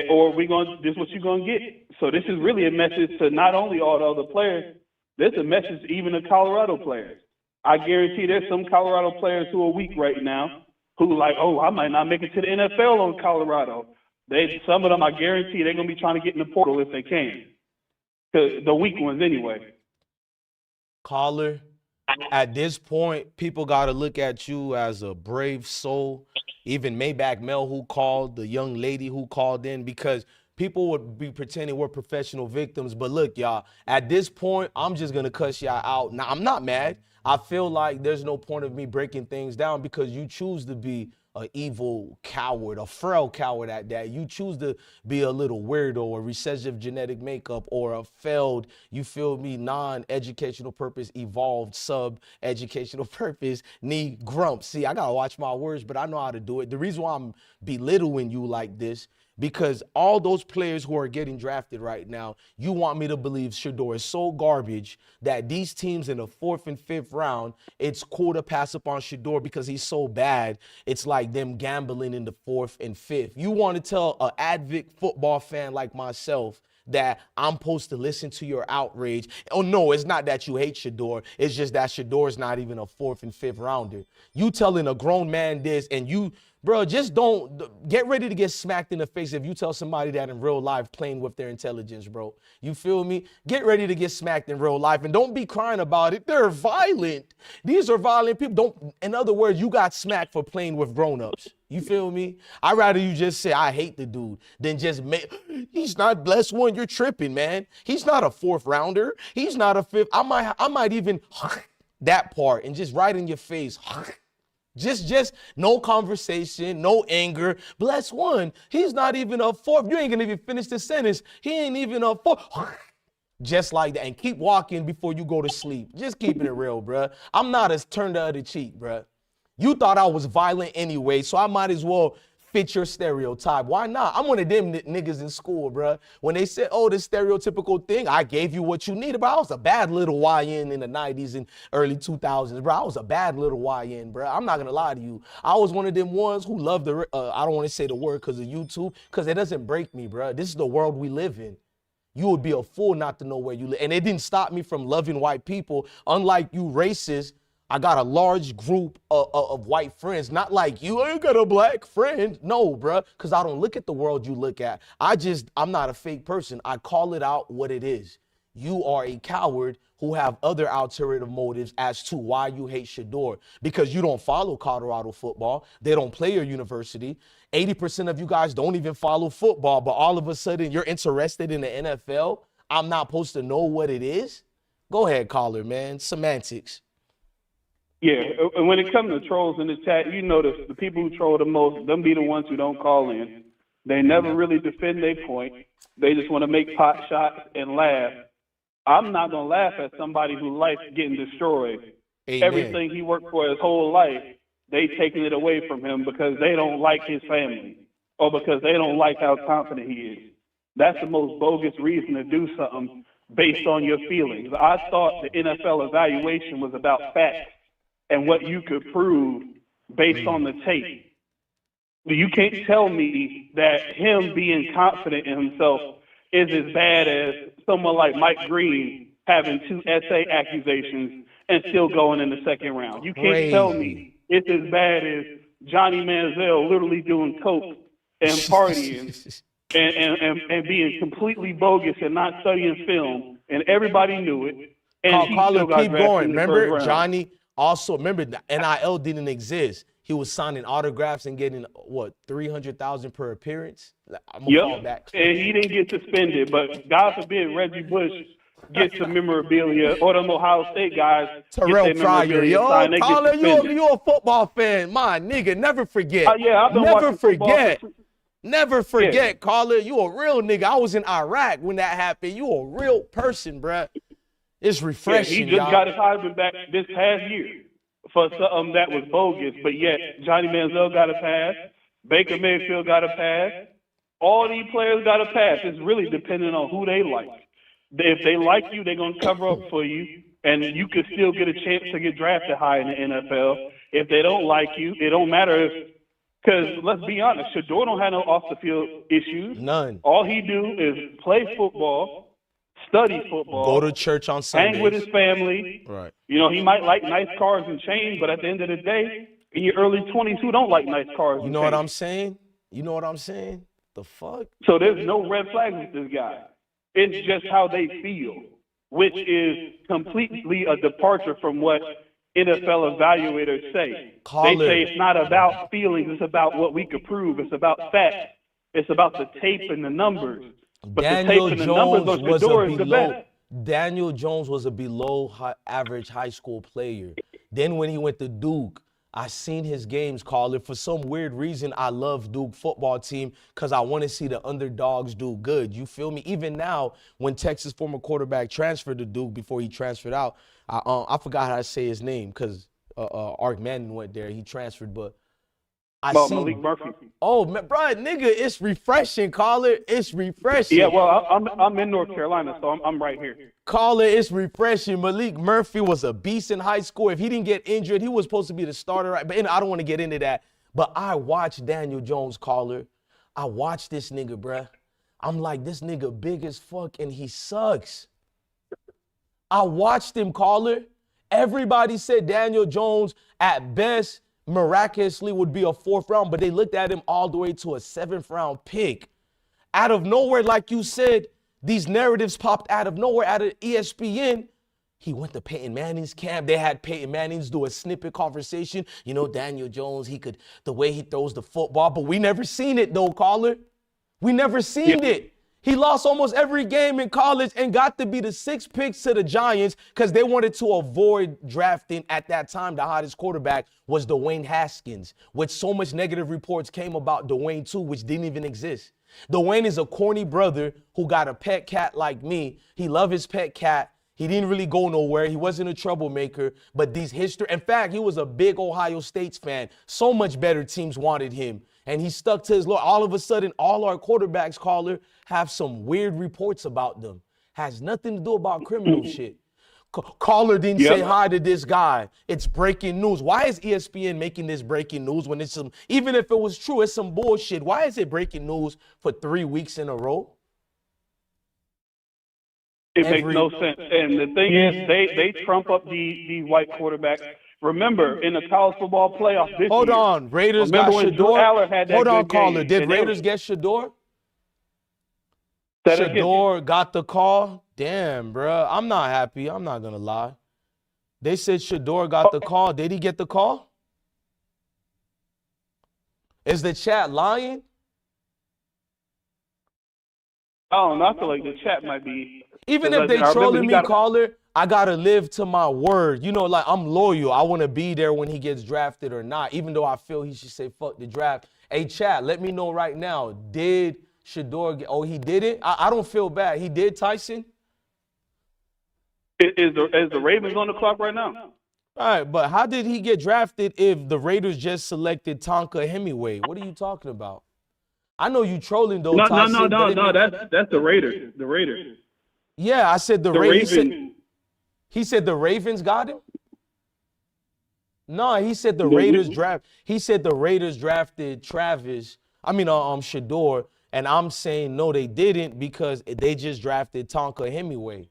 or this is what you're going to get. So this is really a message to not only all the other players, this is a message even to Colorado players. I guarantee there's some Colorado players who are weak right now who like, oh, I might not make it to the NFL on Colorado. Some of them, I guarantee, they're going to be trying to get in the portal if they can. The weak ones anyway. Caller, at this point, people got to look at you as a brave soul. Even Maybach Mel, who called, the young lady who called in, because people would be pretending we're professional victims. But look, y'all, at this point, I'm just going to cuss y'all out. Now, I'm not mad. I feel like there's no point of me breaking things down because you choose to be an evil coward, a frail coward at that. You choose to be a little weirdo, a recessive genetic makeup, or a failed, you feel me, non-educational purpose, evolved, sub-educational purpose, knee grump. See, I gotta watch my words, but I know how to do it. The reason why I'm belittling you like this, because all those players who are getting drafted right now, you want me to believe Shedeur is so garbage that these teams in the 4th and 5th round, it's cool to pass up on Shedeur because he's so bad. It's like them gambling in the 4th and 5th. You want to tell an avid football fan like myself that I'm supposed to listen to your outrage? Oh, no, it's not that you hate Shedeur. It's just that Shedeur's not even a 4th and 5th rounder. You telling a grown man this, and you, bro, just don't get ready to get smacked in the face if you tell somebody that in real life playing with their intelligence, bro. You feel me? Get ready to get smacked in real life, and don't be crying about it. They're violent. These are violent people. In other words, you got smacked for playing with grown-ups. You feel me? I'd rather you just say, I hate the dude, than just make, he's not blessed one. You're tripping, man. He's not a 4th rounder. He's not a 5th. I might even that part and just right in your face. Just no conversation, no anger. Bless one. He's not even a fourth. You ain't gonna even finish the sentence. He ain't even a fourth. Just like that. And keep walking before you go to sleep. Just keeping it real, bruh. I'm not as turned the other cheek, bruh. You thought I was violent anyway, so I might as well fit your stereotype. Why not? I'm one of them niggas in school, bruh. When they said, oh, this stereotypical thing, I gave you what you needed, bro. I was a bad little YN in the 90s and early 2000s, bro. I was a bad little YN, bro. I'm not going to lie to you. I was one of them ones who loved the, I don't want to say the word because of YouTube, because it doesn't break me, bro. This is the world we live in. You would be a fool not to know where you live. And it didn't stop me from loving white people. Unlike you racists, I got a large group of white friends. Not like you ain't got a black friend. No, bruh, because I don't look at the world you look at. I'm not a fake person. I call it out what it is. You are a coward who have other alternative motives as to why you hate Shedeur. Because you don't follow Colorado football. They don't play your university. 80% of you guys don't even follow football, but all of a sudden you're interested in the NFL. I'm not supposed to know what it is? Go ahead, caller, man. Semantics. Yeah, and when it comes to trolls in the chat, you notice the people who troll the most, them be the ones who don't call in. They never really defend their point. They just want to make pot shots and laugh. I'm not going to laugh at somebody whose life's getting destroyed. Amen. Everything he worked for his whole life, they taking it away from him because they don't like his family or because they don't like how confident he is. That's the most bogus reason to do something based on your feelings. I thought the NFL evaluation was about facts and what you could prove based on the tape. You can't tell me that him being confident in himself is as bad as someone like Mike Green having 2 essay accusations and still going in the second round. You can't tell me it's as bad as Johnny Manziel literally doing coke and partying and being completely bogus and not studying film, and everybody knew it. And he still got keep drafted going. in the Remember, first round. Johnny also, remember, the NIL didn't exist. He was signing autographs and getting, what, $300,000 per appearance? I'm going to fall back. And he didn't get suspended, but God forbid Reggie Bush gets the memorabilia, or them Ohio State guys Terrell get their Pryor, memorabilia yo, signed, they get caller, suspended. you a football fan. My nigga, never forget. Yeah, I've been never watching football forget. since- Never forget, caller. You a real nigga. I was in Iraq when that happened. You a real person, bruh. It's refreshing, he just y'all. got his Heisman back this past year for something that was bogus, but yet Johnny Manziel got a pass, Baker Mayfield got a pass, all these players got a pass. It's really depending on who they like. If they like you, they're going to cover up for you, and you could still get a chance to get drafted high in the NFL. If they don't like you, it don't matter if, because let's be honest, Shadeur don't have no off-the-field issues. None. All he do is play football, study football, Go to church on Sundays. hang with his family. Right. You know, he might like nice cars and chains, but at the end of the day, in your early 20s, who don't like nice cars You and know chains? what I'm saying? You know what I'm saying? The fuck? So there's no red flags with this guy. It's just how they feel, which is completely a departure from what NFL evaluators say. They say it's not about feelings, it's about what we could prove. It's about facts. It's about the tape and the numbers. But Daniel the tape and the numbers Jones on was Shedeur a is the below. best. Daniel Jones was a below average high school player. Then when he went to Duke, I seen his games, caller. For some weird reason, I love Duke football team because I want to see the underdogs do good. You feel me? Even now, when Texas former quarterback transferred to Duke before he transferred out, I forgot how to say his name because Ark Manning went there. He transferred, but Malik Murphy. Oh, man, bro, nigga, it's refreshing, caller. It's refreshing. Yeah, well, I'm in North Carolina, so I'm right here. Caller, it's refreshing. Malik Murphy was a beast in high school. If he didn't get injured, he was supposed to be the starter. Right? But I don't want to get into that. But I watched Daniel Jones, caller. I watched this nigga, bruh. I'm like, this nigga big as fuck, and he sucks. I watched him, caller. Everybody said Daniel Jones, at best, miraculously would be a 4th round, but they looked at him all the way to a 7th round pick. Out of nowhere, like you said, these narratives popped out of nowhere, out of ESPN. He went to Peyton Manning's camp. They had Peyton Manning's do a snippet conversation. You know, Daniel Jones, the way he throws the football, but we never seen it though, caller. We never seen it. He lost almost every game in college and got to be the 6th pick to the Giants because they wanted to avoid drafting at that time. The hottest quarterback was Dwayne Haskins, which so much negative reports came about Dwayne too, which didn't even exist. Dwayne is a corny brother who got a pet cat like me. He loved his pet cat. He didn't really go nowhere. He wasn't a troublemaker, but these history. In fact, he was a big Ohio State's fan. So much better teams wanted him. And he stuck to his law. All of a sudden, all our quarterbacks, caller, have some weird reports about them. Has nothing to do about criminal shit. Caller didn't say hi to this guy. It's breaking news. Why is ESPN making this breaking news when it's some, even if it was true, it's some bullshit. Why is it breaking news for 3 weeks in a row? It makes no sense. And the thing is, they trump up the white quarterbacks. Remember, in the college football playoff this Hold year, on, Raiders got when Drew Aller Shedeur. had that Hold on, good caller. game, Did and they Raiders were- get Shedeur? Say that again. Shedeur got the call? Damn, bruh. I'm not happy. I'm not going to lie. They said Shedeur got the call. Did he get the call? Is the chat lying? I don't know. I feel like the chat might be. Even Because if they I remember trolling he me, got- caller, I gotta live to my word. You know, like I'm loyal. I want to be there when he gets drafted or not, even though I feel he should say fuck the draft. Hey, chat, let me know right now. Did Shedeur get, oh, he didn't? I don't feel bad. He did, Tyson? Is the Ravens on the clock right now? All right, but how did he get drafted if the Raiders just selected Tonka Hemingway? What are you talking about? I know you trolling though, No, Tyson. That's the Raiders. The Raiders. Yeah, I said the Ravens. He said the Ravens got him? No, he said the Raiders draft. He said the Raiders drafted Shedeur, and I'm saying no, they didn't because they just drafted Tonka Hemingway.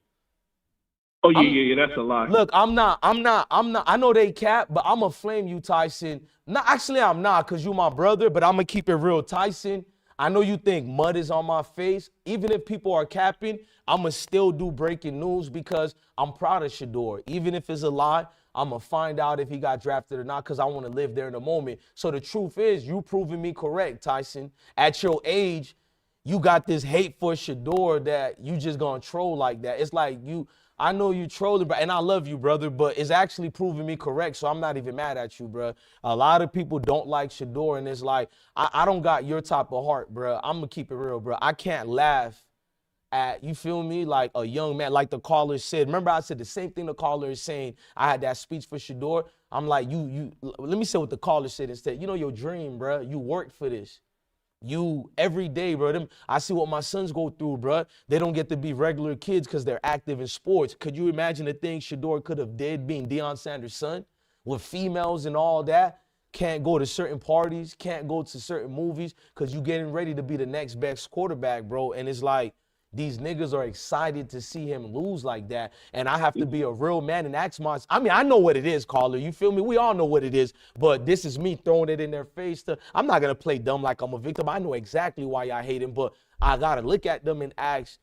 Oh yeah, that's a lie. Look, I'm not. I know they cap, but I'm going to flame you, Tyson. No, actually, I'm not because you my brother, but I'm going to keep it real. Tyson, I know you think mud is on my face. Even if people are capping, I'm going to still do breaking news because I'm proud of Shedeur. Even if it's a lie, I'm going to find out if he got drafted or not because I want to live there in the moment. So the truth is, you proving me correct, Tyson. At your age, you got this hate for Shedeur that you just going to troll like that. It's like I know you trolling, and I love you, brother, but it's actually proving me correct, so I'm not even mad at you, bro. A lot of people don't like Shedeur, and it's like, I don't got your type of heart, bro. I'm going to keep it real, bro. I can't laugh at, you feel me, like a young man, like the caller said. Remember I said the same thing the caller is saying. I had that speech for Shedeur. I'm like, let me say what the caller said instead. You know your dream, bro. You worked for this. You every day, bro. I see what my sons go through, bro. They don't get to be regular kids because they're active in sports. Could you imagine the things Shedeur could have did being Deion Sanders' son with females and all that? Can't go to certain parties, can't go to certain movies because you getting ready to be the next best quarterback, bro. And it's like these niggas are excited to see him lose like that. And I have to be a real man and ask myself. I mean, I know what it is, caller. You feel me? We all know what it is. But this is me throwing it in their face. I'm not going to play dumb like I'm a victim. I know exactly why I hate him. But I got to look at them and ask,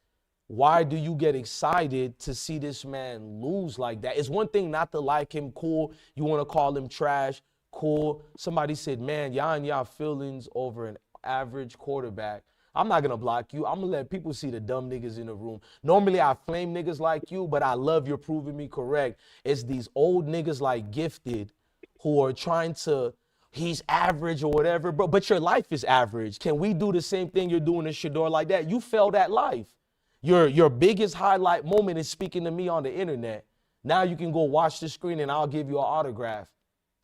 why do you get excited to see this man lose like that? It's one thing not to like him, cool. You want to call him trash, cool. Somebody said, man, y'all and y'all feelings over an average quarterback. I'm not going to block you. I'm going to let people see the dumb niggas in the room. Normally, I flame niggas like you, but I love you're proving me correct. It's these old niggas like Gifted who are trying to, he's average or whatever, but your life is average. Can we do the same thing you're doing in Shedeur like that? You failed at life. Your biggest highlight moment is speaking to me on the internet. Now you can go watch the screen and I'll give you an autograph.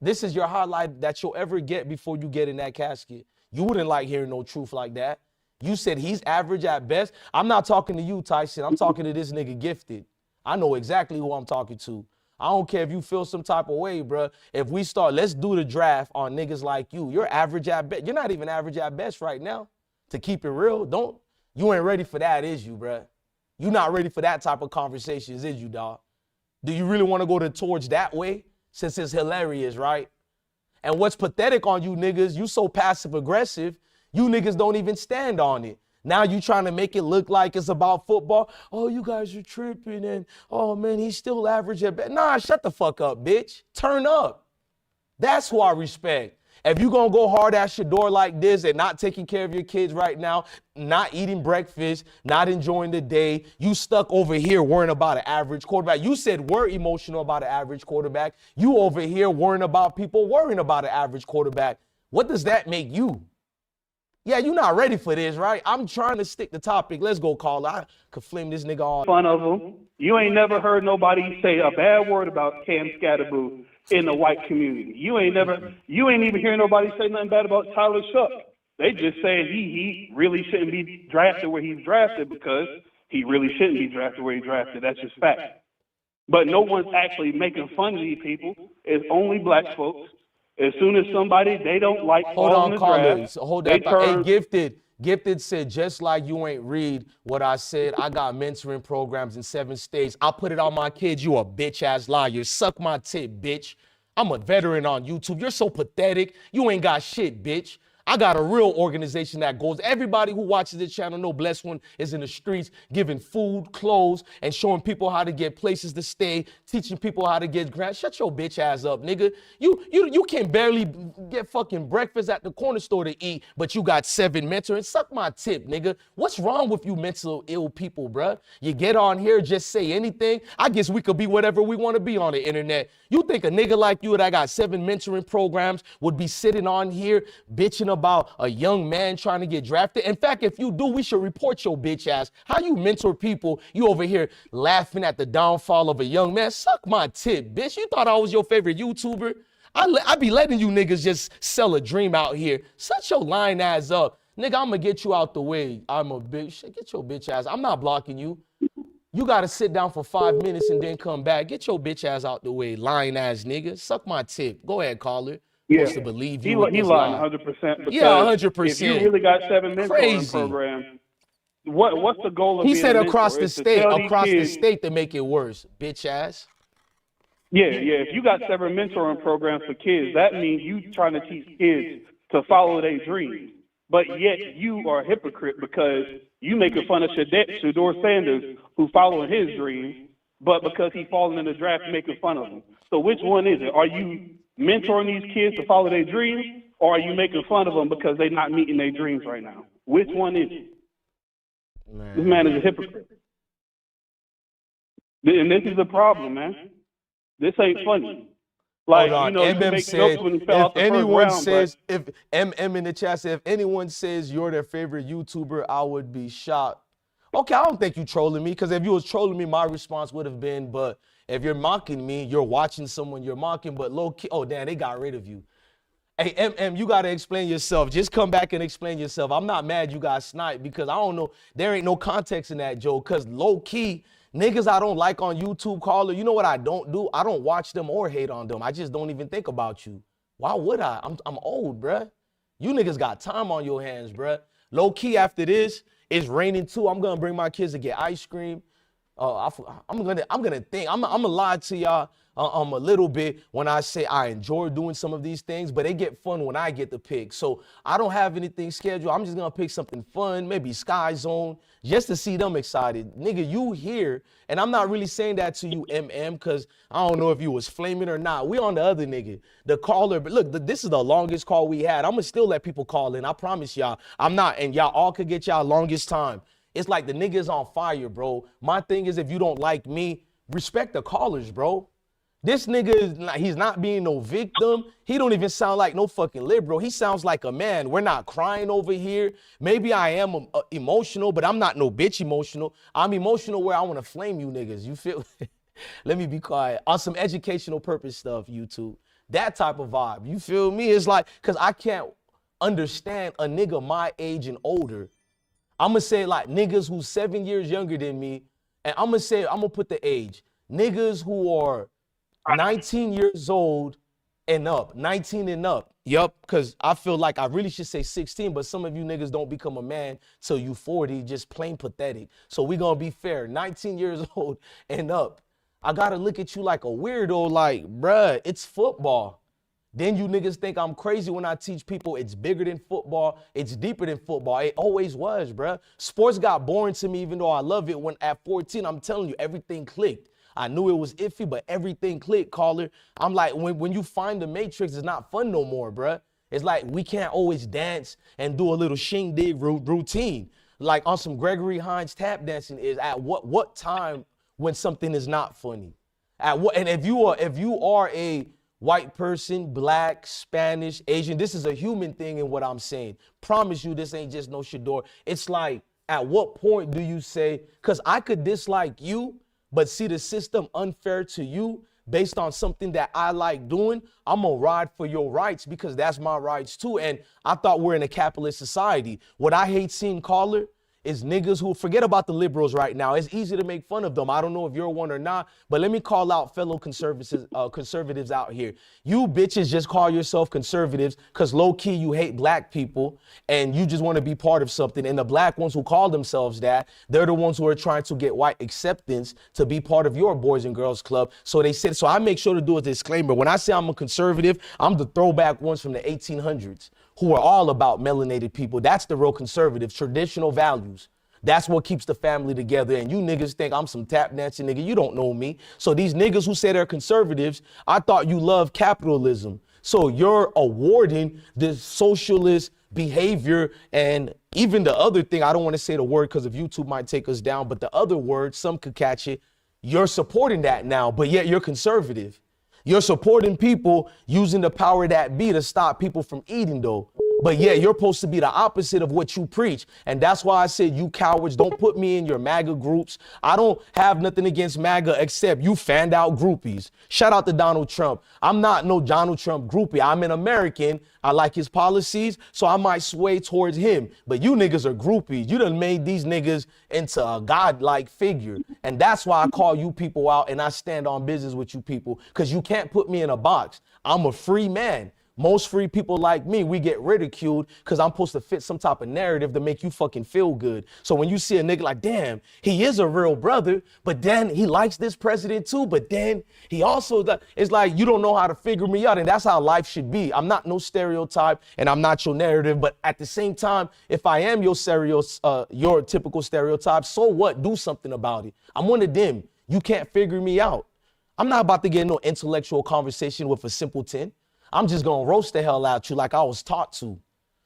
This is your highlight that you'll ever get before you get in that casket. You wouldn't like hearing no truth like that. You said he's average at best. I'm not talking to you, Tyson. I'm talking to this nigga Gifted. I know exactly who I'm talking to. I don't care if you feel some type of way, bro. If we start, let's do the draft on niggas like you. You're average at best. You're not even average at best right now. To keep it real, you ain't ready for that, is you, bro? You not ready for that type of conversations, is you, dog? Do you really want to go towards that way? Since it's hilarious, right? And what's pathetic on you niggas, you so passive aggressive, you niggas don't even stand on it. Now you trying to make it look like it's about football. Oh, you guys are tripping and, oh man, he's still average at best. Nah, shut the fuck up, bitch. Turn up. That's who I respect. If you gonna go hard at Shedeur like this and not taking care of your kids right now, not eating breakfast, not enjoying the day, you stuck over here worrying about an average quarterback. You said we're emotional about an average quarterback. You over here worrying about people worrying about an average quarterback. What does that make you? Yeah, you're not ready for this, right? I'm trying to stick the topic. Let's go, caller. I could flame this nigga all. Fun of them. You ain't never heard nobody say a bad word about Cam Scatterboo in the white community. You ain't even hear nobody say nothing bad about Tyler Shuck. They just saying he really shouldn't be drafted where he's drafted because he really shouldn't be drafted where he's drafted. That's just fact. But no one's actually making fun of these people. It's only black folks. As soon as somebody they don't like falls in the draft, Hold they on. turn. Hey, Gifted said, just like you ain't read what I said, I got mentoring programs in 7 states. I put it on my kids. You a bitch-ass liar. Suck my tit, bitch. I'm a veteran on YouTube. You're so pathetic. You ain't got shit, bitch. I got a real organization that goes. Everybody who watches this channel know Blessed One is in the streets giving food, clothes, and showing people how to get places to stay, teaching people how to get grants. Shut your bitch ass up, nigga. You can barely get fucking breakfast at the corner store to eat, but you got 7 mentors. Suck my tip, nigga. What's wrong with you mental ill people, bruh? You get on here, just say anything. I guess we could be whatever we want to be on the internet. You think a nigga like you that got 7 mentoring programs would be sitting on here bitching about a young man trying to get drafted? In fact, if you do, we should report your bitch ass. How you mentor people, you over here laughing at the downfall of a young man? Suck my tip, bitch. You thought I was your favorite YouTuber? I be letting you niggas just sell a dream out here. Shut your lying ass up. Nigga, I'm gonna get you out the way. I'm a bitch. Get your bitch ass. I'm not blocking you. You gotta sit down for 5 minutes and then come back. Get your bitch ass out the way, lying ass nigga. Suck my tip. Go ahead, caller. Yeah, Supposed to believe he you with this lying lie. 100%. Yeah, 100%. If you really got 7 mentoring Crazy. programs, what's the goal of He being said a across mentor? the Is to state, tell these across the kids- state to make it worse, bitch ass. Yeah. If you got 7 mentoring programs for kids, that means you trying to teach kids to follow their dreams. But yet you are a hypocrite because you making fun of Shedeur Sanders who following his dreams, but because he falling in the draft, making fun of him. So which one is it? Are you mentoring these kids to follow their dreams, or are you making fun of them because they're not meeting their dreams right now? Which one is it? This man is a hypocrite. And this is the problem, man. This ain't funny. Like, Hold on. you know, you MM make said, jokes when he fell out the first round, if MM in the chat said, if anyone says you're their favorite YouTuber, I would be shocked. Okay, I don't think you trolling me, because if you was trolling me, my response would have been, but if you're mocking me, you're watching someone you're mocking, but low key, oh damn, they got rid of you. Hey, MM, you got to explain yourself. Just come back and explain yourself. I'm not mad you got sniped, because I don't know, there ain't no context in that joke, because low key, niggas I don't like on YouTube, caller, you know what I don't do? I don't watch them or hate on them. I just don't even think about you. Why would I? I'm old, bruh. You niggas got time on your hands, bruh. Low key after this, it's raining too. I'm gonna bring my kids to get ice cream. I'm gonna think. I'm gonna lie to y'all a little bit when I say I enjoy doing some of these things, but they get fun when I get to pick. So I don't have anything scheduled. I'm just gonna pick something fun, maybe Sky Zone, just to see them excited. Nigga, you here, and I'm not really saying that to you, MM, because I don't know if you was flaming or not. We on the other nigga, the caller. But look, this is the longest call we had. I'm gonna still let people call in. I promise y'all. I'm not, and y'all all could get y'all longest time. It's like the nigga's on fire, bro. My thing is, if you don't like me, respect the callers, bro. This nigga is not, he's not being no victim. He don't even sound like no fucking liberal. He sounds like a man. We're not crying over here. Maybe I am emotional, but I'm not no bitch emotional. I'm emotional where I want to flame you niggas. You feel? Let me be quiet. On some educational purpose stuff, YouTube. That type of vibe. You feel me? It's like, because I can't understand a nigga my age and older. I'm going to say like niggas who's 7 years younger than me. And I'm going to put the age. Niggas who are 19 years old and up, 19 and up. Yup, because I feel like I really should say 16, but some of you niggas don't become a man till you 40, just plain pathetic. So we gonna be fair, 19 years old and up. I gotta look at you like a weirdo, like, bruh, it's football. Then you niggas think I'm crazy when I teach people it's bigger than football, it's deeper than football. It always was, bruh. Sports got boring to me, even though I love it. When at 14, I'm telling you, everything clicked. I knew it was iffy, but everything clicked, caller. I'm like, when you find the matrix, it's not fun no more, bruh. It's like we can't always dance and do a little shindig routine. Like on some Gregory Hines tap dancing is at what time when something is not funny? At what? And if you are a white person, black, Spanish, Asian, this is a human thing in what I'm saying. Promise you this ain't just no Shedeur. It's like, at what point do you say, because I could dislike you, but see the system unfair to you based on something that I like doing, I'm gonna ride for your rights because that's my rights too. And I thought we're in a capitalist society. What I hate seeing, caller, is niggas who forget about the liberals right now. It's easy to make fun of them. I don't know if you're one or not, but let me call out fellow conservatives out here. You bitches just call yourself conservatives because low key you hate black people and you just want to be part of something. And the black ones who call themselves that, they're the ones who are trying to get white acceptance to be part of your Boys and Girls Club. So they said, so I make sure to do a disclaimer. When I say I'm a conservative, I'm the throwback ones from the 1800s. Who are all about melanated people. That's the real conservative, traditional values. That's what keeps the family together. And you niggas think I'm some tap dancing nigga. You don't know me. So these niggas who say they're conservatives, I thought you love capitalism. So you're awarding this socialist behavior and even the other thing, I don't want to say the word because of YouTube might take us down, but the other word, some could catch it. You're supporting that now, but yet you're conservative. You're supporting people using the power that be to stop people from eating though. But yeah, you're supposed to be the opposite of what you preach. And that's why I said, you cowards, don't put me in your MAGA groups. I don't have nothing against MAGA except you fanned out groupies. Shout out to Donald Trump. I'm not no Donald Trump groupie. I'm an American. I like his policies, so I might sway towards him. But you niggas are groupies. You done made these niggas into a godlike figure. And that's why I call you people out and I stand on business with you people, because you can't put me in a box. I'm a free man. Most free people like me, we get ridiculed because I'm supposed to fit some type of narrative to make you fucking feel good. So when you see a nigga like, damn, he is a real brother, but then he likes this president too, but then he also, it's like you don't know how to figure me out, and that's how life should be. I'm not no stereotype and I'm not your narrative, but at the same time, if I am your typical stereotype, so what? Do something about it. I'm one of them. You can't figure me out. I'm not about to get no intellectual conversation with a simpleton. I'm just gonna roast the hell out you like I was taught to.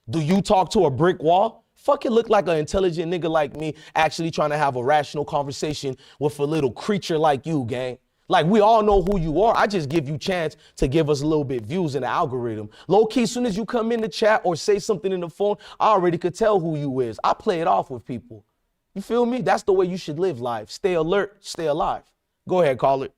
Do you talk to a brick wall? Fucking look like an intelligent nigga like me actually trying to have a rational conversation with a little creature like you, gang. Like, we all know who you are. I just give you chance to give us a little bit views in the algorithm. Low key, as soon as you come in the chat or say something in the phone, I already could tell who you is. I play it off with people. You feel me? That's the way you should live life. Stay alert, stay alive. Go ahead, call it.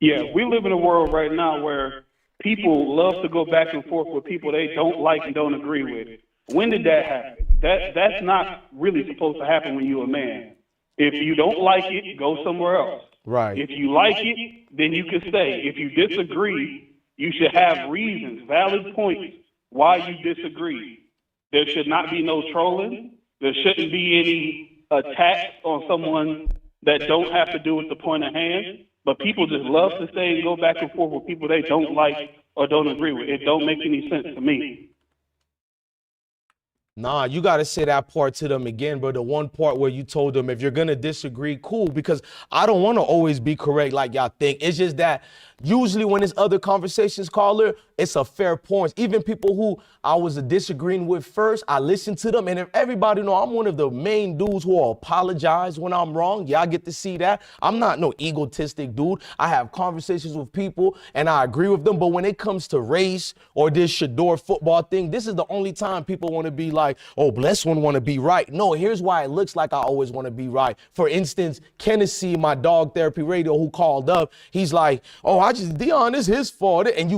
Yeah, we live in a world right now where people love to go back and forth with people they don't like and don't agree with. When did that happen? That's not really supposed to happen when you're a man. If you don't like it, go somewhere else. Right. If you like it, then you can stay. If you disagree, you should have reasons, valid points why you disagree. There should not be no trolling. There shouldn't be any attacks on someone that don't have to do with the point of hand. But people just love to stay and go back and forth with people they don't like or don't agree with. It don't make any sense to me. Nah, you got to say that part to them again, bro. The one part where you told them if you're going to disagree, cool, because I don't want to always be correct like y'all think. It's just that usually when there's other conversations, caller, it's a fair point. Even people who I was disagreeing with first, I listen to them. And if everybody know I'm one of the main dudes who will apologize when I'm wrong. Y'all get to see that. I'm not no egotistic dude. I have conversations with people and I agree with them. But when it comes to race or this Shedeur football thing, this is the only time people want to be like, oh, bless one want to be right. No, here's why it looks like I always want to be right. For instance, Kennedy, my dog therapy radio, who called up, he's like, oh, Deion, it's his fault. And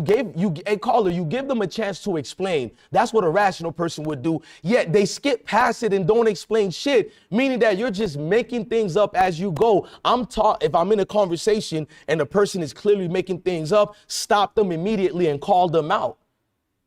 hey, caller, you give them a chance to explain. That's what a rational person would do. Yet they skip past it and don't explain shit, meaning that you're just making things up as you go. If I'm in a conversation and the person is clearly making things up, stop them immediately and call them out.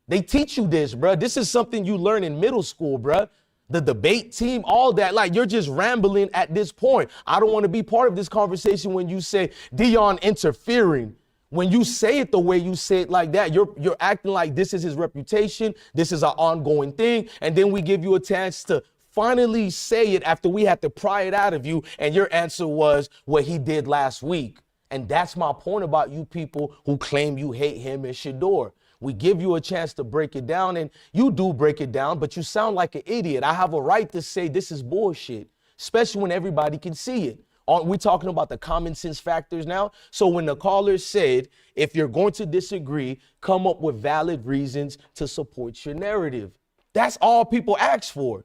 They teach you this, bro. This is something you learn in middle school, bro. The debate team, all that, like you're just rambling at this point. I don't want to be part of this conversation when you say Deion interfering. When you say it the way you say it like that, you're acting like this is his reputation. This is an ongoing thing. And then we give you a chance to finally say it after we had to pry it out of you. And your answer was what he did last week. And that's my point about you people who claim you hate him and Shedeur. We give you a chance to break it down, and you do break it down, but you sound like an idiot. I have a right to say this is bullshit, especially when everybody can see it. Aren't we talking about the common sense factors now? So when the caller said, if you're going to disagree, come up with valid reasons to support your narrative. That's all people ask for.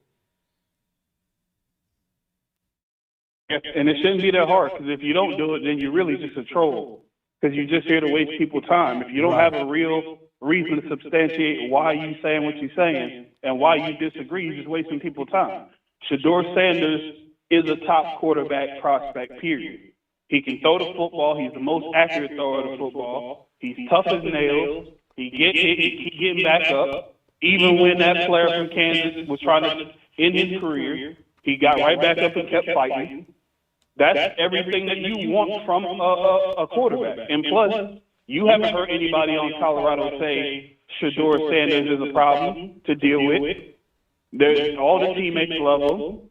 And it shouldn't be that hard, because if you don't do it, then you're really just a troll, because you're just here to waste people's time. If you don't have a real reason to substantiate why you saying what you're saying and why you disagree, you're just wasting people's time. Shedeur Sanders is a top quarterback prospect, period. He can throw the football. He's the most accurate thrower of the football. He's tough as nails. He get hit, he keep getting back up. Even when that player from Kansas was trying to end his career, he got right back up and kept fighting. That's everything that you want from a quarterback. And plus, you haven't heard anybody on Colorado say Shedeur Sanders is a problem to deal with. All the teammates love him.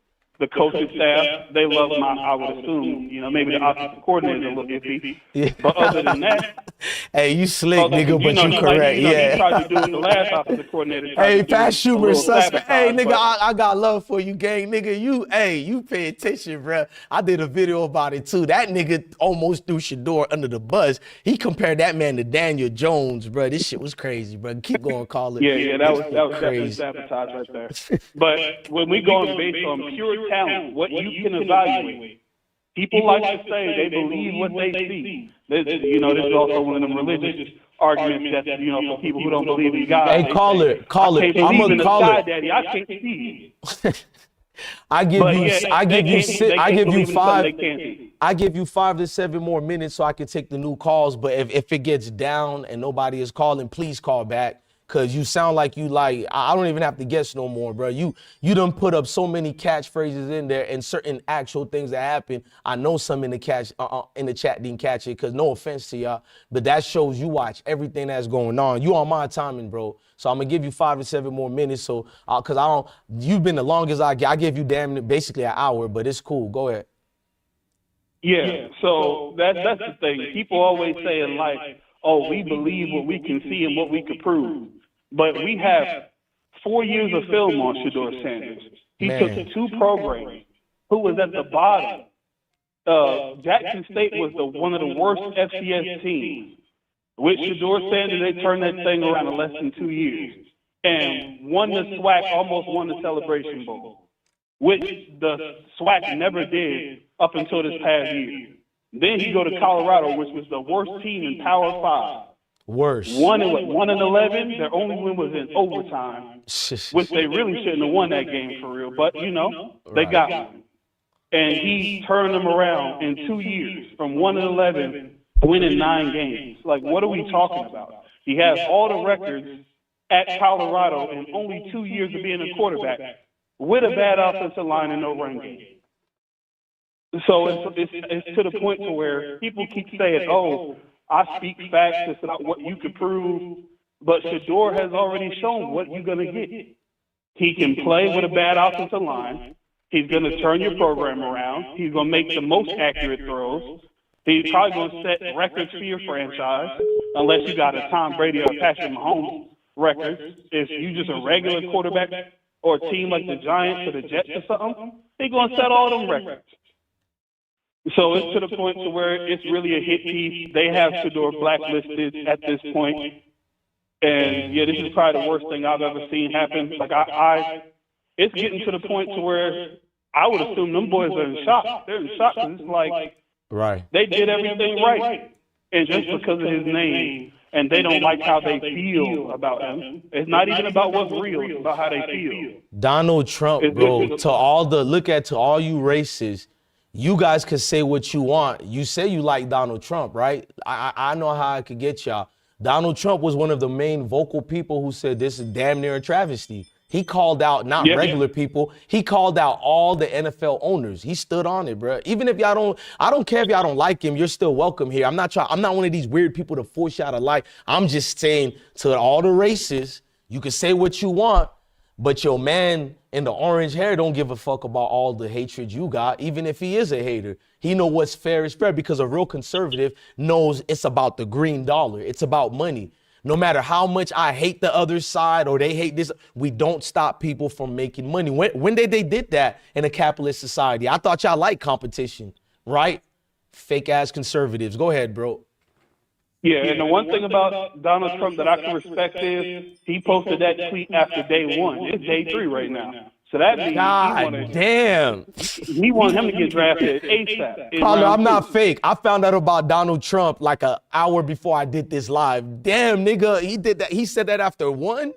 The coaching staff, they love him, I would assume. You know, maybe the offensive coordinator is a little iffy. Yeah. But other than that... Hey, you slick, nigga, but you correct. He tried to do it the last offensive coordinator. Hey, Pat Schumer, suspect. Hey, nigga, I got love for you, gang. Nigga, you pay attention, bro. I did a video about it, too. That nigga almost threw Shedeur under the bus. He compared that man to Daniel Jones, bro. This shit was crazy, bro. Keep going, call it. Yeah, that was definitely sabotage right there. But when we going based on pure talent, what you can evaluate, people like to say they believe what they see. This is also one of them religious arguments that, for people who don't believe in God. Hey, call it. I'm gonna call it. Daddy, I can't see it. I give you 5 to 7 more minutes so I can take the new calls. But if it gets down and nobody is calling, please call back. Cause you sound like I don't even have to guess no more, bro. You done put up so many catchphrases in there and certain actual things that happen. I know some in the chat didn't catch it, cause no offense to y'all, but that shows you watch everything that's going on. You on my timing, bro. So I'm gonna give you 5 to 7 more minutes. So cause you've been the longest I give you basically an hour, but it's cool. Go ahead. Yeah. So that's the thing. People always say in life, oh, we believe what we can see and what we can prove. But we have 4 years of film on Shedeur Sanders. He took 2 programs. Who was at the bottom? Jackson State was one of the worst FCS teams. With Shedeur Sanders, they turned that thing around in less than 2 years and won the SWAC, almost won the Celebration Bowl, which the SWAC never did up until this past year. Then he go to Colorado, which was the worst team in Power 5. Worse. 1-11. Their only win was in overtime, which they really shouldn't have won that game for real. But they got one, and he turned them around in 2 years from 1-11, winning 9 games. Like, what are we talking about? He has all the records at Colorado in only 2 years of being a quarterback with a bad offensive line and no run game. So it's to the point to where people keep saying, "Oh, I speak facts. It's about what you can prove." But Shedeur has already shown what you're gonna get. He can play with a bad offensive line. He's gonna turn your program around. He's gonna make the most accurate throws. He's probably gonna set records for your franchise, unless you got a Tom Brady or a Patrick Mahomes record. If you just a regular quarterback or a team like the Giants or the Jets or something, he's gonna set all them records. So it's to the point to where it's really a hit piece. They have Shedeur blacklisted at this point. And yeah, this is probably the worst thing I've ever seen happen. Like it's getting to the point to where I would assume them boys are in shock. They're in shock because it's like they did everything right. And just because of his name, and they don't like how they feel about him. It's not even about what's real, it's about how they feel. Donald Trump, bro, to all you racists, you guys can say what you want. You say you like Donald Trump, right? I know how I could get y'all. Donald Trump was one of the main vocal people who said this is damn near a travesty. He called out not regular people. He called out all the NFL owners. He stood on it, bro. Even if I don't care if y'all don't like him, you're still welcome here. I'm not one of these weird people to force y'all to like. I'm just saying to all the races, you can say what you want, but your man in the orange hair don't give a fuck about all the hatred you got, even if he is a hater. He know what's fair is fair because a real conservative knows it's about the green dollar. It's about money. No matter how much I hate the other side or they hate this, we don't stop people from making money. When they did that in a capitalist society? I thought y'all liked competition, right? Fake ass conservatives. Go ahead, bro. Yeah, and the one thing about Donald Trump that I can respect is he posted that tweet after day 1. It's day 3 right now. So that means God damn. He wanted him to get drafted ASAP. Caller, I'm not fake. I found out about Donald Trump like an hour before I did this live. Damn, nigga, he did that. He said that after 1?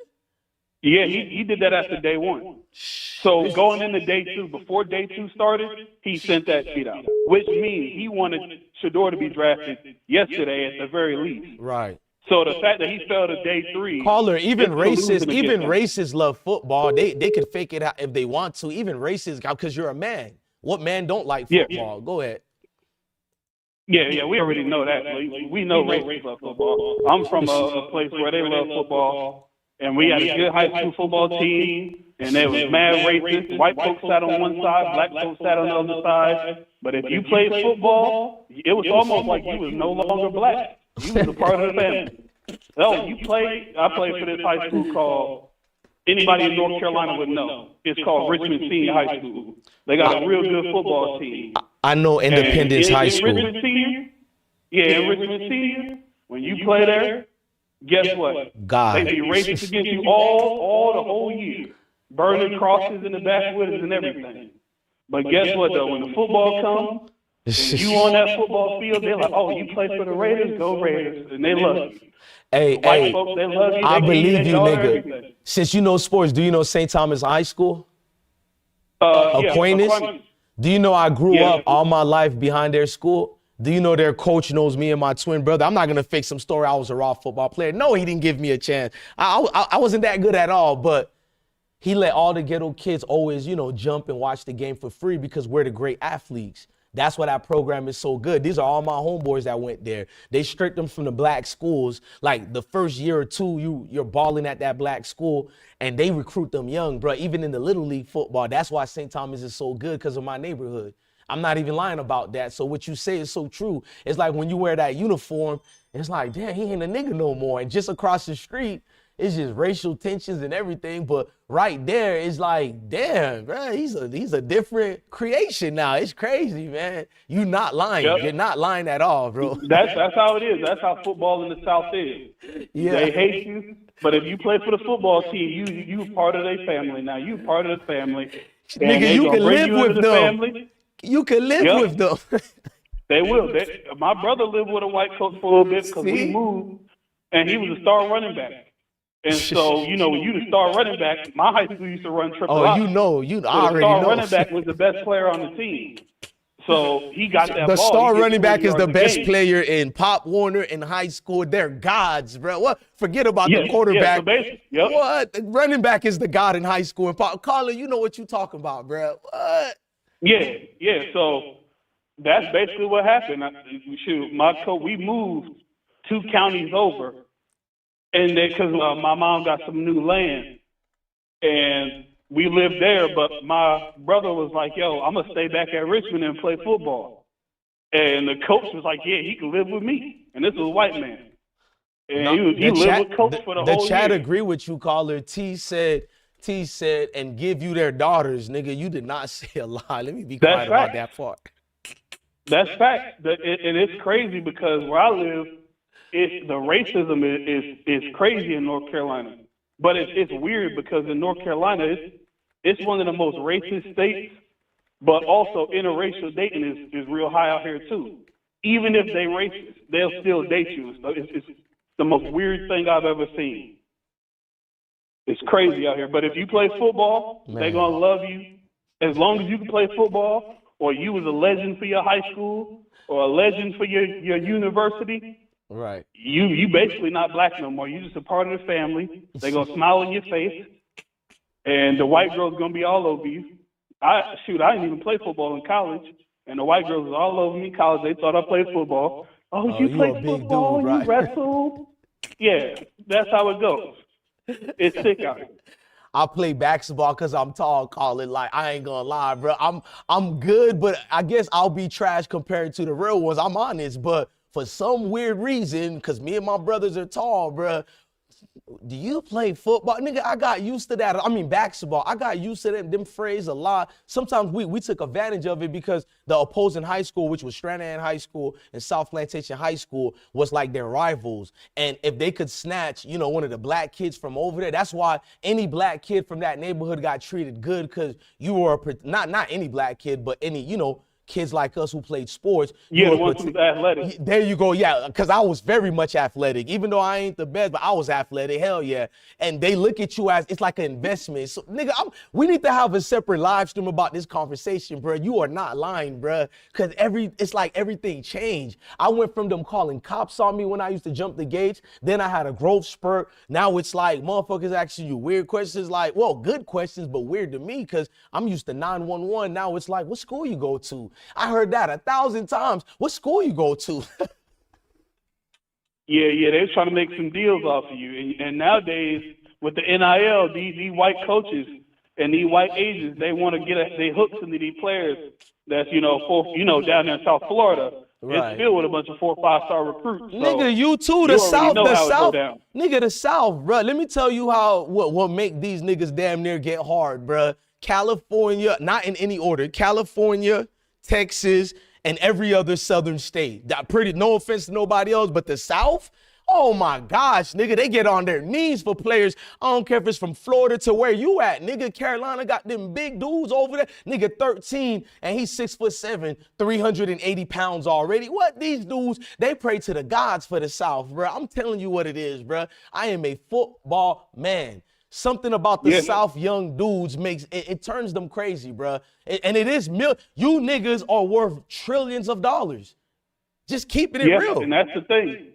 Yeah, he did that after day 1. So going into day 2, before day 2 started, he sent that tweet out, which means he wanted Shedeur to be drafted yesterday at the very least. Right. So the fact that he fell to day 3. Caller, even racists love football. They can fake it out if they want to. Even racists, because you're a man. What man don't like football? Go ahead. Yeah, we already know that. We know racists love football. I'm from a place where they love football, and we had a good high school football team, and there was mad racist. White folks sat on one side, black folks sat on the other side. But if you played football, it was almost like you was no longer black. You was a part of the family. No, I played for this high school called, anybody in North Carolina would know. It's called Richmond Senior High School. They got a real good football team. I know Independence High School. Richmond Senior, in Richmond Senior, when you play there, guess what? God. They be racist against you all the whole year. Burning crosses in the backwoods and everything. But guess what, though? When the football comes, and you on that football field, they're like, oh, you play for the Raiders? Go Raiders. And they love you. Hey, folks, they love you. I They believe you, nigga. everything. Since you know sports, do you know St. Thomas High School? Yeah, Acquaintance? Do you know I grew up all my life behind their school? Do you know their coach knows me and my twin brother? I'm not going to fake some story. I was a raw football player. No, he didn't give me a chance. I wasn't that good at all, but he let all the ghetto kids always, jump and watch the game for free because we're the great athletes. That's why that program is so good. These are all my homeboys that went there. They stripped them from the black schools. Like the first year or two, you're balling at that black school, and they recruit them young, bro. Even in the little league football, that's why St. Thomas is so good, because of my neighborhood. I'm not even lying about that. So what you say is so true. It's like when you wear that uniform, it's like, damn, he ain't a nigga no more. And just across the street, it's just racial tensions and everything. But right there, it's like, damn, bro, he's a different creation now. It's crazy, man. You not lying. Yep. You're not lying at all, bro. That's how it is. That's how football in the South is. Yeah. They hate you, but if you play for the football team, you part of their family now. You part of the family. Nigga, you can live with them. Family. You can live with them. They will. My brother lived with a white coach for a little bit because we moved, and he was a star running back. And so, when you the star running back, my high school used to run triple option. I already the star running back was the best player on the team. So he got that ball. The star running back is the best player in Pop Warner in high school. They're gods, bro. What? Forget about the quarterback. What? The running back is the god in high school. And Pop, Colin, you know what you talking about, bro. What? Yeah. So that's basically what happened. My coach, we moved 2 counties over. And because my mom got some new land, and we lived there, but my brother was like, yo, I'm going to stay back at Richmond and play football. And the coach was like, yeah, he can live with me. And this was a white man. And he lived with coach for the whole year. The chat agree with you, caller. T said, and give you their daughters, nigga. You did not say a lie. Let me be quiet about that part. That's fact. And it's crazy because where I live, the racism is crazy in North Carolina. But it's weird because in North Carolina, it's one of the most racist states, but also interracial dating is real high out here too. Even if they racist, they'll still date you. So it's the most weird thing I've ever seen. It's crazy out here. But if you play football, they're going to love you. As long as you can play football, or you was a legend for your high school, or a legend for your university, right? You basically not black no more. You just a part of the family. They're going to smile in your face, and the white girl's going to be all over you. I didn't even play football in college, and the white girls was all over me in college. They thought I played football. Oh, you play football? Dude, right? You wrestle? Yeah, that's how it goes. It's sick out here. I play basketball because I'm tall, call it. Like, I ain't gonna lie, bro. I'm good, but I guess I'll be trash compared to the real ones. I'm honest, but for some weird reason, because me and my brothers are tall, bruh, do you play football? Nigga, I got used to that. I mean, basketball. I got used to them phrases a lot. Sometimes we took advantage of it because the opposing high school, which was Stranahan High School and South Plantation High School, was like their rivals. And if they could snatch, you know, one of the black kids from over there, that's why any black kid from that neighborhood got treated good, because you were, not any black kid, but any, you know, kids like us who played sports. Yeah, the ones who's athletic. There you go, yeah, because I was very much athletic. Even though I ain't the best, but I was athletic, hell yeah. And they look at you as, it's like an investment. So, nigga, we need to have a separate live stream about this conversation, bro. You are not lying, bro, because it's like everything changed. I went from them calling cops on me when I used to jump the gates. Then I had a growth spurt. Now it's like motherfuckers asking you weird questions, like, well, good questions, but weird to me because I'm used to 911. Now it's like, what school you go to? I heard that 1,000 times. What school you go to? Yeah, they was trying to make some deals off of you. And nowadays, with the NIL, these white coaches and these white agents, they want to get they hooks into these players that's, down there in South Florida. Right. It's filled with a bunch of 4- or 5-star recruits. So nigga, you too. The South, nigga, the South, bro. Let me tell you what make these niggas damn near get hard, bro. California, not in any order. California, Texas, and every other southern state. That no offense to nobody else, but the South, oh my gosh, nigga, they get on their knees for players. I don't care if it's from Florida to where you at, nigga. Carolina got them big dudes over there. Nigga 13, and he's 6'7", 380 pounds already. What, these dudes, they pray to the gods for the South, bro. I'm telling you what it is, bro. I am a football man. Something about the South young dudes makes it turns them crazy, bro. And it is you niggas are worth trillions of dollars. Just keeping it real. And that's the thing.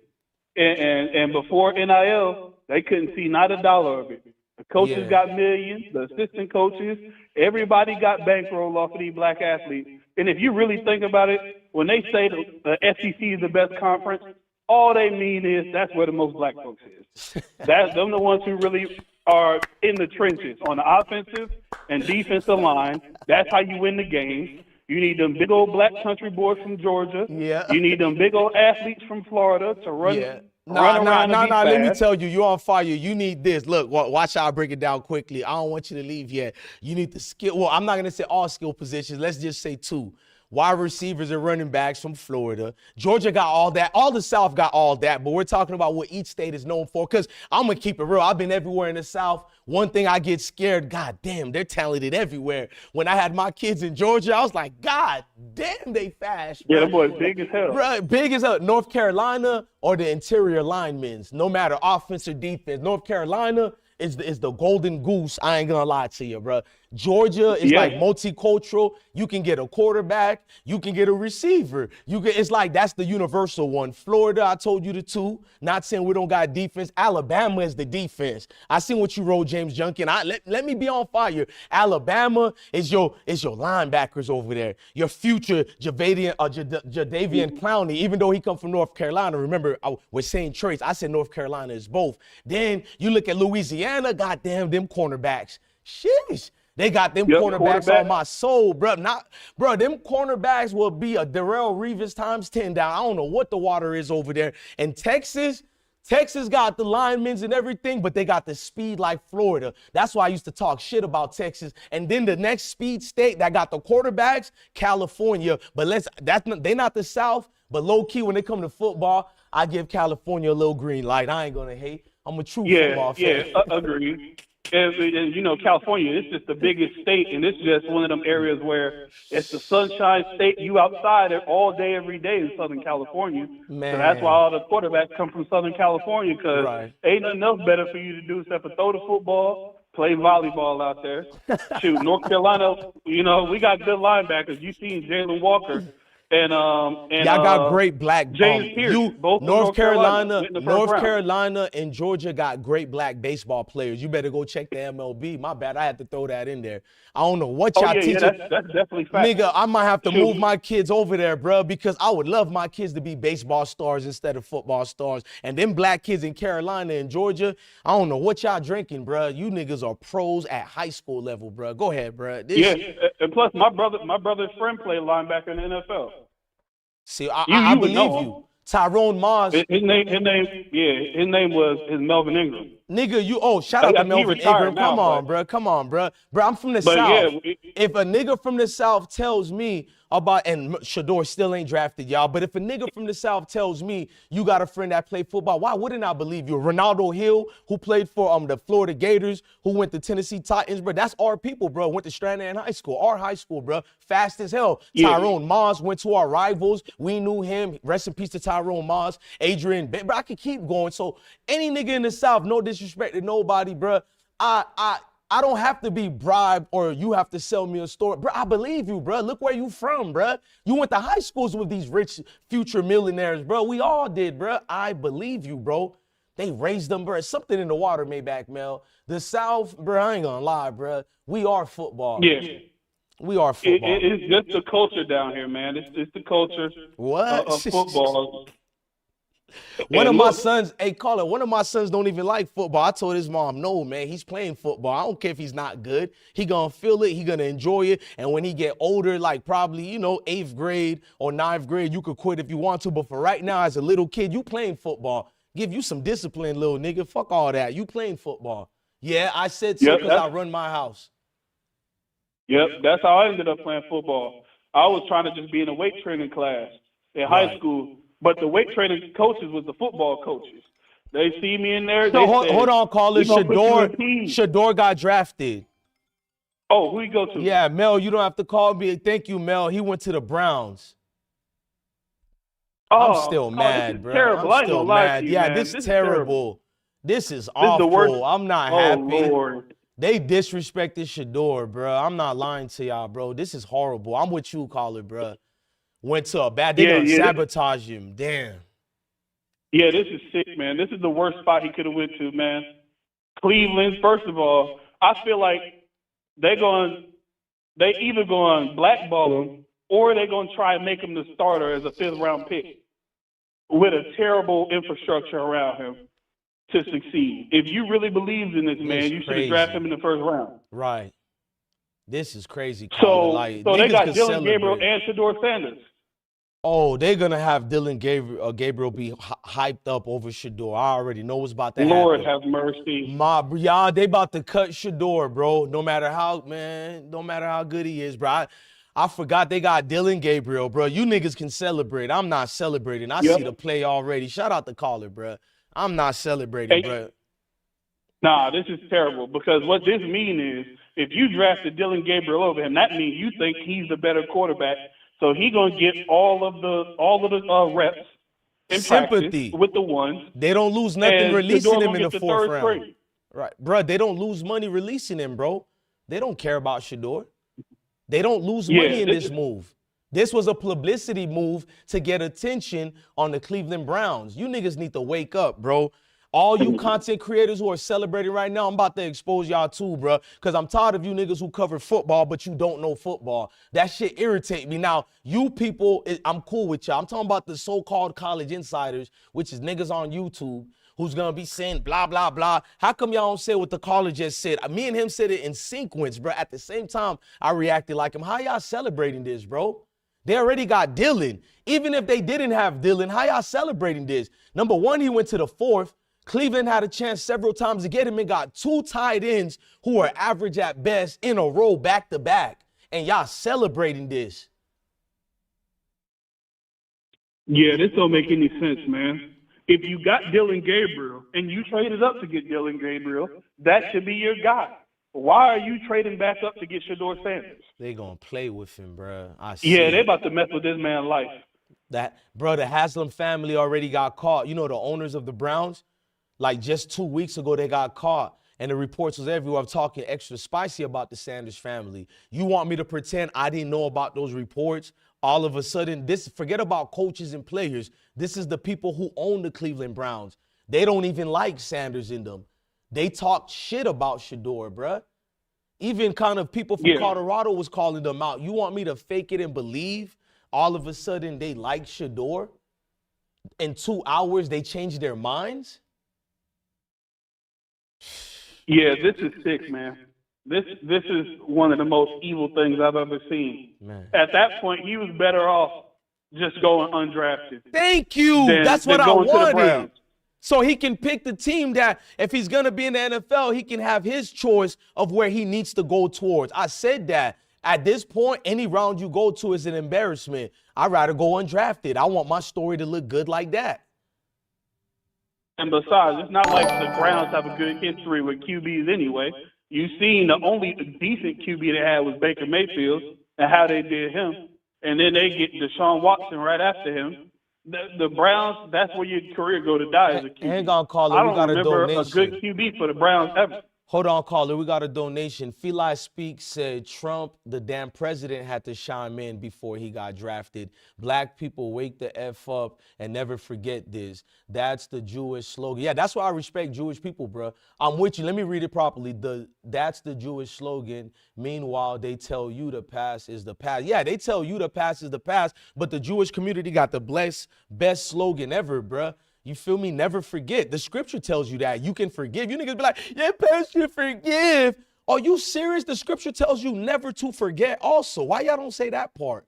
And before NIL, they couldn't see not a dollar of it. The coaches got millions, the assistant coaches, everybody got bankroll off of these black athletes. And if you really think about it, when they say the SEC is the best conference, all they mean is that's where the most black folks is. Them the ones who really are in the trenches on the offensive and defensive line. That's how you win the game. You need them big old black country boys from Georgia. Yeah. You need them big old athletes from Florida to run. Yeah. Nah. Let me tell you, you're on fire. You need this. Look, watch how I break it down quickly. I don't want you to leave yet. You need the skill. Well, I'm not going to say all skill positions. Let's just say 2. Wide receivers and running backs from Florida. Georgia got all that. All the South got all that. But we're talking about what each state is known for. Because I'm going to keep it real. I've been everywhere in the South. One thing I get scared, God damn, they're talented everywhere. When I had my kids in Georgia, I was like, God damn, they fast. Yeah, them boys big as hell. Right, big as hell. North Carolina or the interior linemen, no matter offense or defense. North Carolina is the golden goose. I ain't gonna lie to you, bro. Georgia is like multicultural. You can get a quarterback. You can get a receiver. It's like that's the universal one. Florida, I told you the 2. Not saying we don't got defense. Alabama is the defense. I seen what you wrote, James Junkin. Let me be on fire. Alabama is your linebackers over there. Your future Jadeveon Clowney, even though he come from North Carolina. Remember, we're saying traits. I said North Carolina is both. Then you look at Louisiana. Goddamn, them cornerbacks. Sheesh. They got them cornerbacks on my soul, bro. Them cornerbacks will be a Darrell Reeves times 10 down. I don't know what the water is over there. And Texas got the linemen and everything, but they got the speed like Florida. That's why I used to talk shit about Texas. And then the next speed state that got the quarterbacks, California. But they not the South, but low key when they come to football, I give California a little green light. I ain't gonna hate. I'm a true football fan. Yeah, agreed. And California, it's just the biggest state, and it's just one of them areas where it's the sunshine state. You outside all day, every day in Southern California. Man. So that's why all the quarterbacks come from Southern California, because ain't nothing else better for you to do except for throw the football, play volleyball out there. Shoot, North Carolina, we got good linebackers. You seen Jalen Walker. And y'all got great black James Pierce, both North Carolina and Georgia got great black baseball players. You better go check the MLB. My bad, I had to throw that in there. I don't know what y'all teaching. Yeah, that's definitely fact. Nigga, I might have to move my kids over there, bro, because I would love my kids to be baseball stars instead of football stars. And them black kids in Carolina and Georgia, I don't know what y'all drinking, bro. You niggas are pros at high school level, bro. Go ahead, bro. And plus my brother's friend played linebacker in the NFL. See, I believe you. Tyrone Mars. His name was Melvin Ingram. Nigga, shout out to Melvin Ingram. Come on, bro. Bro, I'm from the South. If a nigga from the South tells me about, and Shedeur still ain't drafted, y'all, but if a nigga from the South tells me you got a friend that played football, why wouldn't I believe you? Ronaldo Hill, who played for the Florida Gators, who went to Tennessee Titans, bro, that's our people, bro. Went to Stranahan High School, our high school, bro. Fast as hell. Yeah. Tyrone Mars went to our rivals. We knew him. Rest in peace to Tyrone Mars. Adrian, bro, I could keep going. So any nigga in the South, no disrespect to nobody, bro. I don't have to be bribed or you have to sell me a story. Bro, I believe you, bro. Look where you from, bro. You went to high schools with these rich future millionaires, bro. We all did, bro. I believe you, bro. They raised them, bro. It's something in the water, Maybach Mel. The South, bro, I ain't gonna lie, bro. We are football. Yeah. We are football. It's just the culture down here, man. It's the culture of football. One of my sons don't even like football. I told his mom, no, man, he's playing football. I don't care if he's not good. He gonna feel it. He gonna enjoy it. And when he get older, like probably, 8th grade or 9th grade, you could quit if you want to. But for right now, as a little kid, you playing football. Give you some discipline, little nigga. Fuck all that. You playing football. Yeah, I said so because I run my house. Yep, that's how I ended up playing football. I was trying to just be in a weight training class in high school. But the weight training coaches was the football coaches. They see me in there. So hold on, caller. Shedeur got drafted. Oh, who you go to? Yeah, Mel, you don't have to call me. Thank you, Mel. He went to the Browns. I'm still mad, bro. Terrible. I'm still mad. Yeah, man. This is terrible. This is awful. I'm not happy. Lord. They disrespected Shedeur, bro. I'm not lying to y'all, bro. This is horrible. I'm with you, caller, bro. Went to a bad. They gonna sabotage him. Damn. Yeah, this is sick, man. This is the worst spot he could have went to, man. Cleveland. First of all, I feel like they either going to blackball him or they're going to try and make him the starter as a 5th-round pick with a terrible infrastructure around him to succeed. If you really believed in this man, you should have drafted him in the 1st round. Right. This is crazy. So they got Dylan Gabriel and Shedeur Sanders. Oh, they're going to have Dylan Gabriel be hyped up over Shedeur. I already know what's about to happen. Lord have mercy. Y'all, they about to cut Shedeur, bro. No matter how good he is, bro. I forgot they got Dylan Gabriel, bro. You niggas can celebrate. I'm not celebrating. I see the play already. Shout out the caller, bro. I'm not celebrating, bro. Nah, this is terrible because what this means is if you drafted Dylan Gabriel over him, that means you think he's the better quarterback. So he gonna get all of the reps in sympathy practice with the ones. They don't lose nothing releasing him in the 4th round. Grade. Right, bro. They don't lose money releasing him, bro. They don't care about Shedeur. They don't lose money in this move. This was a publicity move to get attention on the Cleveland Browns. You niggas need to wake up, bro. All you content creators who are celebrating right now, I'm about to expose y'all too, bro, because I'm tired of you niggas who cover football, but you don't know football. That shit irritate me. Now, you people, I'm cool with y'all. I'm talking about the so-called college insiders, which is niggas on YouTube, who's going to be saying blah, blah, blah. How come y'all don't say what the caller just said? Me and him said it in sequence, bro. At the same time, I reacted like him. How y'all celebrating this, bro? They already got Dylan. Even if they didn't have Dylan, how y'all celebrating this? Number one, he went to the 4th. Cleveland had a chance several times to get him and got 2 tight ends who are average at best in a row back to back. And y'all celebrating this. Yeah, this don't make any sense, man. If you got Dylan Gabriel and you traded up to get Dylan Gabriel, that should be your guy. Why are you trading back up to get Shedeur Sanders? They gonna play with him, bro. Yeah, they about to mess with this man's life. The Haslam family already got caught. You know, the owners of the Browns, like just 2 weeks ago, they got caught. And the reports was everywhere. I'm talking extra spicy about the Sanders family. You want me to pretend I didn't know about those reports? All of a sudden, forget about coaches and players. This is the people who own the Cleveland Browns. They don't even like Sanders in them. They talk shit about Shedeur, bruh. Even kind of people from Colorado was calling them out. You want me to fake it and believe all of a sudden they like Shedeur? In 2 hours, they changed their minds? Yeah, this is sick, man. This is one of the most evil things I've ever seen. Man. At that point, he was better off just going undrafted. Thank you. That's what I going to the Browns. wanted. So he can pick the team that if he's going to be in the NFL, he can have his choice of where he needs to go towards. I said that. At this point, any round you go to is an embarrassment. I'd rather go undrafted. I want my story to look good like that. And besides, it's not like the Browns have a good history with QBs anyway. You've seen the only decent QB they had was Baker Mayfield and how they did him. And then they get Deshaun Watson right after him. The Browns, that's where your career go to die as a QB. Hang on, caller. I We don't got a remember donation. a good QB for the Browns ever. Hold on, caller. We got a donation. Feli Speaks said Trump, the damn president, had to chime in before he got drafted. Black people, wake the F up and never forget this. That's the Jewish slogan. Yeah, that's why I respect Jewish people, bro. I'm with you. Let me read it properly. That's the Jewish slogan. Meanwhile, they tell you the past is the past. Yeah, they tell you the past is the past, but the Jewish community got the best slogan ever, bro. You feel me? Never forget. The scripture tells you that. You can forgive. You niggas be like, yeah, pastor, forgive. Are you serious? The scripture tells you never to forget also. Why y'all don't say that part?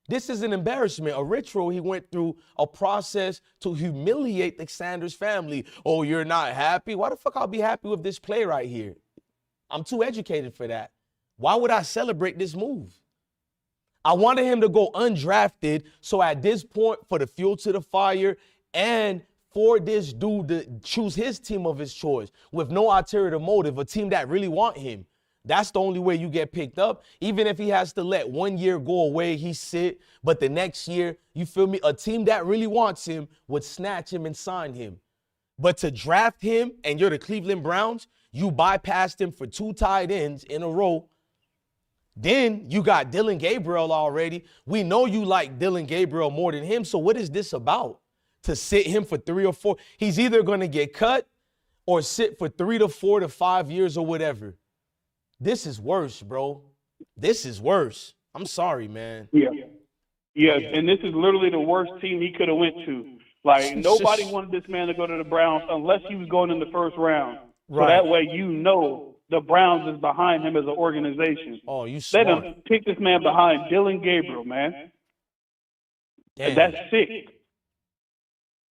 This is an embarrassment, a ritual. He went through a process to humiliate the Sanders family. Oh, you're not happy? Why the fuck I'll be happy with this play right here? I'm too educated for that. Why would I celebrate this move? I wanted him to go undrafted, so at this point, for the fuel to the fire, and for this dude to choose his team of his choice with no ulterior motive, a team that really want him. That's the only way you get picked up. Even if he has to let 1 year go away, he sit. But the next year, you feel me? A team that really wants him would snatch him and sign him. But to draft him and you're the Cleveland Browns, you bypassed him for 2 tight ends in a row. Then you got Dylan Gabriel already. We know you like Dylan Gabriel more than him. So what is this about? To sit him for 3 or 4. He's either going to get cut or sit for 3 to 4 to 5 years or whatever. This is worse, bro. This is worse. I'm sorry, man. Yeah, and this is literally the worst team he could have went to. Like, nobody wanted this man to go to the Browns unless he was going in the first round. So that way you know the Browns is behind him as an organization. Oh, you smart. They done picked this man behind Dylan Gabriel, man. Damn. That's sick.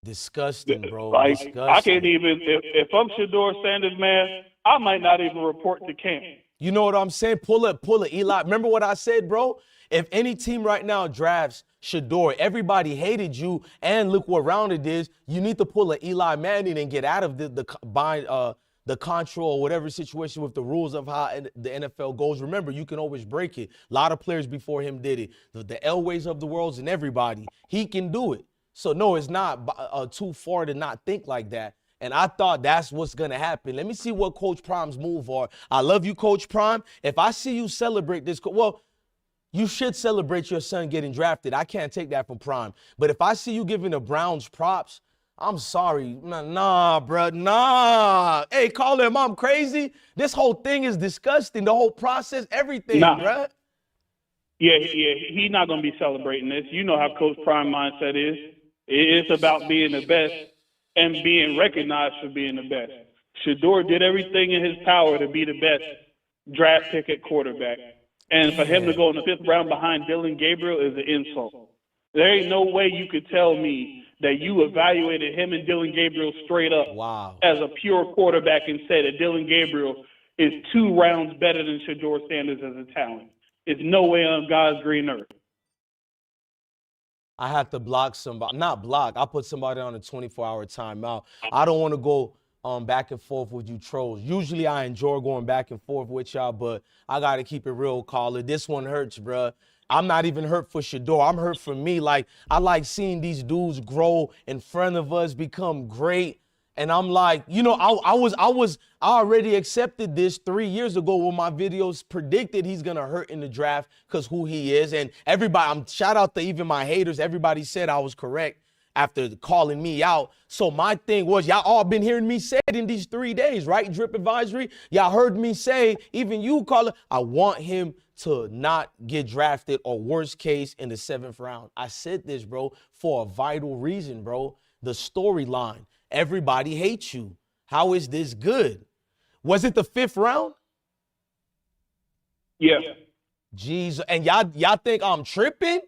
Disgusting, bro. Like, Disgusting. I can't even, if I'm Shedeur Sanders, man, I might not even report to camp. You know what I'm saying? Pull it, Eli. Remember what I said, bro? If any team right now drafts Shedeur, everybody hated you, and look what round it is. You need to pull a Eli Manning and get out of the control or whatever situation with the rules of how the NFL goes. Remember, you can always break it. A lot of players before him did it. The Elways of the world and everybody. He can do it. So, no, it's not too far to not think like that. And I thought that's what's going to happen. Let me see what Coach Prime's move are. I love you, Coach Prime. If I see you celebrate this, well, you should celebrate your son getting drafted. I can't take that from Prime. But if I see you giving the Browns props, I'm sorry. Nah, bro, nah. Hey, call him, I'm crazy. This whole thing is disgusting. The whole process, everything, bro. Yeah, he's not going to be celebrating this. You know how Coach Prime mindset is. It's about being the best and being recognized for being the best. Shedeur did everything in his power to be the best draft pick at quarterback. And for him to go in the 5th round behind Dylan Gabriel is an insult. There ain't no way you could tell me that you evaluated him and Dylan Gabriel straight up as a pure quarterback and said that Dylan Gabriel is 2 rounds better than Shedeur Sanders as a talent. It's no way on God's green earth. I had to block somebody. Not block. I put somebody on a 24-hour timeout. I don't want to go back and forth with you trolls. Usually I enjoy going back and forth with y'all, but I got to keep it real, caller. This one hurts, bruh. I'm not even hurt for Shedeur. I'm hurt for me. Like, I like seeing these dudes grow in front of us, become great. And I'm like, you know, I already accepted this 3 years ago when my videos predicted he's going to hurt in the draft because who he is. And everybody, shout out to even my haters. Everybody said I was correct after calling me out. So my thing was, y'all all been hearing me say it in these 3 days, right? Drip Advisory. Y'all heard me say, even you, caller, I want him to not get drafted or worst case in the 7th round. I said this, bro, for a vital reason, bro. The storyline. Everybody hates you. How is this good? Was it the 5th round? Yeah. Jeez. And y'all think I'm tripping?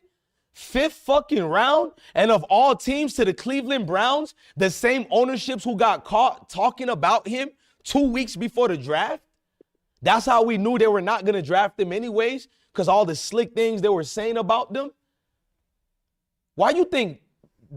5th fucking round, and of all teams to the Cleveland Browns, the same ownerships who got caught talking about him 2 weeks before the draft. That's how we knew they were not going to draft him anyways, because all the slick things they were saying about them. Why you think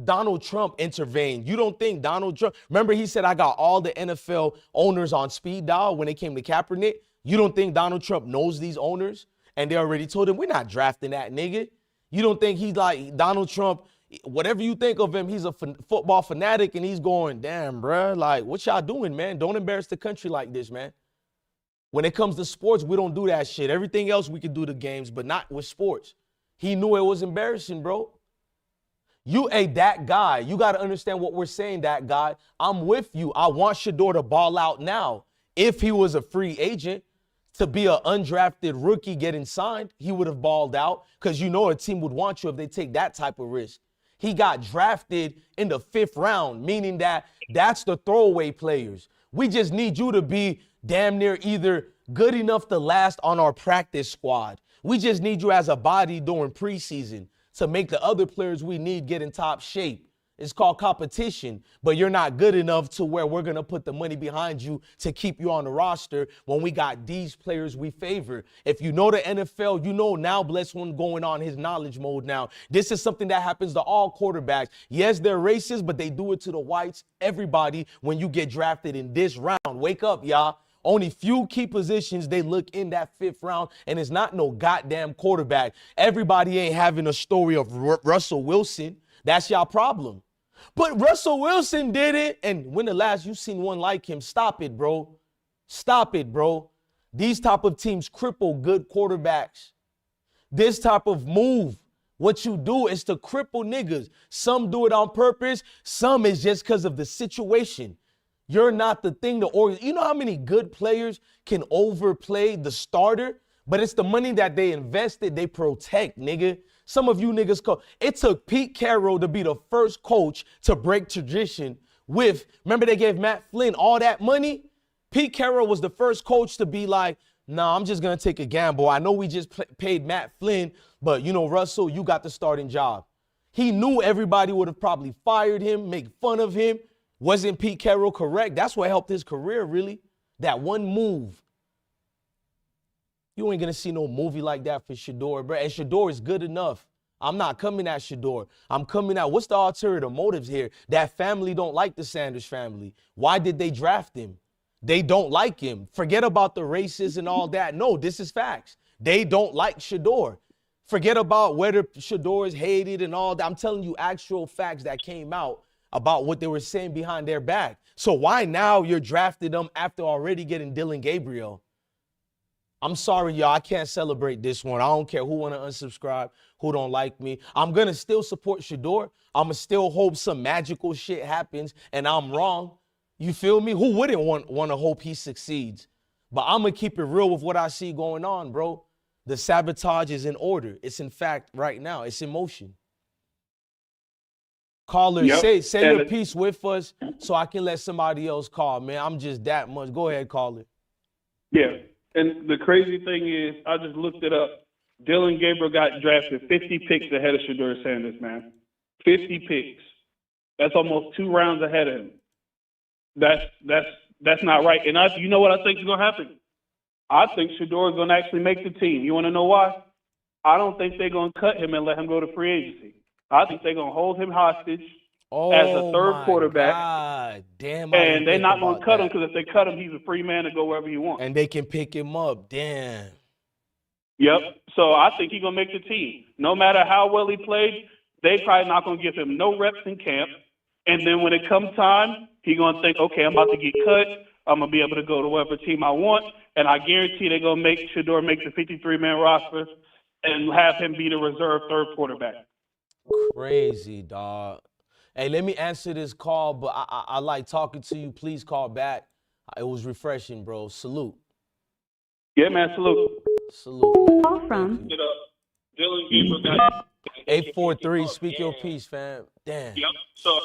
Donald Trump intervened? You don't think Donald Trump, remember he said, I got all the NFL owners on speed dial when they came to Kaepernick? You don't think Donald Trump knows these owners? And they already told him, we're not drafting that nigga. You don't think he's like Donald Trump, whatever you think of him, he's a football fanatic and he's going, damn, bruh, like, what y'all doing, man? Don't embarrass the country like this, man. When it comes to sports, we don't do that shit. Everything else we can do the games, but not with sports. He knew it was embarrassing, bro. You ain't that guy. You got to understand what we're saying, that guy. I'm with you. I want Shedeur to ball out now. If he was a free agent, to be an undrafted rookie getting signed, he would have balled out because you know a team would want you if they take that type of risk. He got drafted in the 5th round, meaning that that's the throwaway players. We just need you to be damn near either good enough to last on our practice squad. We just need you as a body during preseason to make the other players we need get in top shape. It's called competition, but you're not good enough to where we're going to put the money behind you to keep you on the roster when we got these players we favor. If you know the NFL, you know now Bless One going on his knowledge mode now. This is something that happens to all quarterbacks. Yes, they're racist, but they do it to the whites, everybody, when you get drafted in this round. Wake up, y'all. Only few key positions they look in that 5th round, and it's not no goddamn quarterback. Everybody ain't having a story of Russell Wilson. That's y'all problem. But Russell Wilson did it, and when the last you seen one like him? Stop it, bro. Stop it, bro. These type of teams cripple good quarterbacks. This type of move, what you do is to cripple niggas. Some do it on purpose. Some is just because of the situation. You're not the thing to organize. You know how many good players can overplay the starter? But it's the money that they invested, they protect, nigga. Some of you niggas it took Pete Carroll to be the first coach to break tradition with, remember they gave Matt Flynn all that money? Pete Carroll was the first coach to be like, nah, I'm just going to take a gamble. I know we just paid Matt Flynn, but you know, Russell, you got the starting job. He knew everybody would have probably fired him, make fun of him. Wasn't Pete Carroll correct? That's what helped his career, really. That one move. You ain't going to see no movie like that for Shedeur, bro. And Shedeur is good enough. I'm not coming at Shedeur. I'm coming at, what's the ulterior motives here? That family don't like the Sanders family. Why did they draft him? They don't like him. Forget about the races and all that. No, this is facts. They don't like Shedeur. Forget about whether Shedeur is hated and all that. I'm telling you actual facts that came out about what they were saying behind their back. So why now you're drafting them after already getting Dylan Gabriel? I'm sorry, y'all. I can't celebrate this one. I don't care who want to unsubscribe, who don't like me. I'm going to still support Shedeur. I'm going to still hope some magical shit happens and I'm wrong. You feel me? Who wouldn't want to hope he succeeds? But I'm going to keep it real with what I see going on, bro. The sabotage is in order. It's in fact right now. It's in motion. Caller, say your piece with us so I can let somebody else call, man. I'm just that much. Go ahead, caller. Yeah. And the crazy thing is, I just looked it up. Dylan Gabriel got drafted 50 picks ahead of Shedeur Sanders, man. 50 picks. That's almost 2 rounds ahead of him. That's not right. And you know what I think is going to happen? I think Shedeur is going to actually make the team. You want to know why? I don't think they're going to cut him and let him go to free agency. I think they're going to hold him hostage as a third quarterback. God damn, and they're not going to cut him because if they cut him, he's a free man to go wherever he wants. And they can pick him up. Damn. Yep. So I think he's going to make the team. No matter how well he played, they probably not going to give him no reps in camp. And then when it comes time, he's going to think, okay, I'm about to get cut. I'm going to be able to go to whatever team I want. And I guarantee they're going to make Shedeur make the 53-man roster and have him be the reserve third quarterback. Crazy, dog. Hey, let me answer this call, but I like talking to you. Please call back. It was refreshing, bro. Salute. Yeah, man, salute. Salute, man. Call from Dylan Gabriel got 843, speak your piece, fam. Damn. Yep. So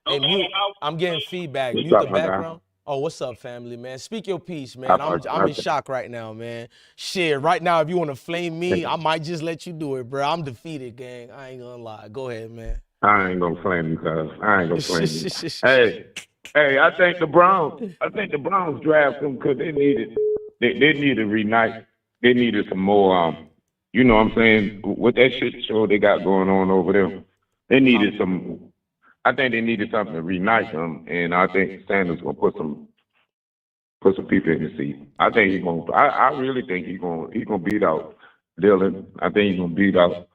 hey, mute. I'm getting feedback. What's Mute up, the my guy? background. Oh, what's up, family, man? Speak your piece, I, man. I, I'm in I, shock right now, man. Shit, right now, if you want to flame me, I might just let you do it, bro. I'm defeated, gang. I ain't gonna lie. Go ahead, man. I ain't gonna flame you, cuz. I ain't gonna flame you. Hey, I think the Browns draft him because they needed reunite. They needed some more, you know what I'm saying, with that shit show they got going on over there. They needed some, I think they needed something to reunite them, and I think Sanders gonna put some people in the seat. I think he's gonna, I really think he's gonna beat out Dillon. I think he's gonna beat out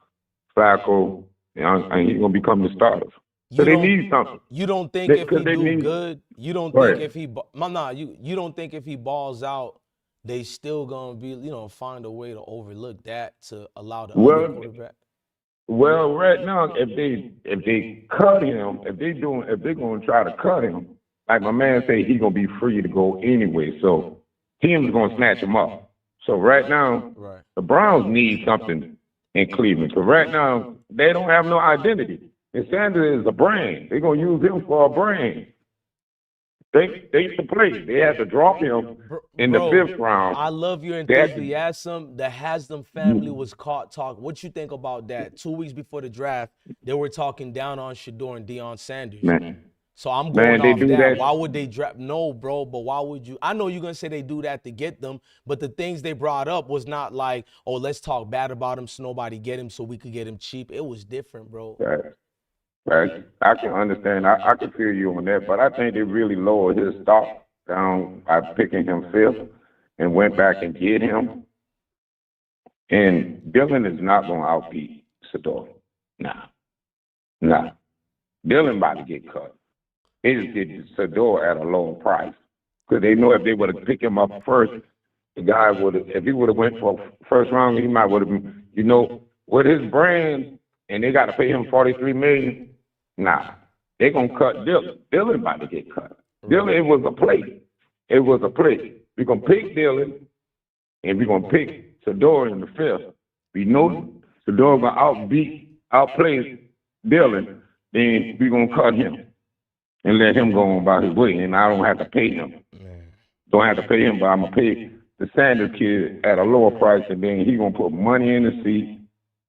Flacco, and he's gonna become the starter. So they need something. You don't think if Because he they do need. good, you don't Go think ahead. if he you don't think if he balls out, they still gonna be find a way to overlook that to allow the other Well, quarterback. well, right now, if they cut him, if they're gonna try to cut him, like my man say, he's gonna be free to go anyway. So teams gonna snatch him up. So right now, the Browns need something in Cleveland. So right now, they don't have no identity. And Sanders is a brand. They're gonna use him for a brand. They used to play. They had to drop him in the fifth round. I love your They had to- enthusiasm. The Haslam family was caught talking. What you think about that? 2 weeks before the draft, they were talking down on Shedeur and Deion Sanders. Man. So I'm Man, going they off do that. that. Why would they draft? No, bro, but why would you? I know you're going to say they do that to get them, but the things they brought up was not like, oh, let's talk bad about him so nobody get him so we could get him cheap. It was different, bro. Right. I can understand. I can feel you on that, but I think they really lowered his stock down by picking him fifth and went back and get him. And Dillon is not going to outbeat Shedeur. Nah. Dillon about to get cut. They just get Shedeur at a lower price because they know if they would have picked him up first, the guy would have. If he would have went for first round, he might would have been. With his brand, and they got to pay him $43 million. Nah, they gonna cut Dillon. Dillon about to get cut. Dillon, it was a play. It was a play. We're gonna pick Dillon, and we're gonna pick Shedeur in the fifth. We know Shedeur gonna outplay Dillon. Then we're gonna cut him and let him go on by his way, and I don't have to pay him. Don't have to pay him, but I'm gonna pay the Sanders kid at a lower price, and then he gonna put money in the seat.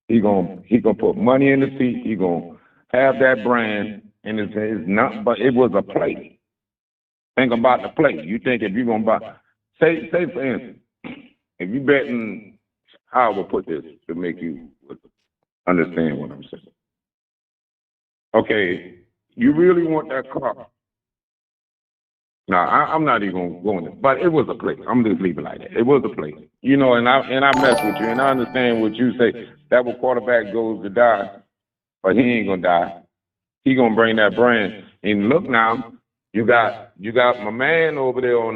He gonna put money in the seat. He gonna have that brand, and it's not. But it was a play. Think about the play. You think if you're gonna buy, say for instance, if you betting, how I would put this to make you understand what I'm saying. Okay, you really want that car? No, I'm not even gonna go in there. But it was a play. I'm just leave it like that. It was a play. And I mess with you, and I understand what you say. That what quarterback goes to die, but he ain't gonna die. He gonna bring that brand. And look now, you got my man over there on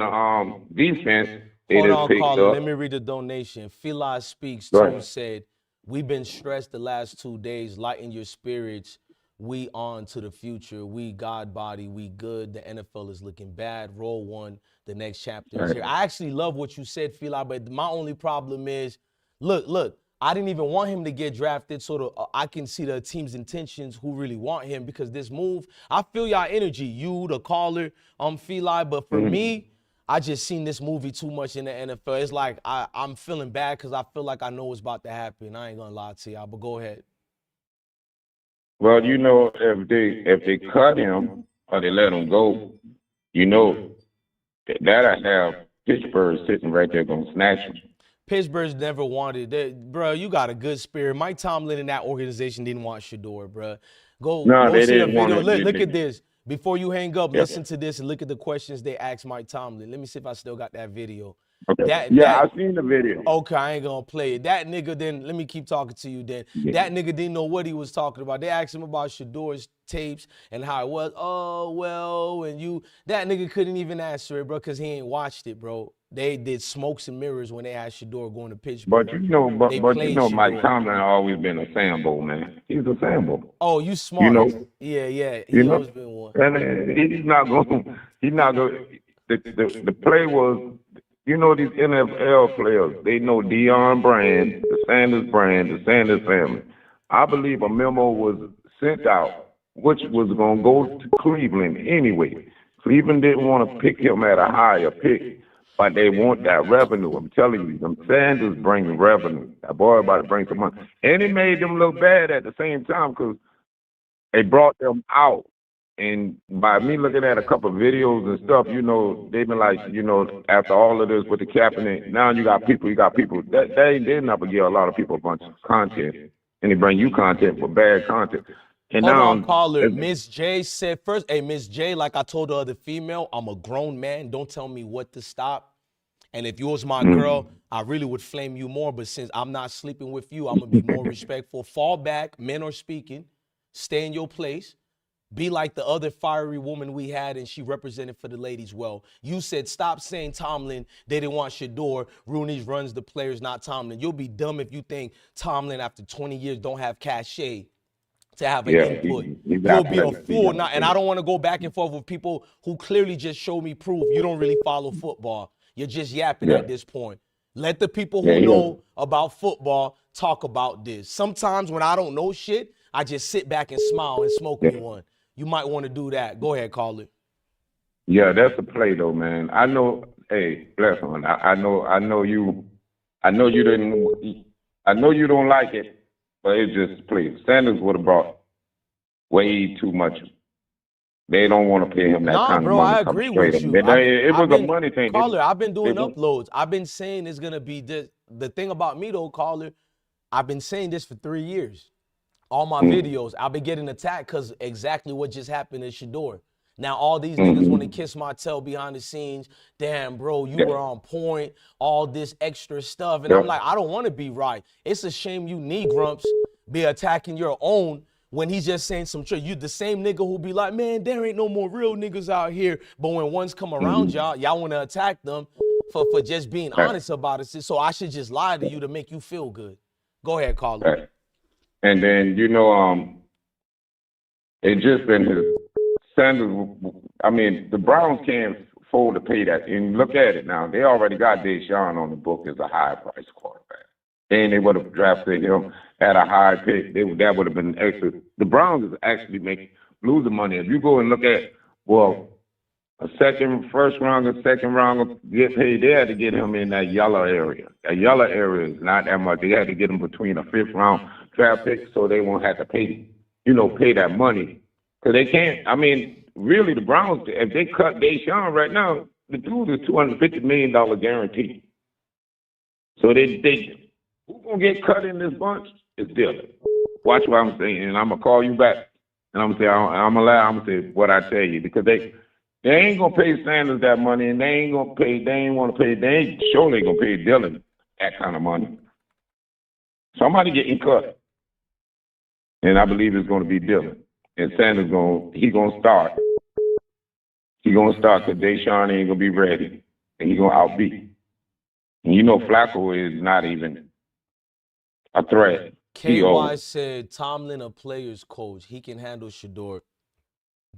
the defense. Hold on, caller. Let me read the donation. Feli Speaks too said, "We've been stressed the last 2 days. Lighten your spirits. We on to the future. We God body. We good. The NFL is looking bad. Roll one. The next chapter is here." I actually love what you said, Feli, but my only problem is, look. I didn't even want him to get drafted so I can see the team's intentions who really want him, because this move, I feel y'all energy, you, the caller, Feli, but for me, I just seen this movie too much in the NFL. It's like I'm feeling bad because I feel like I know what's about to happen. I ain't gonna lie to y'all, but go ahead. Well, if they cut him or they let him go, that I have Pittsburgh sitting right there gonna snatch him. Pittsburgh's never wanted that, bro. You got a good spirit. Mike Tomlin and that organization didn't want Shedeur, bro. Go see the video. Look at this. Before you hang up, listen to this and look at the questions they asked Mike Tomlin. Let me see if I still got that video. Okay. I've seen the video. Okay, I ain't gonna play it. That nigga then, let me keep talking to you then. Yeah. That nigga didn't know what he was talking about. They asked him about Shedeur's tapes and how it was. Oh, well, and that nigga couldn't even answer it, bro, because he ain't watched it, bro. They did smokes and mirrors when they had Shedeur going to Pittsburgh. But Mike Tomlin always been a Sambo, man. He's a Sambo. Oh, you smart. Yeah. He always been one. And he's not going. The play was. These NFL players, they know Deion brand, the Sanders family. I believe a memo was sent out, which was going to go to Cleveland anyway. Cleveland didn't want to pick him at a higher pick, but they want that revenue. I'm telling you, them Sanders bring revenue. That boy about to bring some money. And it made them look bad at the same time because they brought them out. And by me looking at a couple of videos and stuff, you know, they've been like, you know, after all of this with the Kaepernick, now you got people that they never give a lot of people a bunch of content. And they bring you content for bad content. And Hold now, on, caller. Miss J said first, hey, Miss J, like I told the other female, I'm a grown man. Don't tell me what to stop. And if you was my girl, I really would flame you more. But since I'm not sleeping with you, I'm going to be more respectful. Fall back. Men are speaking. Stay in your place. Be like the other fiery woman we had, and she represented for the ladies well. You said, stop saying Tomlin. They didn't want Shedeur. Rooney runs the players, not Tomlin. You'll be dumb if you think Tomlin, after 20 years, don't have cachet to have an input. You'll be a fool. Now, and I don't want to go back and forth with people who clearly just show me proof you don't really follow football. You're just yapping at this point. Let the people who know about football talk about this. Sometimes when I don't know shit, I just sit back and smile and smoke me one. You might want to do that. Go ahead, call it. Yeah, that's a play though, man. I know. Hey, bless on. I know you didn't. I know you don't like it, but it's just play. Sanders would have brought way too much. They don't want to pay him that kind of money. I agree with you. It was a money thing. Caller, I've been doing uploads. I've been saying it's gonna be this. The thing about me though, caller, I've been saying this for 3 years. All my videos, I've been getting attacked because exactly what just happened in Shedeur. Now all these niggas want to kiss my tail behind the scenes. Damn, bro, you were on point. All this extra stuff, and I'm like, I don't want to be right. It's a shame you Negrumps be attacking your own when he's just saying some truth. You the same nigga who be like, man, there ain't no more real niggas out here. But when ones come around y'all want to attack them for just being honest about it. So I should just lie to you to make you feel good. Go ahead, caller. And then, you know, it just been his Sanders. I mean, the Browns can't afford to pay that. And look at it now. They already got Deion on the book as a high-price quarterback. And they would have drafted him at a high pick. That would have been extra. The Browns is actually losing money. If you go and look at, well, first rounder, second rounder get paid, they had to get him in that yellow area. That yellow area is not that much. They had to get him between a fifth round draft pick so they won't have to pay that money. Because they can't, I mean, really the Browns, if they cut Deion right now, the dude is $250 million guarantee. So they who's going to get cut in this bunch? It's Dillon. Watch what I'm saying, and I'm going to call you back. And I'm going to say what I tell you, because they ain't gonna pay Sanders that money, and they ain't surely gonna pay Dillon that kind of money. Somebody getting cut, and I believe it's gonna be Dillon. And Sanders gonna start. He gonna start because Deshaun ain't gonna be ready, and he gonna outbeat. And you know Flacco is not even a threat. KY said Tomlin a player's coach. He can handle Shedeur.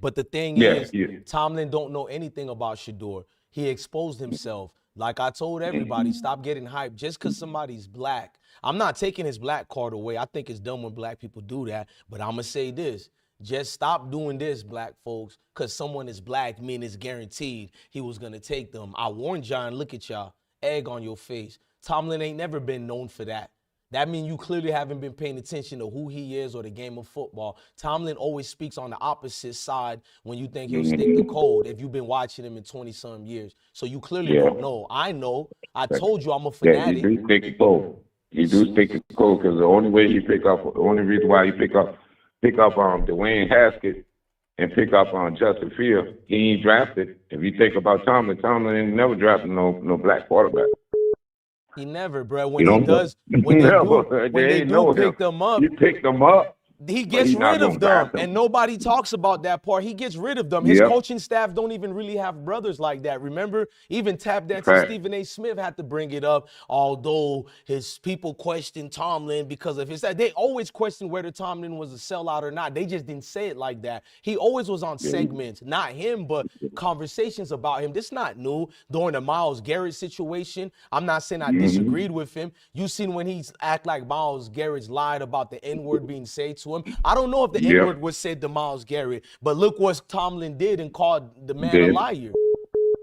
But the thing is, Tomlin don't know anything about Shedeur. He exposed himself. Like I told everybody, stop getting hyped just because somebody's black. I'm not taking his black card away. I think it's dumb when black people do that. But I'm going to say this. Just stop doing this, black folks, because someone is black, meaning it's guaranteed he was going to take them. I warned John, look at y'all, egg on your face. Tomlin ain't never been known for that. That means you clearly haven't been paying attention to who he is or the game of football. Tomlin always speaks on the opposite side when you think he'll stick to code if you've been watching him in 20-some years. So you clearly don't know. I know. I told you I'm a fanatic. Yeah, he do stick to code. He do stick to code because the only reason why he pick up Dwayne Haskett and pick up on Justin Fields, he ain't drafted. If you think about Tomlin ain't never drafted no black quarterback. He never, bro. When they do pick them up, you pick them up. He gets rid of them, and nobody talks about that part. He gets rid of them. His coaching staff don't even really have brothers like that. Remember, even tap dancing Stephen A. Smith had to bring it up, although his people questioned Tomlin because of his – they always questioned whether Tomlin was a sellout or not. They just didn't say it like that. He always was on segments, not him, but conversations about him. This is not new. During the Myles Garrett situation, I'm not saying I disagreed with him. You seen when he act like Myles Garrett's lied about the N-word being said to him. to him. I don't know if the N-word was said to Myles Garrett, but look what Tomlin did and called the man a liar.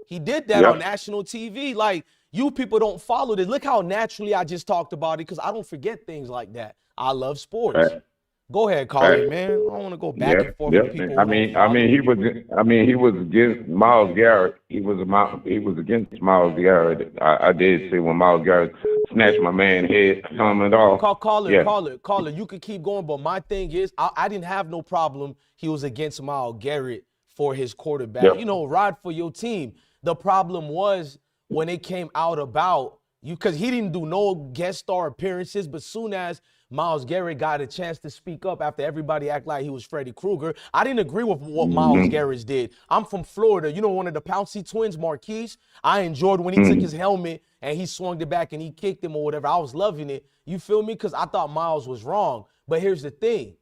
He did that on national TV. Like, you people don't follow this. Look how naturally I just talked about it because I don't forget things like that. I love sports. Right. Go ahead, Colin, man. I don't want to go back and forth with people. I mean, he was against Myles Garrett. He was against Myles Garrett. I did say when Myles Garrett snatched my man's head, helmet off. Caller. You could keep going, but my thing is, I didn't have no problem. He was against Myles Garrett for his quarterback. You know, ride for your team. The problem was when it came out about you, because he didn't do no guest star appearances, but soon as Myles Garrett got a chance to speak up after everybody act like he was Freddy Krueger, I didn't agree with what Myles Garrett did. I'm from Florida. You know, one of the Pouncey twins, Marquise, I enjoyed when he took his helmet and he swung it back and he kicked him or whatever. I was loving it. You feel me? Because I thought Myles was wrong. But here's the thing.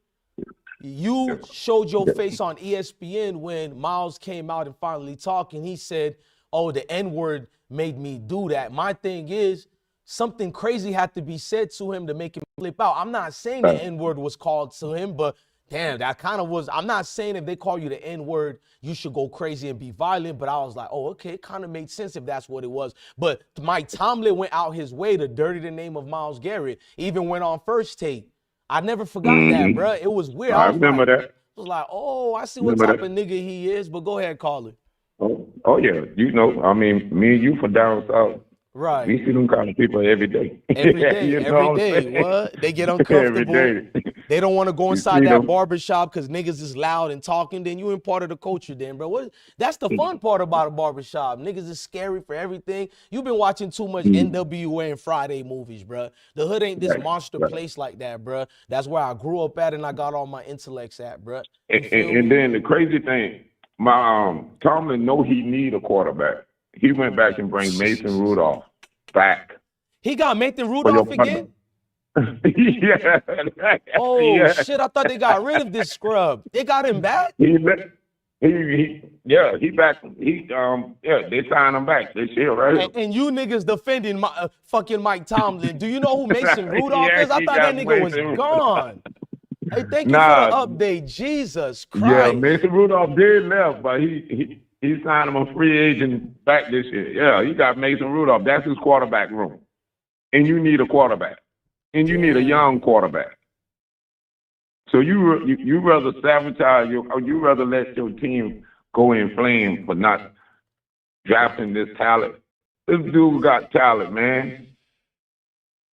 You showed your face on ESPN when Myles came out and finally talked, and he said, oh, the N-word made me do that. My thing is, something crazy had to be said to him to make him flip out. I'm not saying the N-word was called to him, but damn, that kind of was. I'm not saying if they call you the N-word, you should go crazy and be violent, but I was like, oh, okay, it kind of made sense if that's what it was. But Mike Tomlin went out his way to dirty the name of Myles Garrett, even went on First Take. I never forgot that, bro. It was weird. I remember that. I was like, oh, I see what type of nigga he is, but go ahead, caller. Oh yeah, you know, I mean, me and you from down south. Right. We see them kind of people every day. Every day, you know every day. What? They get uncomfortable. Every day. They don't want to go inside that them. barbershop because niggas is loud and talking. Then you in part of the culture then, bro. That's the fun part about a barbershop. Niggas is scary for everything. You've been watching too much NWA and Friday movies, bro. The hood ain't this monster place like that, bro. That's where I grew up at and I got all my intellects at, bro. And then the crazy thing, my Tomlin know he need a quarterback. He went back and bring Mason Rudolph back. He got Mason Rudolph again? Yeah. Shit, I thought they got rid of this scrub. They got him back? He back. They signed him back. They still right. And you niggas defending fucking Mike Tomlin. Do you know who Mason Rudolph is? I thought that nigga was gone. Hey, thank you for the update. Jesus Christ. Yeah, Mason Rudolph did left, but he signed him a free agent back this year. Yeah, he got Mason Rudolph. That's his quarterback room. And you need a quarterback. And you need a young quarterback. So you rather sabotage or you rather let your team go in flames for not drafting this talent. This dude got talent, man.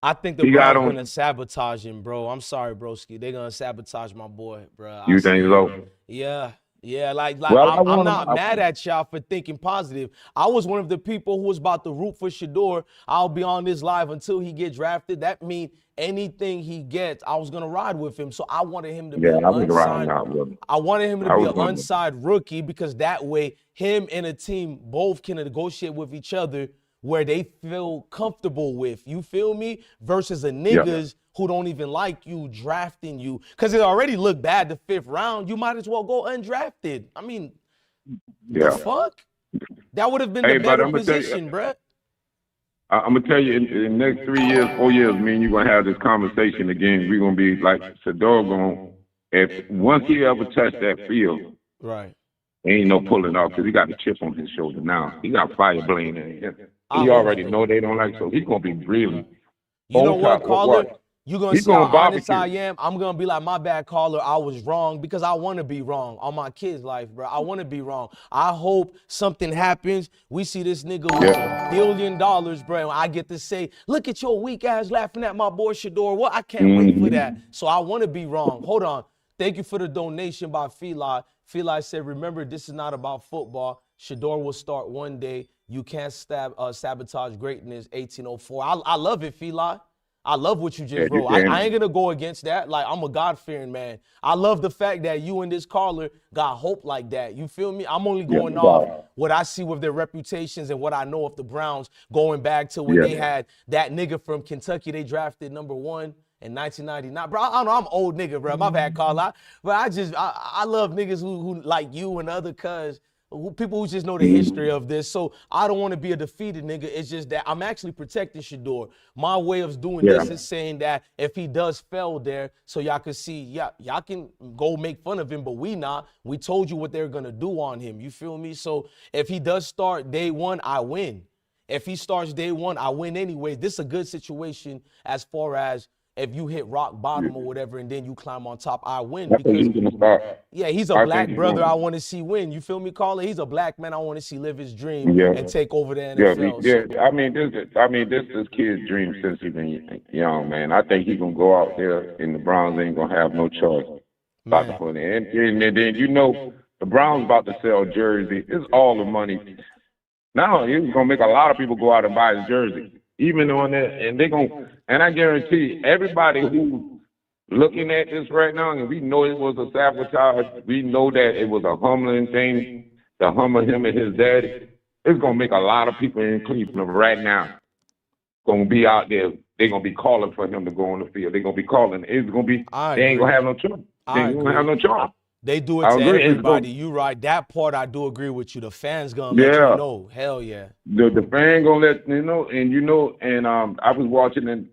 I think the Browns are gonna sabotage him, bro. I'm sorry, broski. They're gonna sabotage my boy, bro. You think so? Yeah. Yeah, like well, I'm not mad at y'all for thinking positive. I was one of the people who was about to root for Shedeur. I'll be on this live until he get drafted. That means anything he gets, I was gonna ride with him. So I wanted him to be an unsigned. I wanted him to be an unsigned rookie because that way him and a team both can negotiate with each other where they feel comfortable with. You feel me? Versus a niggas who don't even like you drafting you. Because it already looked bad the 5th round. You might as well go undrafted. I mean, the fuck? That would have been the better position, bruh. I'm going to tell you, in the next 3 years, 4 years, me and you going to have this conversation again. We're going to be like Shadeur once he ever touch that field, right? Ain't no pulling off because he got the chip on his shoulder now. He got fire blame in him. He already know they don't like, so he's going to be really. You know what, caller? You're going to see how honest I am. I'm going to be like, my bad, caller. I was wrong because I want to be wrong on my kid's life, bro. I want to be wrong. I hope something happens. We see this nigga with $1 billion, bro. And I get to say, look at your weak ass laughing at my boy Shedeur. Well, I can't wait for that. So I want to be wrong. Hold on. Thank you for the donation by Feli. Feli said, remember, this is not about football. Shedeur will start one day. You can't sabotage greatness, 1804. I love it, Feli. I love what you just wrote. I ain't going to go against that. Like, I'm a God-fearing man. I love the fact that you and this caller got hope like that. You feel me? I'm only going off what I see with their reputations and what I know of the Browns going back to when they had that nigga from Kentucky they drafted #1 in 1999. Bro, I don't know. I'm old nigga, bro. My bad, caller. But I love niggas who like you and other cuz. People who just know the history of this. So I don't want to be a defeated nigga. It's just that I'm actually protecting Shedeur. My way of doing this is saying that if he does fail there, so y'all can see, y'all can go make fun of him, but we not. We told you what they're gonna do on him. You feel me? So if he does start day one, I win. If he starts day one, I win anyway. This is a good situation as far as if you hit rock bottom or whatever and then you climb on top, I win. I think Because he's gonna start. yeah, he's a I black think he's brother gonna. I want to see win. You feel me, Carla? He's a black man I want to see live his dream Yeah. and take over the Yeah, NFL. yeah. I mean, this kid's dream since he's been young, man. I think he's gonna go out there, and the Browns ain't gonna have no choice about to put in. And then the Browns about to sell jersey. It's all the money. Now he's gonna make a lot of people go out and buy his jersey, even on that. And they gonna. And I guarantee everybody who looking at this right now, and we know it was a sabotage. We know that it was a humbling thing to humble him and his daddy. It's gonna make a lot of people in Cleveland right now gonna be out there. They're gonna be calling for him to go on the field. They're gonna be calling. It's gonna be. They ain't gonna have no choice. They ain't gonna have no choice. They do it I to agree. everybody. You right. That part I do agree with you. The fans gonna let you know. Hell yeah. The fan gonna let and I was watching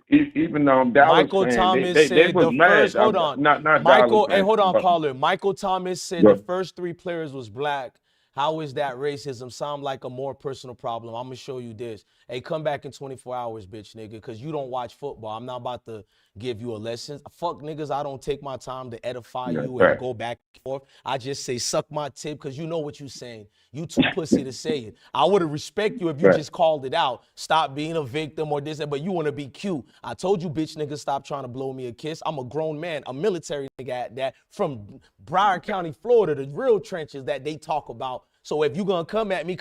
even Dallas Michael fans, Thomas they said was the mad. first. Hold on, Not Michael. Dallas Hey, hold on, fans, caller. Michael Thomas said the first 3 players was black. How is that racism? Sound like a more personal problem. I'm gonna show you this. Hey, come back in 24 hours, bitch, nigga, because you don't watch football. I'm not about to give you a lesson. Fuck niggas, I don't take my time to edify you and go back and forth. I just say suck my tip because you know what you saying. You too pussy to say it. I would have respect you if you just called it out. Stop being a victim or this, but you want to be cute. I told you, bitch, nigga, stop trying to blow me a kiss. I'm a grown man, a military nigga at that, from Broward County, Florida, the real trenches that they talk about. So if you gonna come at me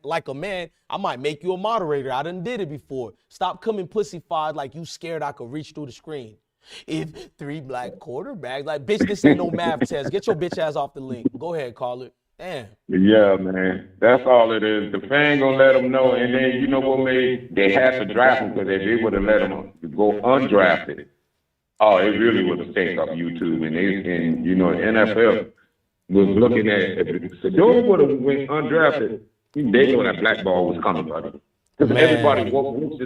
like a man, I might make you a moderator. I done did it before. Stop coming pussyfied like you scared I could reach through the screen. If 3 black quarterbacks, like, bitch, this ain't no math test. Get your bitch ass off the link. Go ahead, caller. Damn. Yeah, man. That's all it is. The fan gonna let them know, and then you know what made they had to draft him because if they would have let him go undrafted, oh, it really would have stank up YouTube and NFL was looking at if Shedeur would have went undrafted, they know that black ball was coming, buddy. Because everybody witnessed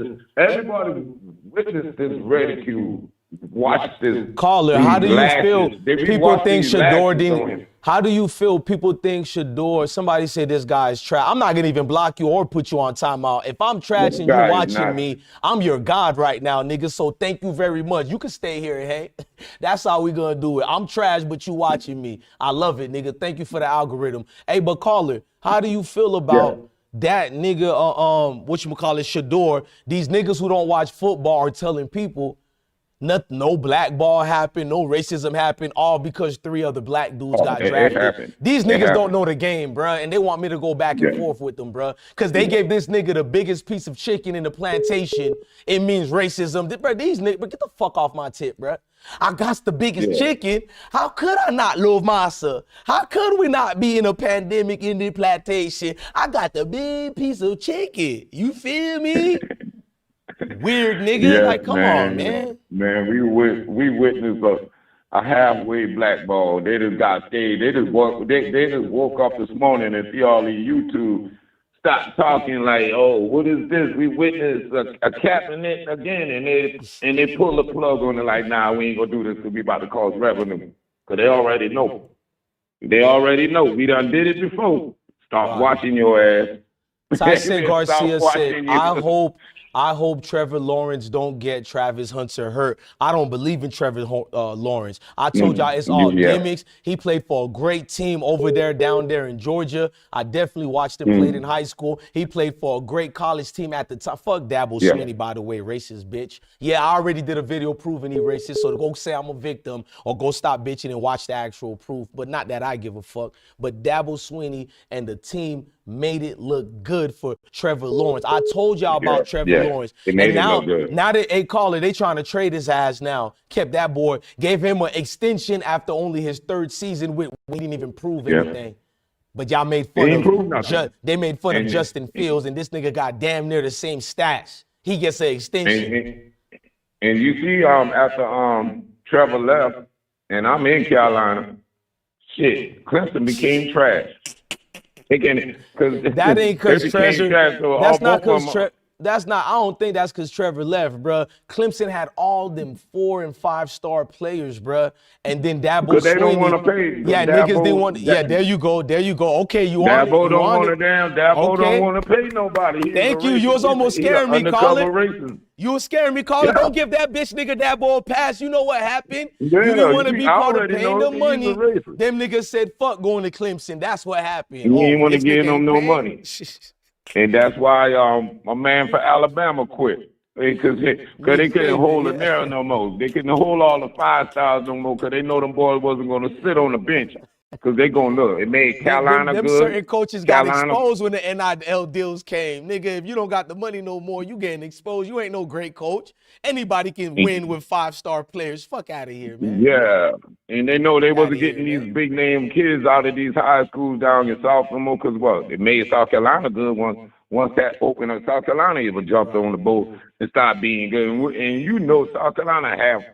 this ridicule. Watch this. Caller, how do you feel people think Shedeur didn't? How do you feel people think Shedeur? Somebody say this guy is trash. I'm not gonna even block you or put you on timeout. If I'm trash and you watching me, I'm your God right now, nigga. So thank you very much. You can stay here, hey. That's how we gonna do it. I'm trash, but you watching me. I love it, nigga. Thank you for the algorithm. Hey, but caller, how do you feel about that nigga? Whatchamacallit, Shedeur? These niggas who don't watch football are telling people nothing, no blackball happened, no racism happened, all because 3 other black dudes got drafted. These niggas don't know the game, bruh, and they want me to go back and forth with them, bruh, because they gave this nigga the biggest piece of chicken in the plantation. It means racism. Bruh, these niggas, get the fuck off my tip, bruh. I got the biggest chicken. How could I not love massa? How could we not be in a pandemic in the plantation? I got the big piece of chicken. You feel me? Weird nigga, like come on, man. Man, we witnessed a halfway blackball. They just got stayed. They just woke up this morning and see all these YouTube stop talking like, oh, what is this? We witnessed a cabinet again, and they pull the plug on it like, nah, we ain't gonna do this because we about to cause revenue. Because they already know. They already know. We done did it before. Stop watching your ass. Tyson Garcia said, I hope Trevor Lawrence don't get Travis Hunter hurt. I don't believe in Trevor Lawrence. I told y'all it's all gimmicks. He played for a great team over there, down there in Georgia. I definitely watched him play in high school. He played for a great college team at the time. Fuck Dabo Swinney, by the way, racist bitch. Yeah, I already did a video proving he racist, so to go say I'm a victim or go stop bitching and watch the actual proof, but not that I give a fuck. But Dabo Swinney and the team made it look good for Trevor Lawrence. I told y'all about Trevor Lawrence. And now that they trying to trade his ass now. Kept that boy, gave him an extension after only his 3rd season with we didn't even prove anything. But y'all made fun of they made fun of Justin Fields, and this nigga got damn near the same stats. He gets an extension. And you see, after Trevor left, and I'm in Carolina, shit, Clemson became trash. They can, cause That ain't they cause became Treasure. trash. So That's not both of cause them. That's not. I don't think that's cause Trevor left, bruh. Clemson had all them 4- and 5-star players, bruh. And then Dabo Cause they don't want to Swinney. pay. Yeah, niggas didn't want. Yeah, there you go. There you go. Okay, you on it. Dabo You don't on want it. to Dabo don't Okay. want to pay nobody. He's a Thank you. You was racist. almost He's an scaring me, undercover caller. racist. You was scaring me, caller. Yeah. Don't give that bitch nigga Dabo a pass. You know what happened? Yeah, You didn't want to be I part of already paying know the he's a money. racist. Them niggas said, fuck going to Clemson. That's what happened. He ain't want to This give nigga them ain't no paying? money. And that's why my man for Alabama quit. Because they couldn't hold it there no more. They couldn't hold all the 5 stars no more because they know them boys wasn't going to sit on the bench. Because they going to look. It made Carolina them good. certain coaches got exposed when the NIL deals came. Nigga, if you don't got the money no more, you getting exposed. You ain't no great coach. Anybody can win with 5-star players. Fuck out of here, man. Yeah. And they know they wasn't getting these big name kids out of these high schools down in South no more because what? It made South Carolina good once that opened up. South Carolina even jumped on the boat and started being good. And you know South Carolina had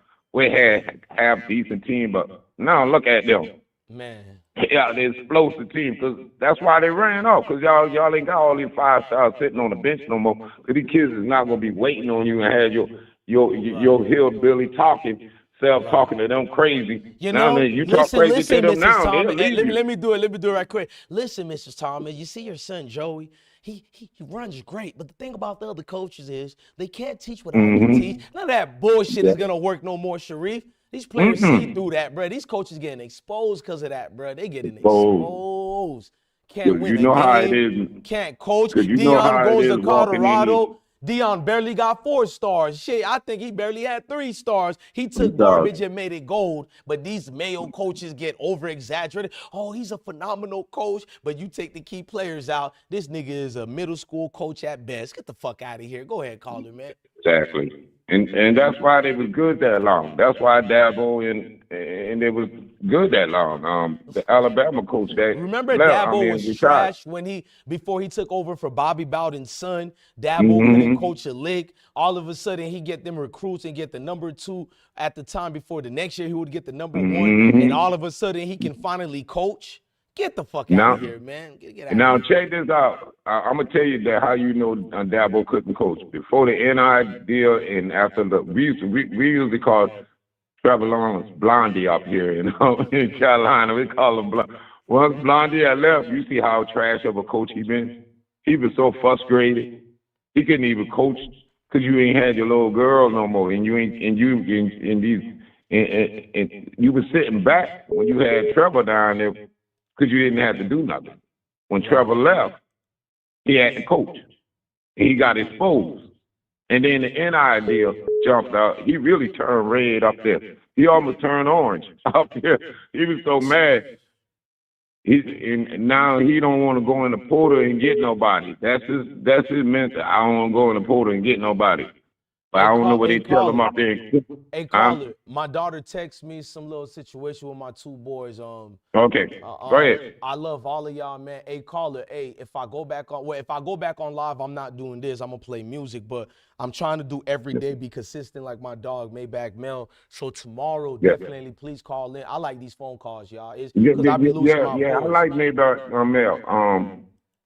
half decent team, but now look at them. Man. Yeah, the explosive team, because that's why they ran off, because y'all ain't got all these 5 stars sitting on the bench no more, because these kids is not going to be waiting on you and have your hillbilly talking, self-talking to them crazy. You now know, you talk crazy to them Mrs. now, Thomas. they'll leave you. Let me do it right quick. Listen, Mrs. Thomas, you see your son Joey? He runs great, but the thing about the other coaches is they can't teach what I can teach. None of that bullshit is gonna work no more, Sharif. These players see through that, bro. These coaches getting exposed because of that, bro. They getting exposed. Can't win You know a how it game. is. Can't coach. You know Deion how it goes is to walking in Colorado. Deion barely got 4 stars. Shit, I think he barely had 3 stars. He took garbage and made it gold. But these Mayo coaches get over-exaggerated. Oh, he's a phenomenal coach. But you take the key players out. This nigga is a middle school coach at best. Get the fuck out of here. Go ahead, caller, man. Exactly. And that's why they was good that long. That's why Dabo and they was good that long. The Alabama coach that remember left, Dabo was retired. trash before he took over for Bobby Bowden's son. Dabo couldn't coach a lick. All of a sudden he get them recruits and get the number 2 at the time before the next year he would get the number 1. And all of a sudden he can finally coach. Get the fuck out of here, man. Get out Now of here. check this out. I'm gonna tell you that how you know Dabo couldn't coach before the NI deal and after we usually call Trevor Lawrence Blondie up here in Carolina. We call him Blondie. Once Blondie had left, you see how trash of a coach he been. He was so frustrated. He couldn't even coach because you ain't had your little girl no more, and you ain't and you was sitting back when you had Trevor down there because you didn't have to do nothing. When Trevor left, he had to coach. He got exposed. And then the NI deal jumped out. He really turned red up there. He almost turned orange up there. He was so mad. And now he don't want to go in the portal and get nobody. That's his mental. I don't want to go in the portal and get nobody. But I don't know what they tell him up there. Hey, caller, my daughter texted me some little situation with my 2 boys. Okay, go ahead. I love all of y'all, man. Hey, caller, if I go back on live, I'm not doing this. I'm gonna play music, but I'm trying to do every day, be consistent like my dog, Maybach Mel. So tomorrow, definitely please call in. I like these phone calls, y'all. It's because I be losing my voice. I like Maybach Mel.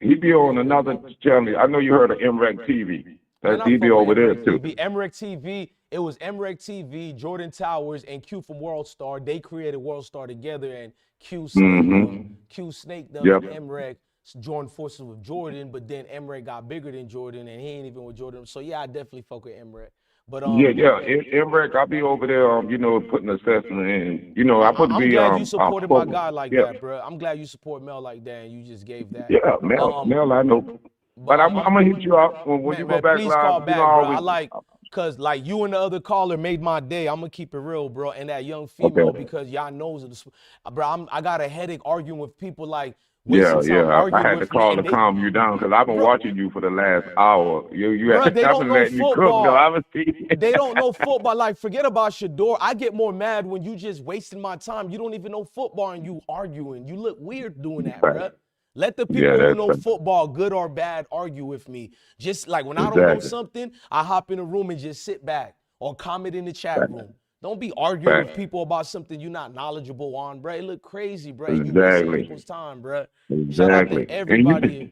He be on another channel. I know you heard of MREC TV. He be over there too. MREC TV. It was MREC TV, Jordan Towers, and Q from World Star. They created World Star together, and Q snaked them. MREC joined forces with Jordan, but then MREC got bigger than Jordan, and he ain't even with Jordan. So yeah, I definitely fuck with MREC. But MREC, I'll be over there, putting assessment in. I put I'm be. glad you supported my guy like that, bro. I'm glad you support Mel like that, and you just gave that. Yeah, Mel, I know. But I'm gonna hit you up when you go back please live. Call back, bro. Cause like you and the other caller made my day. I'm gonna keep it real, bro. And that young female, because y'all knows it, bro. I got a headache arguing with people like. I had to call to calm you down because I've been watching you for the last hour. They don't know football. They don't know football. Like, forget about Shedeur. I get more mad when you just wasting my time. You don't even know football and you arguing. You look weird doing that, bro. Let the people who know football, good or bad, argue with me. Just like when I don't know something, I hop in a room and just sit back or comment in the chat room. Don't be arguing with people about something you're not knowledgeable on, bro. It look crazy, bro. You wasting Exactly. people's time, bro. Shout out Exactly. to everybody.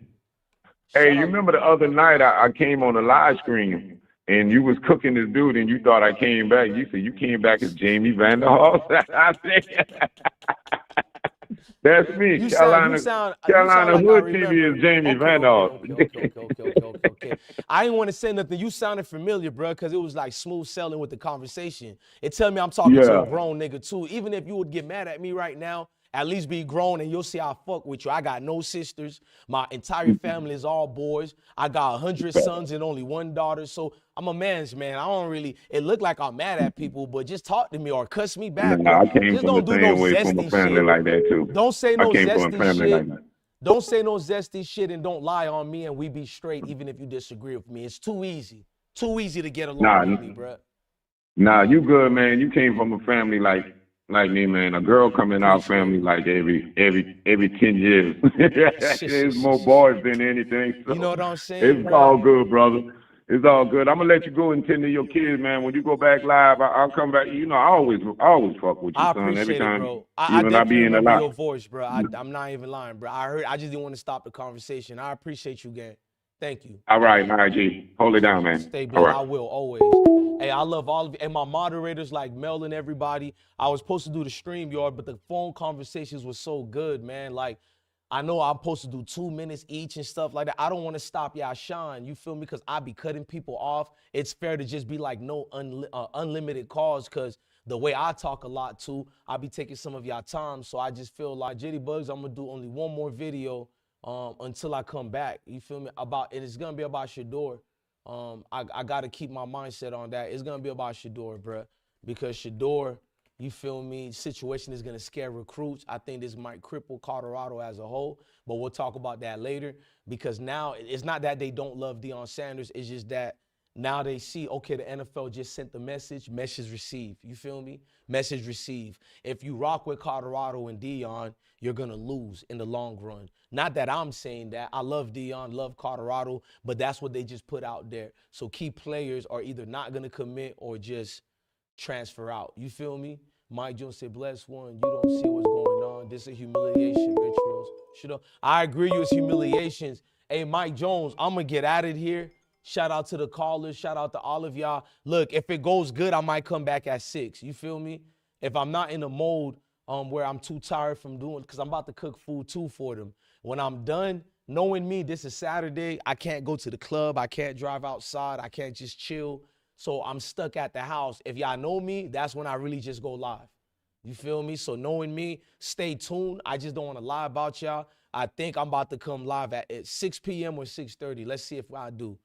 Hey, you remember the other night I came on the live stream and you was cooking this dude and you thought I came back. You said you came back as Jamie Vanderhall. I said, that's me. You Carolina sound like I Hood TV remember. is Jamie Okay. Vanderhall. I didn't want to say nothing. You sounded familiar, bro, because it was like smooth sailing with the conversation. It tell me I'm talking to a grown nigga too. Even if you would get mad at me right now, at least be grown and you'll see I fuck with you. I got no sisters. My entire family is all boys. I got 100 sons and only one daughter. So I'm a man's man. I don't really, it look like I'm mad at people, but just talk to me or cuss me back. Nah, Or I came just from don't the do no same way from a zesty family shit. like that too. Don't say I no came from a zesty family shit. like that. Don't say no zesty shit and don't lie on me and we be straight even if you disagree with me. It's too easy. Too easy to get along with me, bro. Nah, you good, man. You came from a family like me, man. A girl come in our family like every 10 years. There's more boys than anything. So you know what I'm saying? it's all good, brother. It's all good. I'm gonna let you go and tend to your kids, man. When you go back live, I'll come back. You know, I always fuck with you, I son. Every appreciate time, it, bro. I even I definitely be in a remember lot. your voice, bro. I'm not even lying, bro. I just didn't want to stop the conversation. I appreciate you, gang. Thank you. All right, G. Hold it down, man. Stay All blessed. right. I will always. Hey, I love all of you. And my moderators like Mel and everybody. I was supposed to do the stream yard, but the phone conversations was so good, man. Like, I know I'm supposed to do 2 minutes each and stuff like that. I don't want to stop y'all shine. You feel me? Because I be cutting people off. It's fair to just be like no unlimited calls because the way I talk a lot too, I be taking some of y'all time. So I just feel like Jitty Bugs, I'm going to do only one more video until I come back. You feel me? And it's going to be about Shedeur. I got to keep my mindset on that. It's going to be about Shedeur, bro. Because Shedeur, you feel me, situation is going to scare recruits. I think this might cripple Colorado as a whole, but we'll talk about that later because now it's not that they don't love Deion Sanders. It's just that now they see, okay, the NFL just sent the message received. You feel me? Message received. If you rock with Colorado and Deion, you're going to lose in the long run. Not that I'm saying that. I love Deion, love Colorado, but that's what they just put out there. So key players are either not going to commit or just transfer out. You feel me? Mike Jones said, bless one. You don't see what's going on. This is humiliation, Rich Rose. I agree you, it's humiliations. Hey, Mike Jones, I'm going to get out of here. Shout out to the callers. Shout out to all of y'all. Look, if it goes good, I might come back at 6. You feel me? If I'm not in a mode where I'm too tired from doing, because I'm about to cook food too for them. When I'm done, knowing me, this is Saturday. I can't go to the club. I can't drive outside. I can't just chill. So I'm stuck at the house. If y'all know me, that's when I really just go live. You feel me? So knowing me, stay tuned. I just don't want to lie about y'all. I think I'm about to come live at 6 p.m. or 6:30. Let's see if I do.